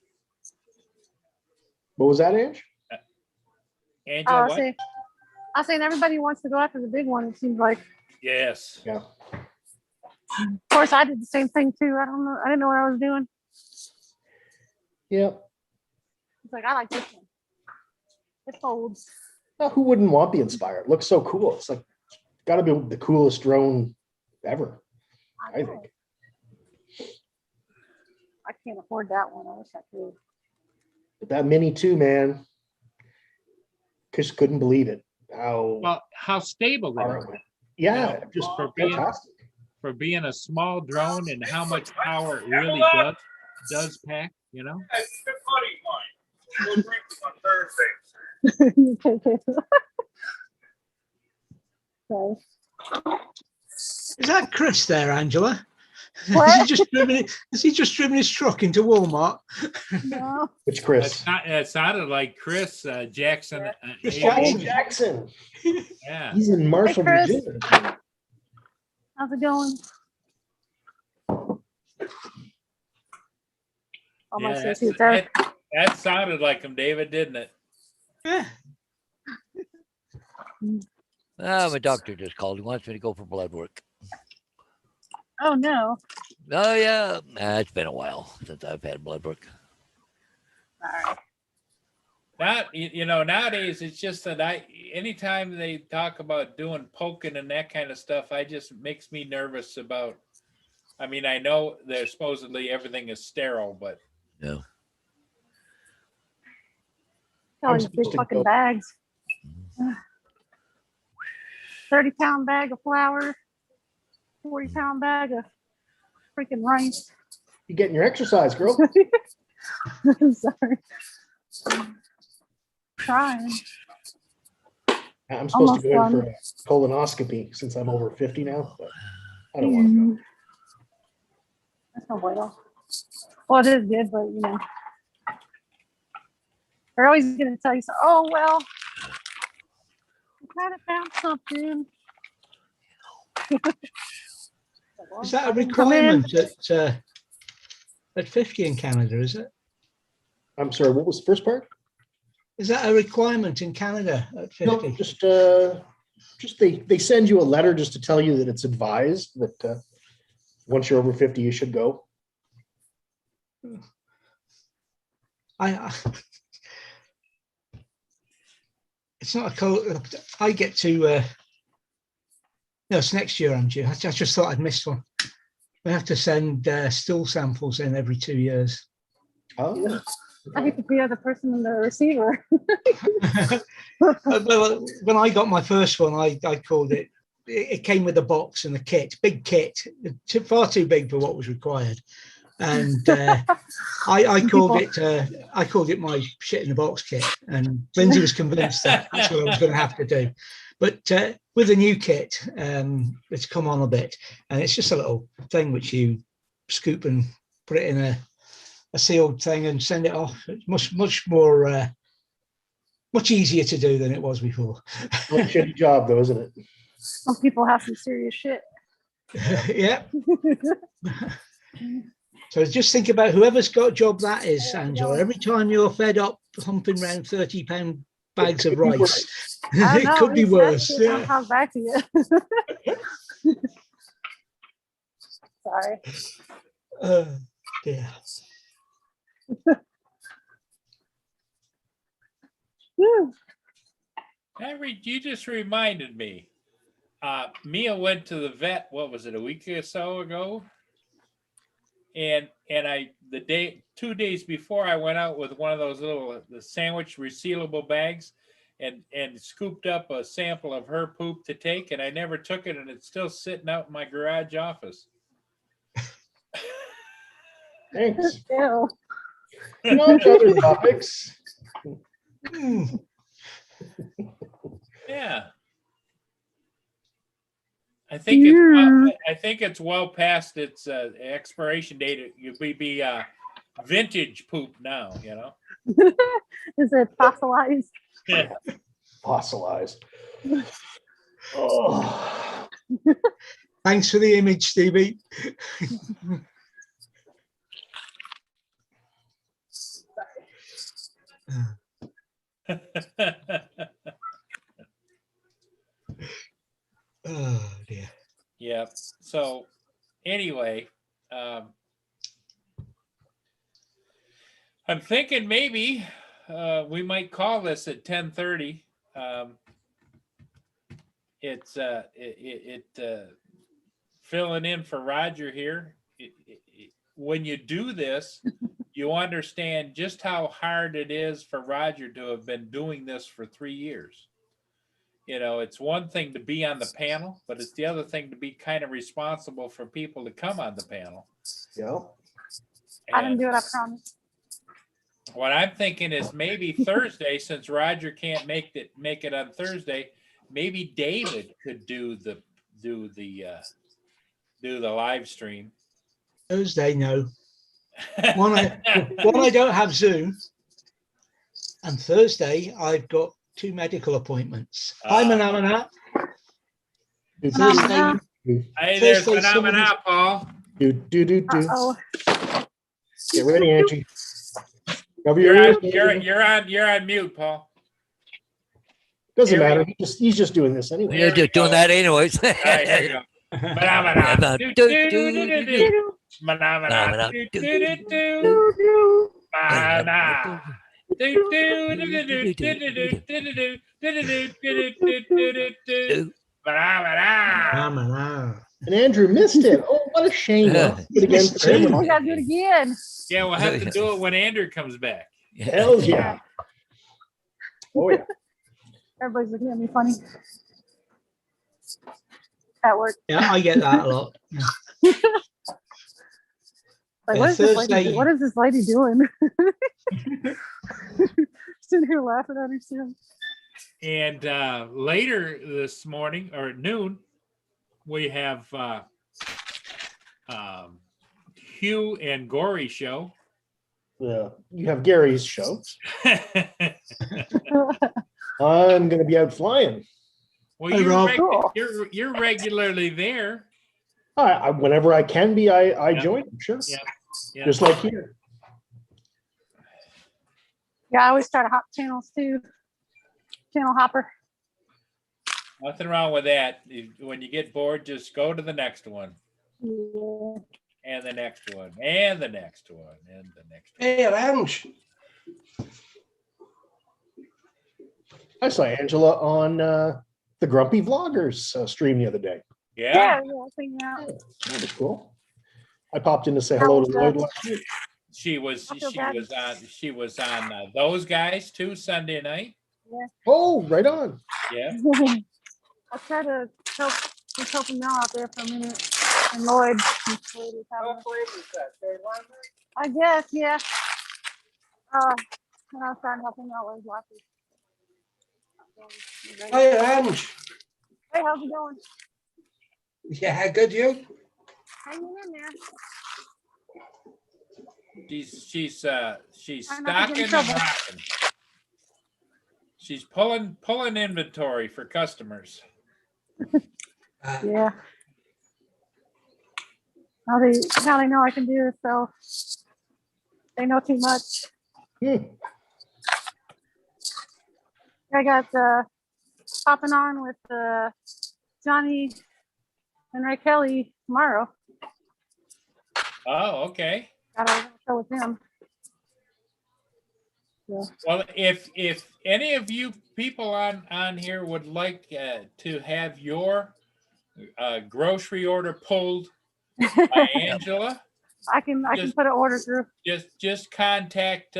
What was that, Ange? Angela, what? I saying everybody wants to go after the big one. It seems like. Yes. Yeah. Of course, I did the same thing too. I don't know. I didn't know what I was doing. Yeah. It's like I like this one. It folds. Who wouldn't want the Inspire? It looks so cool. It's like got to be the coolest drone ever, I think. I can't afford that one. I wish I could. But that Mini 2, man, just couldn't believe it. How stable it is. Yeah, just fantastic. For being a small drone and how much power it really does pack, you know. Okay. Is that Chris there, Angela? What? Has he just driven his truck into Walmart? No. Which Chris? It sounded like Chris Jackson. Chris Jackson. Yeah. He's in Marshall, Hey, Chris. Virginia. How's it going? Oh, my associate's there. That sounded like him, David, didn't it? Yeah. My doctor just called. He wants me to go for blood work. Oh no. Oh yeah, it's been a while since I've had blood work. All Not, right. you know, nowadays it's just that anytime they talk about doing poking and that kind of stuff, makes me nervous about. I mean, I know that supposedly everything is sterile, but no. All these big fucking bags. 30-pound bag of flour, 40-pound bag of freaking rice. You getting your exercise, girl? Sorry. Trying. I'm supposed to go Almost in for a colonoscopy since I'm over 50 now, but I don't want to go. That's no bueno. Well, it is good, but you know, they're always going to tell you, so, oh, well, we kind of found something. Is that a requirement at 50 in Canada, is it? I'm sorry, what was the first part? Is that a requirement in Canada at 50? No, just they send you a letter just to tell you that it's advised that once you're over 50, you should go. It's not a code. I get to. No, it's next year I'm due. I just thought I'd missed one. We have to send stool samples in every 2 years. Oh. I hate to be the other person in the receiver. Well, when I got my first one, I called it. It came with a box and a kit, big kit, far too big for what was required. And I called it my shit in the box kit. And Lindsay was convinced that that's what I was going to have to do. But with the new kit, it's come on a bit, and it's just a little thing which you scoop and put it in a sealed thing and send it off. It's much more, much easier to do than it was before. Well, shitty job though, isn't it? Some people have some serious shit. Yeah. So just think about whoever's got a job that is, Angela. Every time you're fed up humping around 30-pound bags of rice, it could be worse. I'll come back to you. Sorry. Yeah. You just reminded me. Mia went to the vet, what was it, a week or so ago? And I 2 days before, I went out with one of those little the sandwich resealable bags and scooped up a sample of her poop to take, and I never took it, and it's still sitting out in my garage office. Thanks. Ew. On to other topics. Yeah. I think it's well past its expiration date. It would be vintage poop now, you know. Is it fossilized? Yeah. Fossilized. Oh. Thanks for the image, Stevie. Oh dear. Yeah. So anyway, I'm thinking maybe we might call this at 10:30. It's filling in for Roger here. When you do this, you understand just how hard it is for Roger to have been doing this for 3 years. You know, it's one thing to be on the panel, but it's the other thing to be kind of responsible for people to come on the panel. Yeah. I didn't do it, I promise. What I'm thinking is maybe Thursday, since Roger can't make it on Thursday, maybe David could do the live stream. Thursday, no. One, I don't have Zoom, and Thursday I've got 2 medical appointments. Hi, Manamana. Phenomena. Hey, there's Thursday, Phenomena, Paul. Uh-oh. Get ready, Angie. Cover You're your on, ears. you're on mute, Paul. Doesn't Here we matter. He's just doing this anyway. You're just doing that anyways. All right, here we go. Phenomena. Phenomena. And Andrew missed it. Oh, what a shame. Yeah. Do it again for him. We gotta do it again. Yeah, we'll have to do it when Andrew comes back. Hell yeah. Oh yeah. Everybody's looking at me funny. At work. Yeah, I get that a lot. Like, what is this lady, Thursday- what is this lady doing? Sitting here laughing at herself. And later this morning or at noon, we have Hugh and Gory show. Yeah. You have Gary's show. I'm going to be out flying. Well, Hey, Rob. you're regularly there. Whenever I can be, I join. Sure. Yeah. Yeah. Just like here. Yeah, I always try to hop channels too. Channel hopper. Nothing wrong with that. When you get bored, just go to the next one, Yeah. and the next one, and the next one, and the next one. Hey, Ange. I saw Angela on the Grumpy Vloggers stream the other day. Yeah, Yeah, sing out. That was cool. I popped in to say hello to Lloyd last week. she was I feel bad. on those guys too Sunday night. Oh, right on. Yeah, I try to help him out there for a minute. And Lloyd is having I guess, yeah. And I was trying to help him out with his watches. Hey, Ange. Hey, how's it going? Yeah, good, you? Hanging in there. she's I'm not stocking getting in and trouble. rocking. She's pulling inventory for customers. Yeah. Now they know I can do this, so they know too much. I got hopping on with Johnny and Ray Kelly tomorrow. Oh, okay. Got a show with him. Yeah. Well, if any of you people on here would like to have your grocery order pulled by Angela, I can Just- put an order through. Just contact,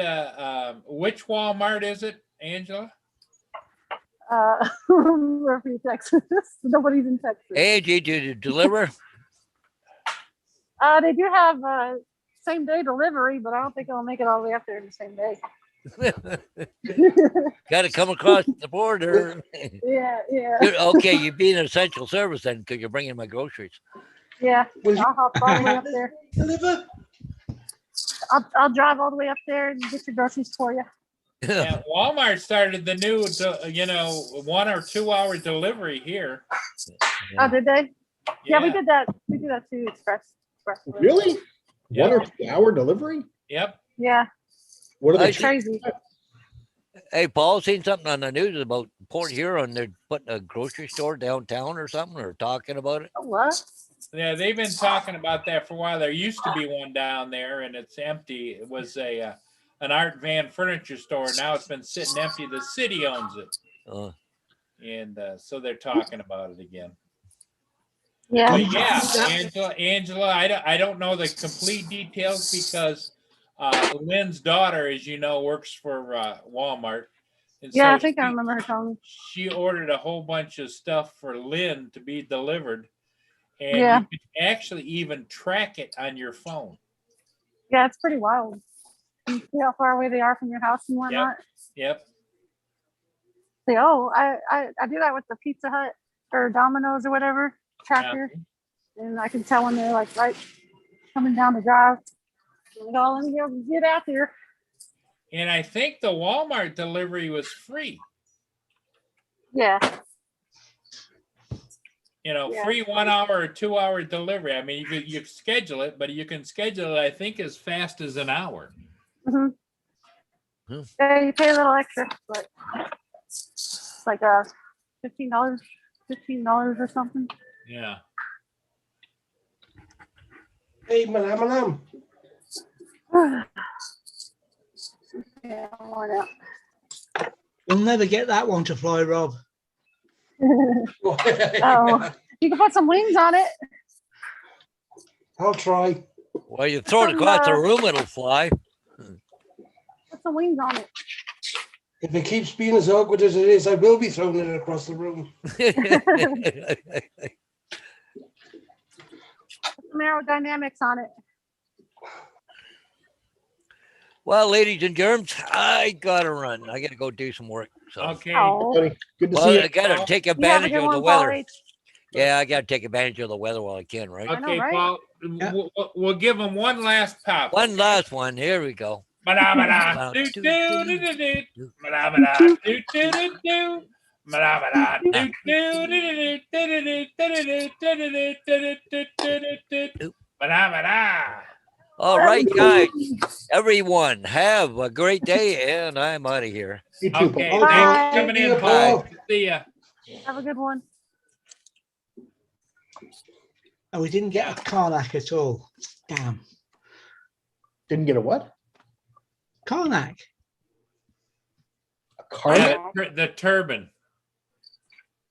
which Walmart is it, Angela? Murphy, Texas. Nobody's in Texas. Angie, did you deliver? They do have same day delivery, but I don't think I'll make it all the way up there in the same day. Got to come across the border. Yeah. Okay, you'd be an essential service then because you're bringing my groceries. Yeah, Will you I'll hop all the way up there. deliver? I'll drive all the way up there and get your groceries for you. Yeah, Walmart started the new, 1 or 2 hour delivery here. Oh, did they? Yeah, we Yeah. did that. We do that too. Express. Really? Yeah. 1 or 2 hour delivery? Yep. Yeah, What are they? I it's crazy. Hey, Paul, seen something on the news about Port Huron. They're putting a grocery store downtown or something, or talking about it. Oh, what? Yeah, they've been talking about that for a while. There used to be one down there and it's empty. It was an Art Van furniture store. Now it's been sitting empty. The city owns it. Uh, And so they're talking about it again. Yeah. But yeah, Angela, I don't know the complete details because Lynn's daughter, as you know, works for Walmart. And Yeah, so I think I remember her telling me. she ordered a whole bunch of stuff for Lynn to be delivered. And Yeah. you can actually even track it on your phone. Yeah, it's pretty wild. You see how far away they are from your house and whatnot. Yep. Say, oh, I do that with the Pizza Hut or Domino's or whatever tracker, and I can tell when they're like right coming down the drive. Like, oh, let me go get out there. And I think the Walmart delivery was free. Yeah. Yeah. Free 1 hour or 2 hour delivery. I mean, you schedule it, but you can schedule it, I think, as fast as an hour. Hmm. Hmm. Yeah, you pay a little extra, but it's like $15 or something. Yeah. Hey, Malam. Yeah, I'm worn out. You'll never get that one to fly, Rob. Oh, you can put some wings on it. I'll try. well, you throw it across the room, it'll fly. Put some wings on it. If it keeps being as awkward as it is, I will be throwing it across the room. Put some aerodynamics on it. Well, ladies and germs, I gotta run. I gotta go do some work. So, Okay. Oh, Buddy, good to well, see I you. gotta take you have a advantage good of the one, Paul weather. H. Yeah, I gotta take advantage of the weather while I can, right? I know, Okay, right? Paul, Yeah. we'll give them one last pop. One last one. Here we go. Ba-da-ba-da, doo-doo-doo-doo-doo. Ba-da-ba-da, doo-doo-doo-doo. Ba-da-ba-da, doo-doo-doo-doo-doo-doo-doo-doo-doo-doo-doo-doo-doo. Ba-da-ba-da. All right, guys. Everyone, have a great day, and I'm out of here. You too, Okay, Paul. Bye. thanks for coming in, Paul. See ya. Have a good one. And we didn't get a Karnak at all. Damn. Didn't get a what? Karnak. A car? The turban.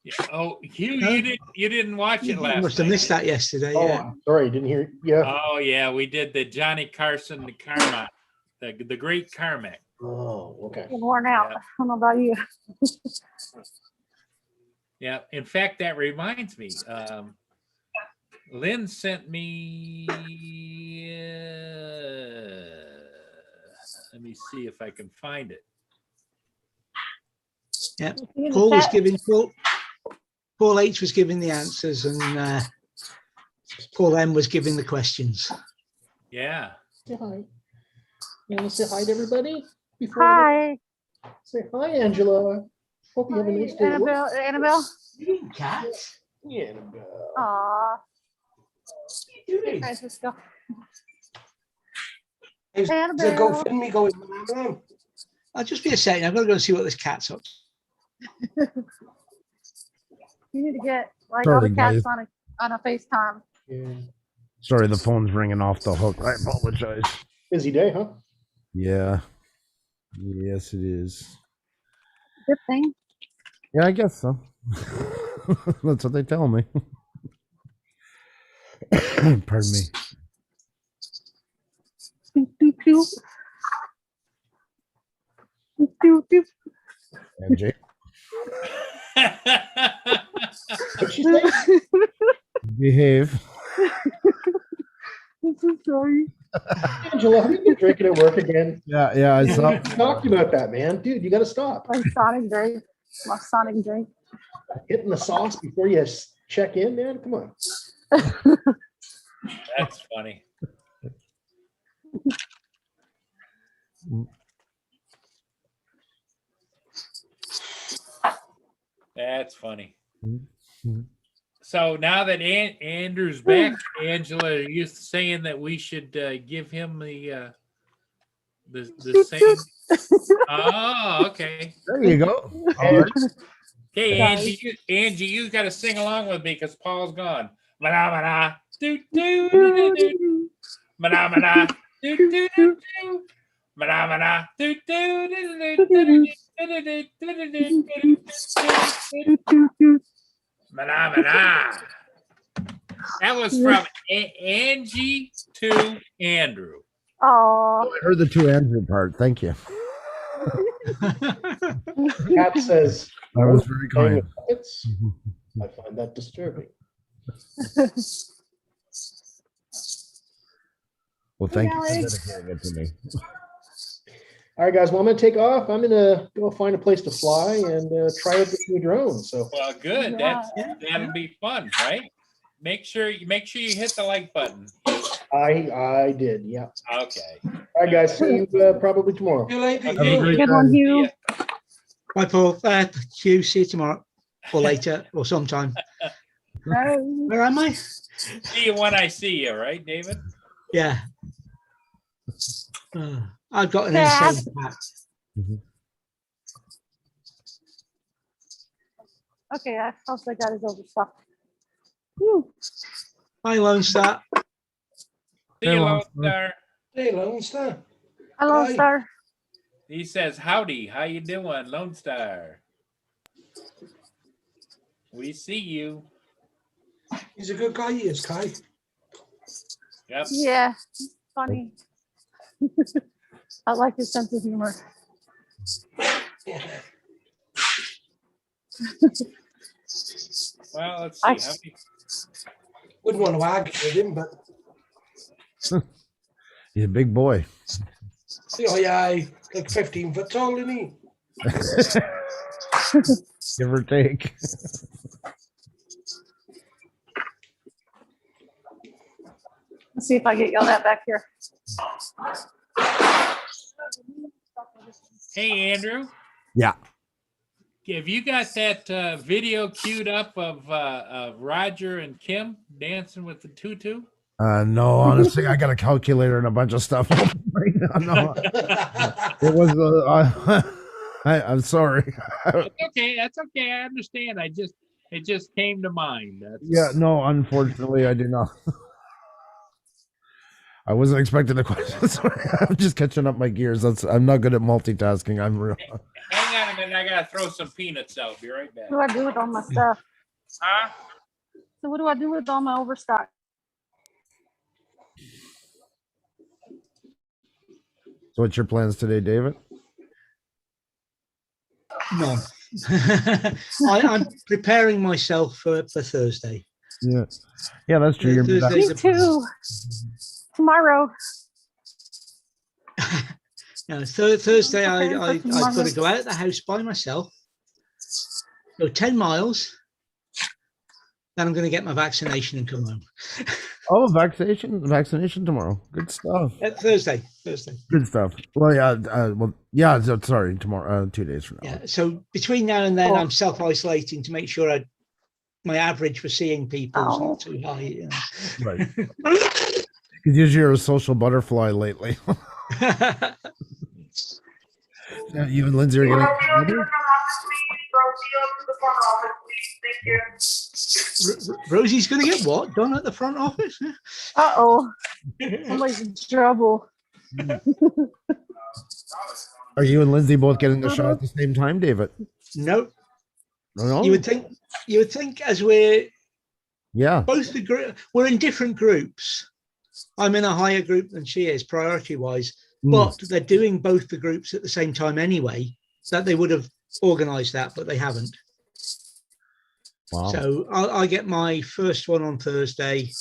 Yeah, oh, you didn't watch it You last must have night. missed that yesterday. Oh, Yeah. I'm sorry, didn't hear. Yeah. Oh yeah, we did the Johnny Carson, the Carmack, the great Carmack. Oh, okay. I'm worn out. Yeah. I don't know about you. Yeah. In fact, that reminds me. Lynn sent me. Let me see if I can find it. Yeah. See you in the Paul was chat. giving Paul H was giving the answers, and Paul M was giving the questions. Yeah. Say hi. You want to say hi to everybody? Before I Hi, go? Say hi, Angela. Hope you have a nice day. at work. Annabelle. Cat. Yeah, Annabelle. Aw. Doing? Guys, let's go. Is the Annabelle. GoFundMe going? Malam? I'll just be a second. I've got to go and see what this cat's up to. You need to get like all Sorry, the cats guys. on a FaceTime. Yeah. Sorry, the phone's ringing off the hook. I apologize. Busy day, huh? Yeah. Yes, it is. Good thing. Yeah, I guess so. That's what they tell me. Pardon me. Pew, pew, pew. Pew, pew, pew. And Jake, What'd she say? behave. I'm so sorry. Angela, have you been drinking at work again? Yeah, I saw. We talked about that, man. Dude, you got to stop. My Sonic drink. My Sonic drink. Hitting the sauce before you check in, man. Come on. That's funny. That's funny. So now that Andrew's back, Angela, are you saying that we should give him the same? Oh, okay. There you go. Okay, Angie, you got to sing along with me because Paul's gone. Mana mana, do do do do. Mana mana, do do do do. Mana mana, do do do do do. Mana mana. That was from Angie to Andrew. Oh, I heard the two Andrew part. Thank you. Cat says, That was very kind. I find that disturbing. Well, thank you for Alex. dedicating it to me. All right, guys. Well, I'm going to take off. I'm going to go find a place to fly and try out this new drone. So, Well, good. Yeah. That'll be fun, right? Make sure you hit the like button. I did. Yeah. Okay. All right, guys. See you probably tomorrow. You later. Have a great good one, time. Hugh. Bye, Paul. Hugh, see you tomorrow or later or sometime. Bye. Where am I? See you when I see you, right, David? Yeah. I've got an Yeah. insane pack. Okay, I also got his overstuffed. Whew. Hi, Lone Star. See you, Lone Star. Hey, Lone Star. Hello, Hi. Star. He says, "Howdy, how you doing, Lone Star? We see you." He's a good guy, he is, Kai. Yep. Yeah, funny. I like his sense of humor. Yeah. Well, let's I- see. How many, Wouldn't want to argue with him, but He's a big boy. oh yeah, like 15 foot tall, isn't he? Give or take. Let's see if I get yelled at back here. hey, Andrew, Yeah. have you got that video queued up of Roger and Kim dancing with the tutu? No, honestly, I got a calculator and a bunch of stuff right now. No, it was. I'm sorry. That's okay. I understand. It just came to mind. Yeah, no, unfortunately, I did not. I wasn't expecting the question. Sorry, I'm just catching up my gears. I'm not good at multitasking. I'm real. Hang on a minute. I gotta throw some peanuts out. Be right back. What do I do with all my stuff? Huh? So what do I do with all my overstock? So, what's your plans today, David? No. I'm preparing myself for Thursday. Yeah, that's true. You're Thursday's Me too. Tomorrow. No, Thursday Okay, I've got to go out of the house by myself, go 10 miles, then I'm going to get my vaccination and come home. Oh, vaccination tomorrow. Good stuff. Thursday. Good stuff. Well, yeah. Sorry, tomorrow. 2 days from now. Yeah. So between now and then, I'm self-isolating to make sure my average for seeing people is not too high. You know. Right. Because usually you're a social butterfly lately. Yeah, you and Lindsay are going to. Rosie's going to get what done at the front office? Uh-oh. Somebody's in trouble. Are you and Lindsay both getting the shot at the same time, David? No. No. You would think as we're Yeah. both we're in different groups. I'm in a higher group than she is, priority wise. But they're doing both the groups at the same time anyway. That they would have organised that, but they haven't. Wow. So I get my first one on Thursday,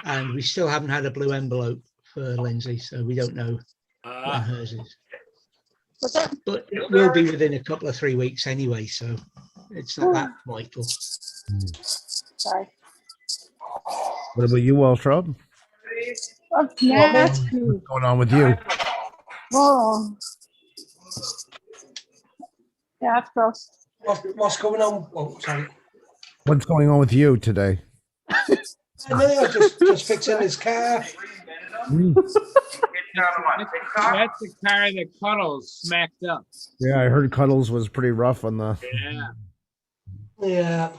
and we still haven't had a blue envelope for Lindsay, so we don't know when hers is. But it will be within a couple of 3 weeks anyway, so it's not that vital. Sorry. What about you, Waltraud? What's nasty? What's going on with you? Whoa. Yeah, that's gross. What's going on? Oh, sorry. What's going on with you today? I know, just fixing his car. That's the car that Cuddles smacked up. Yeah, I heard Cuddles was pretty rough on the. Yeah. Yeah.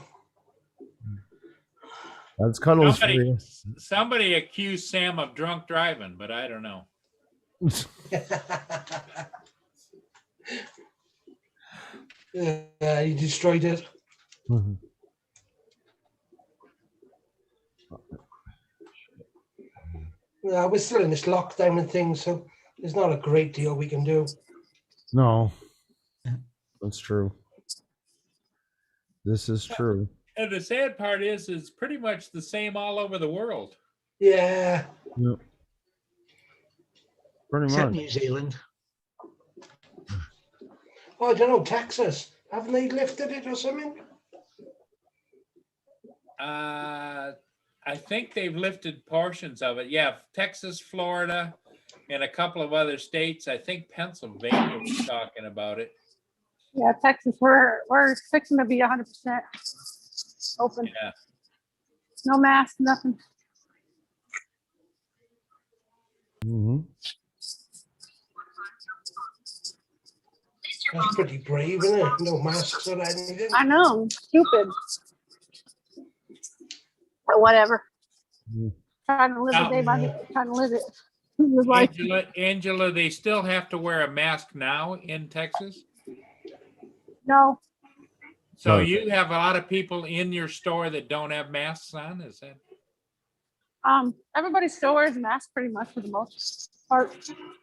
That's Cuddles for you. Somebody accused Sam of drunk driving, but I don't know. Yeah, he destroyed it. Mm-hmm. Yeah, we're still in this lockdown and things, so there's not a great deal we can do. No, that's true. This is true. And the sad part is, it's pretty much the same all over the world. Yeah. Yep. Pretty Except much. New Zealand. Oh, I don't know, Texas. Haven't they lifted it or something? I think they've lifted portions of it. Yeah, Texas, Florida, and a couple of other states. I think Pennsylvania was talking about it. Yeah, Texas, we're fixing to be 100% open. Yeah. No mask, nothing. Mm-hmm. That's pretty brave, isn't it? No masks or anything. I know, stupid. But whatever. Trying to live a day by day, trying to live it. Like, Angela, they still have to wear a mask now in Texas? no, So you have a lot of people in your store that don't have masks on, is that? everybody still wears a mask pretty much for the most part.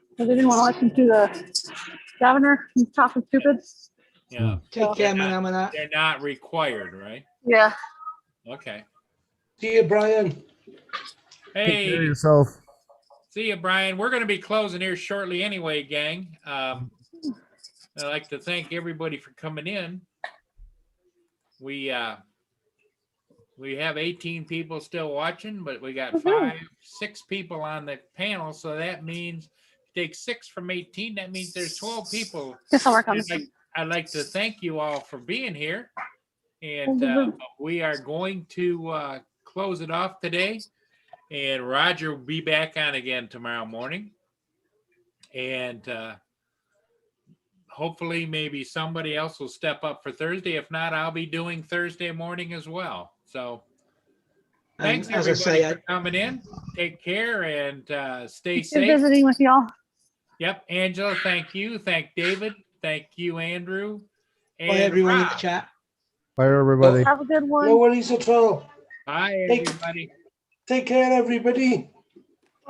Because they didn't want to listen to the governor and talking stupid. Yeah. Take care, man. They're not required, right? Yeah. Okay. See you, Brian. Hey. Take care of yourself. See you, Brian. We're going to be closing here shortly anyway, gang. I'd like to thank everybody for coming in. We have 18 people still watching, but we got 6 people on the panel. So that means take 6 from 18. That means there's 12 people. Guess I'll work on this. I'd like to thank you all for being here. And we are going to close it off today. And Roger will be back on again tomorrow morning. And hopefully maybe somebody else will step up for Thursday. If not, I'll be doing Thursday morning as well. So thanks everybody for coming in. Take care and stay safe. Good visiting with y'all. Yep. Angela, thank you. Thank David. Thank you, Andrew. And Bye, everyone in Rob. the chat. Bye, everybody. Have a good one. No worries at all. Bye, everybody. Take care, everybody.